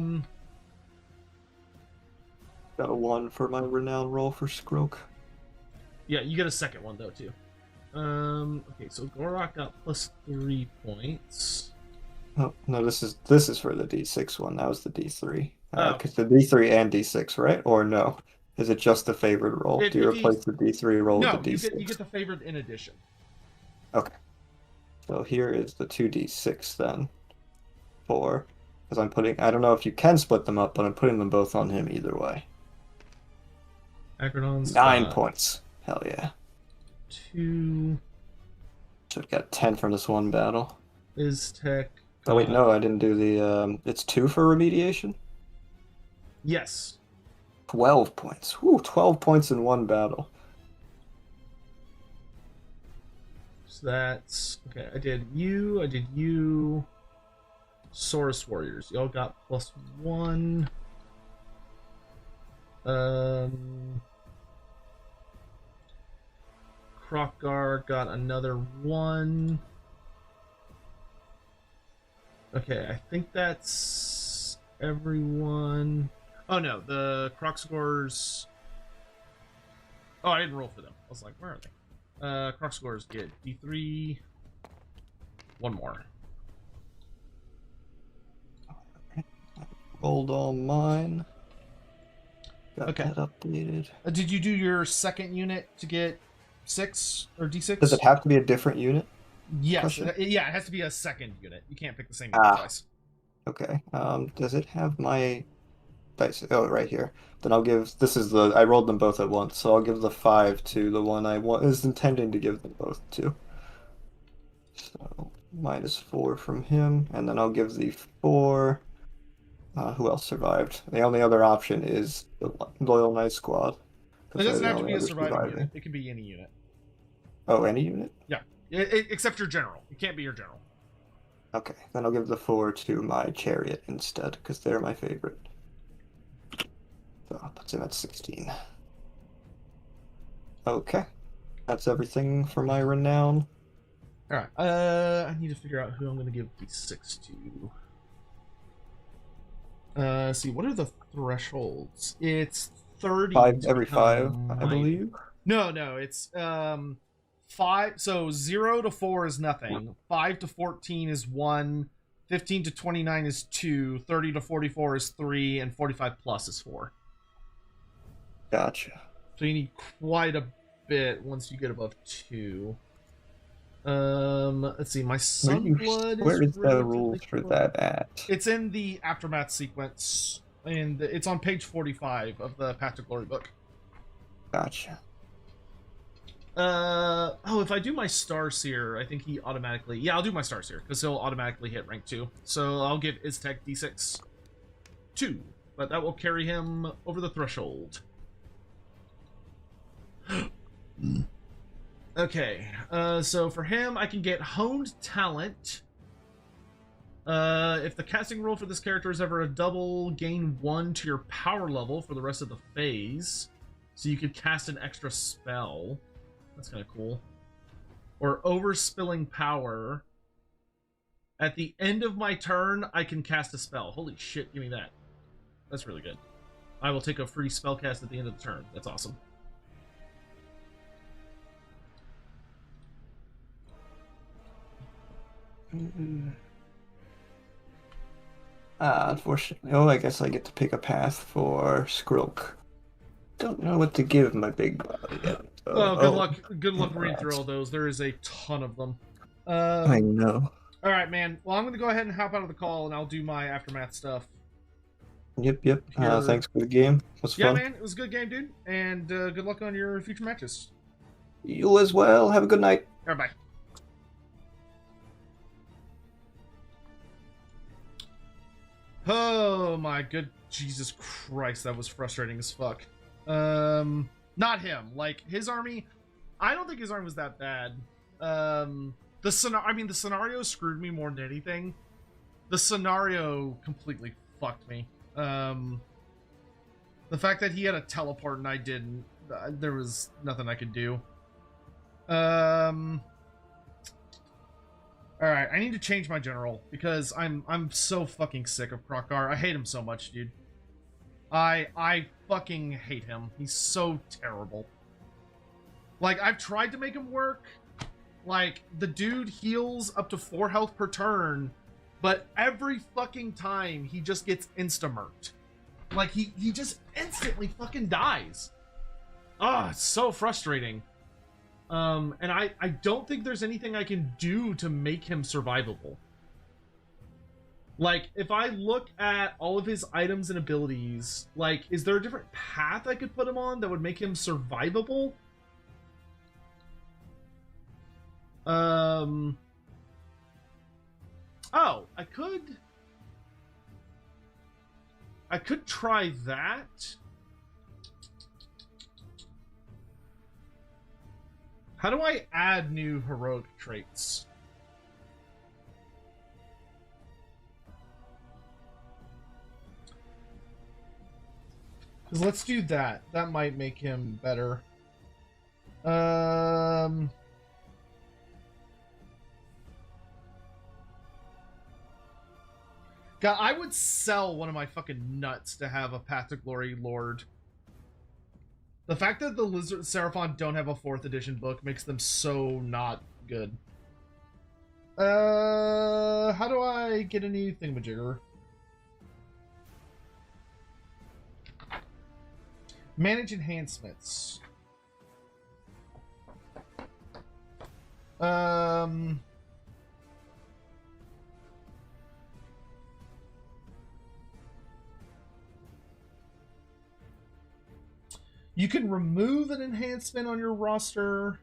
a 1 for my renown roll for Skroak. Yeah, you get a second one though too. Okay, so Gorok got plus 3 points. Oh no, this is for the D6 one. That was the D3. Oh. Because the D3 and D6, right? Or no? Is it just the favored roll? Do you replace the D3 roll No, with the D6? you get the favored in addition. Okay. So here is the 2D6 then. Because I'm putting, I don't know if you can split them up, but I'm putting them both on him either way. Agrodon's 9 points. Hell yeah. 2. So we got 10 from this one battle. Iztek. Oh wait, no, I didn't do the, it's 2 for remediation? Yes. 12 points. Whew, 12 points in one battle. So that's okay. I did you. Saurus Warriors. Y'all got plus 1. Krokgar got another 1. Okay, I think that's everyone. Oh no, the Kroxgors. Oh, I didn't roll for them. I was like, where are they? Kroxgors get D3. 1 more. Rolled all mine. Got Okay. that updated. Did you do your second unit to get 6 or D6? Does it have to be a different unit? Yes. Question? Yeah, it has to be a second unit. You can't pick the same unit twice. Okay. Does it have my dice? Oh, right here. Then I'll give. This is the. I rolled them both at once, so I'll give the 5 to the one I was intending to give them both to. So -4 from him, and then I'll give the 4. Who else survived? The only other option is the Loyal Knight Squad. It Because they're doesn't the have to only be a others surviving surviving. unit. It can be any unit. Oh, any unit? Yeah. Except your general. It can't be your general. Okay, then I'll give the 4 to my Chariot instead, because they're my favorite. So that puts him at 16. Okay, that's everything for my renown. Alright. I need to figure out who I'm going to give D6 to. See, what are the thresholds? It's 30 5 to every 5, become I mighty. believe. No, it's 5. So 0 to 4 is nothing. 5 to 14 is 1. 15 to 29 is 2. 30 to 44 is 3, and 45 plus is 4. Gotcha. So you need quite a bit once you get above 2. Let's see. My Sunblood Where is the relatively rules for close. that at? It's in the Aftermath sequence, and it's on page 45 of the Path to Glory book. Gotcha. If I do my Starseer, I think he automatically... Yeah, I'll do my Starseer, because he'll automatically hit rank 2. So I'll give Iztek D6 2, but that will carry him over the threshold. Okay, so for him, I can get Honed Talent. If the casting roll for this character is ever a double, gain 1 to your power level for the rest of the phase. So you could cast an extra spell. That's kind of cool. Or Overspilling Power. At the end of my turn, I can cast a spell. Holy shit, give me that. That's really good. I will take a free spell cast at the end of the turn. That's awesome. Unfortunately, I guess I get to pick a path for Skrilk. Don't know what to give my big body yet. Good luck. Good luck reading through all those. There is a ton of them. I know. All right, man. Well, I'm going to go ahead and hop out of the call, and I'll do my Aftermath stuff. Yep. Here. Thanks for the game. It was Yeah, fun. man. It was a good game, dude. And good luck on your future matches. You as well. Have a good night. All right, bye. Oh my good Jesus Christ, that was frustrating as fuck. Not him. Like his army, I don't think his army was that bad. The scenario screwed me more than anything. The scenario completely fucked me. The fact that he had a teleport and I didn't, there was nothing I could do. Alright, I need to change my general, because I'm so fucking sick of Krokar. I hate him so much, dude. I fucking hate him. He's so terrible. Like, I've tried to make him work. Like, the dude heals up to 4 health per turn, but every fucking time he just gets insta-murked. Like, he just instantly fucking dies. Ah, it's so frustrating. And I don't think there's anything I can do to make him survivable. Like, if I look at all of his items and abilities, like, is there a different path I could put him on that would make him survivable? Oh, I could try that. How do I add new heroic traits? Because let's do that. That might make him better. God, I would sell one of my fucking nuts to have a Path to Glory Lord. The fact that the Seraphon don't have a 4th edition book makes them so not good. How do I get a new thingamajigger? Manage enhancements. You can remove an enhancement on your roster.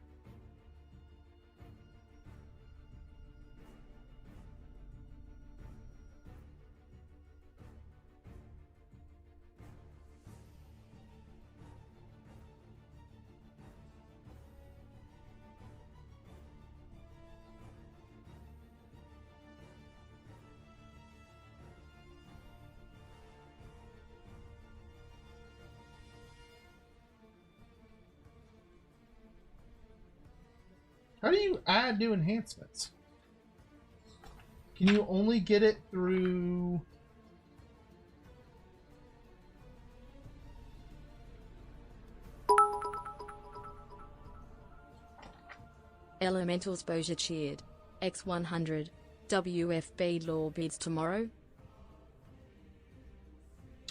How do you add new enhancements? Can you only get it through... Elementals Boja cheered. X100. WFB Lorebeards tomorrow?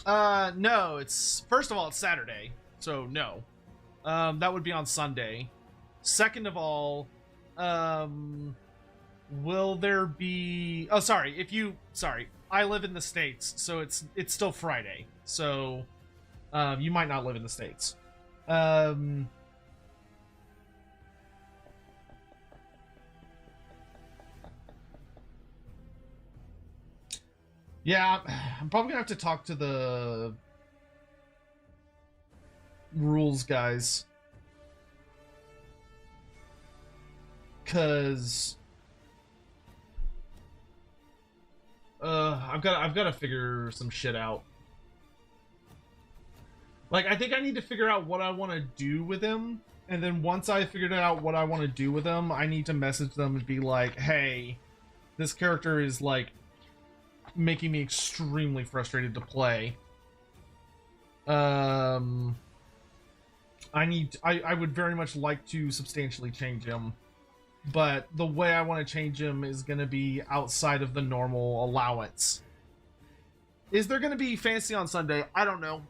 No, it's... First of all, it's Saturday, so no. That would be on Sunday. Second of all, will there be... Oh, sorry, Sorry, I live in the States, so it's still Friday. So, you might not live in the States. Yeah, I'm probably gonna have to talk to the rules guys, cause I've got to figure some shit out. Like, I think I need to figure out what I want to do with him, and then once I figured out what I want to do with him, I need to message them and be like, hey, this character is like making me extremely frustrated to play. I would very much like to substantially change him, but the way I want to change him is going to be outside of the normal allowance. Is there going to be fantasy on Sunday? I don't know,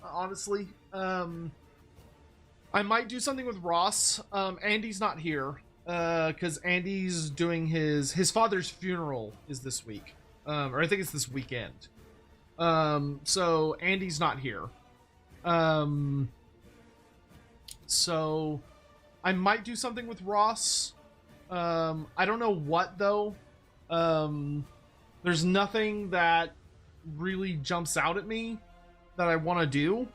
honestly. I might do something with Ross. Andy's not here because Andy's doing his father's funeral is this week. Or I think it's this weekend. So Andy's not here. So I might do something with Ross. I don't know what though. There's nothing that really jumps out at me that I want to do.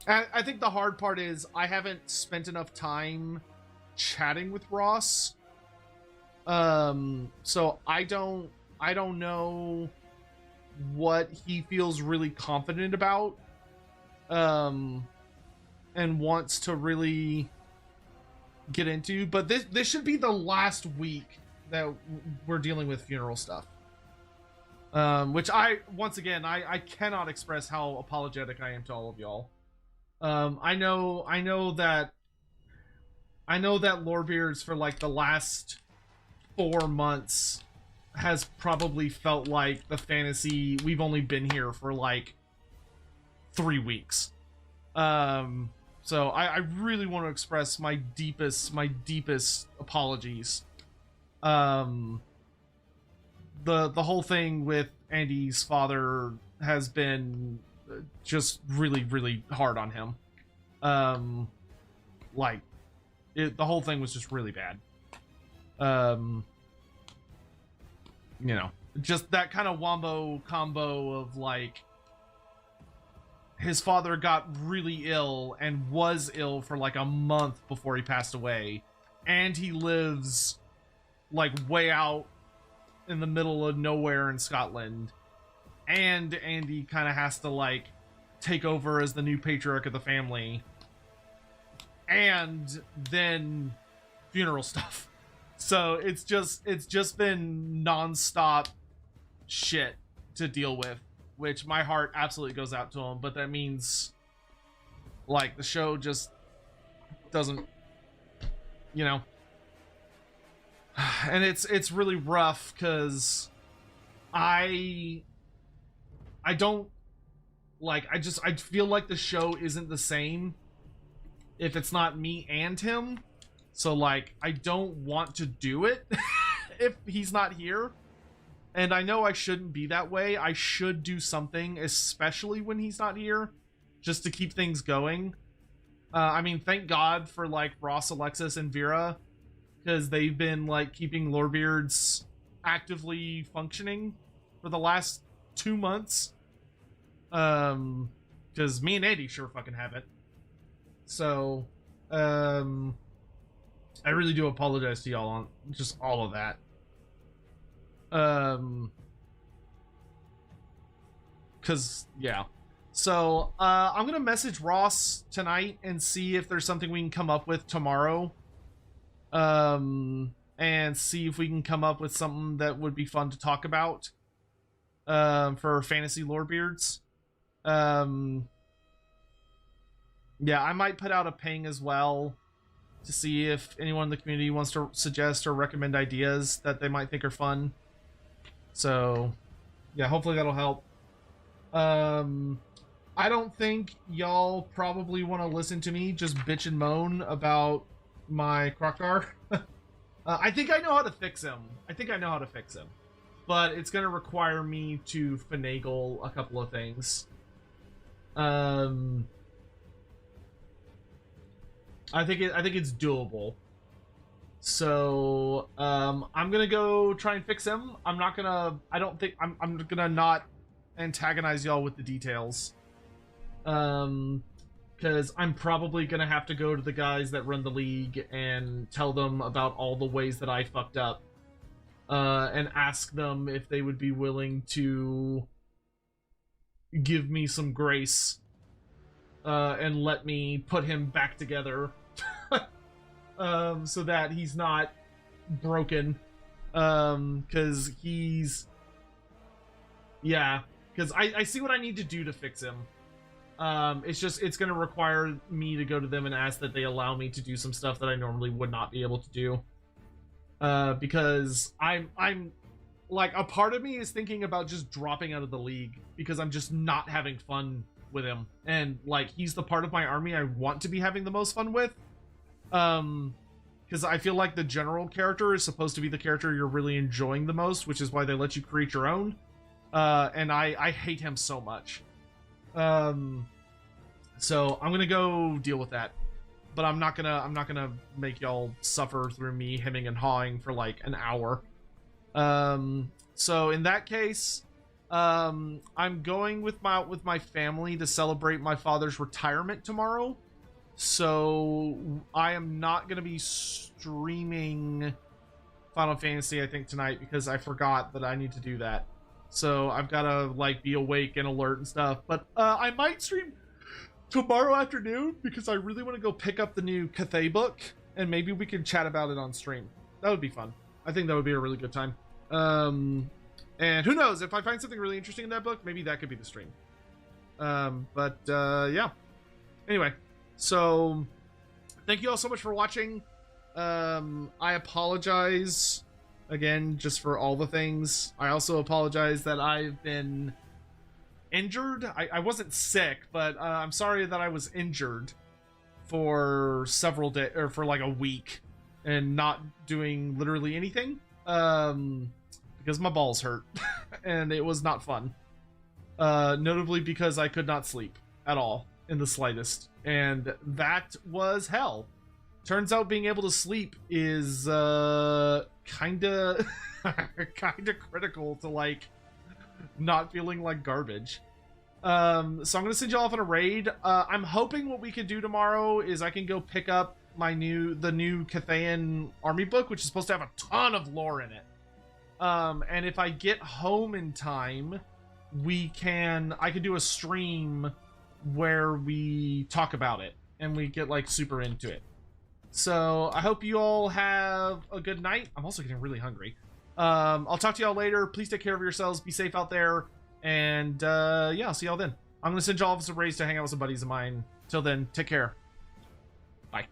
I think the hard part is I haven't spent enough time chatting with Ross, so I don't know what he feels really confident about, and wants to really get into. But this should be the last week that we're dealing with funeral stuff, which once again I cannot express how apologetic I am to all of y'all. I know that Lorebeards for like the last 4 months has probably felt like the fantasy we've only been here for like 3 weeks. So I really want to express my deepest apologies. The whole thing with Andy's father has been just really hard on him. Like, the whole thing was just really bad. You know, just that kind of wombo combo of like, his father got really ill and was ill for like a month before he passed away, and he lives like way out in the middle of nowhere in Scotland, and Andy kind of has to like take over as the new patriarch of the family, and then funeral stuff. So it's just been non-stop shit to deal with, which my heart absolutely goes out to him. But that means like the show just doesn't, you know. And it's really rough because I don't like, I feel like the show isn't the same if it's not me and him. So like, I don't want to do it if he's not here. And I know I shouldn't be that way. I should do something, especially when he's not here, just to keep things going. I mean, thank God for like Ross, Alexis, and Vera, because they've been like keeping Lorebeards actively functioning for the last 2 months. Because me and Andy sure fucking haven't. So, I really do apologize to y'all on just all of that. Because, yeah. So I'm gonna message Ross tonight and see if there's something we can come up with tomorrow. And see if we can come up with something that would be fun to talk about. For fantasy Lorebeards. Yeah, I might put out a ping as well to see if anyone in the community wants to suggest or recommend ideas that they might think are fun. So, yeah, hopefully that'll help. I don't think y'all probably want to listen to me just bitch and moan about my Kroktar. I think I know how to fix him. But it's going to require me to finagle a couple of things. I think it's doable. So, I'm gonna go try and fix him. I'm gonna not antagonize y'all with the details. Because I'm probably gonna have to go to the guys that run the league and tell them about all the ways that I fucked up. And ask them if they would be willing to give me some grace. And let me put him back together. So that he's not broken. Because he's... Yeah, because I see what I need to do to fix him. It's going to require me to go to them and ask that they allow me to do some stuff that I normally would not be able to do. Because I'm like, a part of me is thinking about just dropping out of the league because I'm just not having fun with him. And like, he's the part of my army I want to be having the most fun with. Because I feel like the general character is supposed to be the character you're really enjoying the most, which is why they let you create your own. And I hate him so much. So I'm gonna go deal with that. But I'm not gonna make y'all suffer through me hemming and hawing for like an hour. So in that case, I'm going with my family to celebrate my father's retirement tomorrow. So I am not gonna be streaming Final Fantasy, I think, tonight because I forgot that I need to do that. So I've gotta like be awake and alert and stuff. But I might stream tomorrow afternoon because I really want to go pick up the new Cathay book and maybe we can chat about it on stream. That would be fun. I think that would be a really good time. And who knows, if I find something really interesting in that book, maybe that could be the stream. Yeah. Anyway, so thank you all so much for watching. I apologize again just for all the things. I also apologize that I've been injured. I wasn't sick, but I'm sorry that I was injured for several days, or for like a week, and not doing literally anything, because my balls hurt and it was not fun, notably because I could not sleep at all in the slightest, and that was hell. Turns out being able to sleep is kinda critical to like not feeling like garbage. So I'm gonna send you all off on a raid. I'm hoping what we can do tomorrow is I can go pick up the new Cathayan army book, which is supposed to have a ton of lore in it. And if I get home in time, I could do a stream where we talk about it and we get like super into it. So I hope you all have a good night. I'm also getting really hungry. I'll talk to y'all later. Please take care of yourselves. Be safe out there. And yeah, I'll see y'all then. I'm going to send y'all off some raids to hang out with some buddies of mine. Till then, take care. Bye.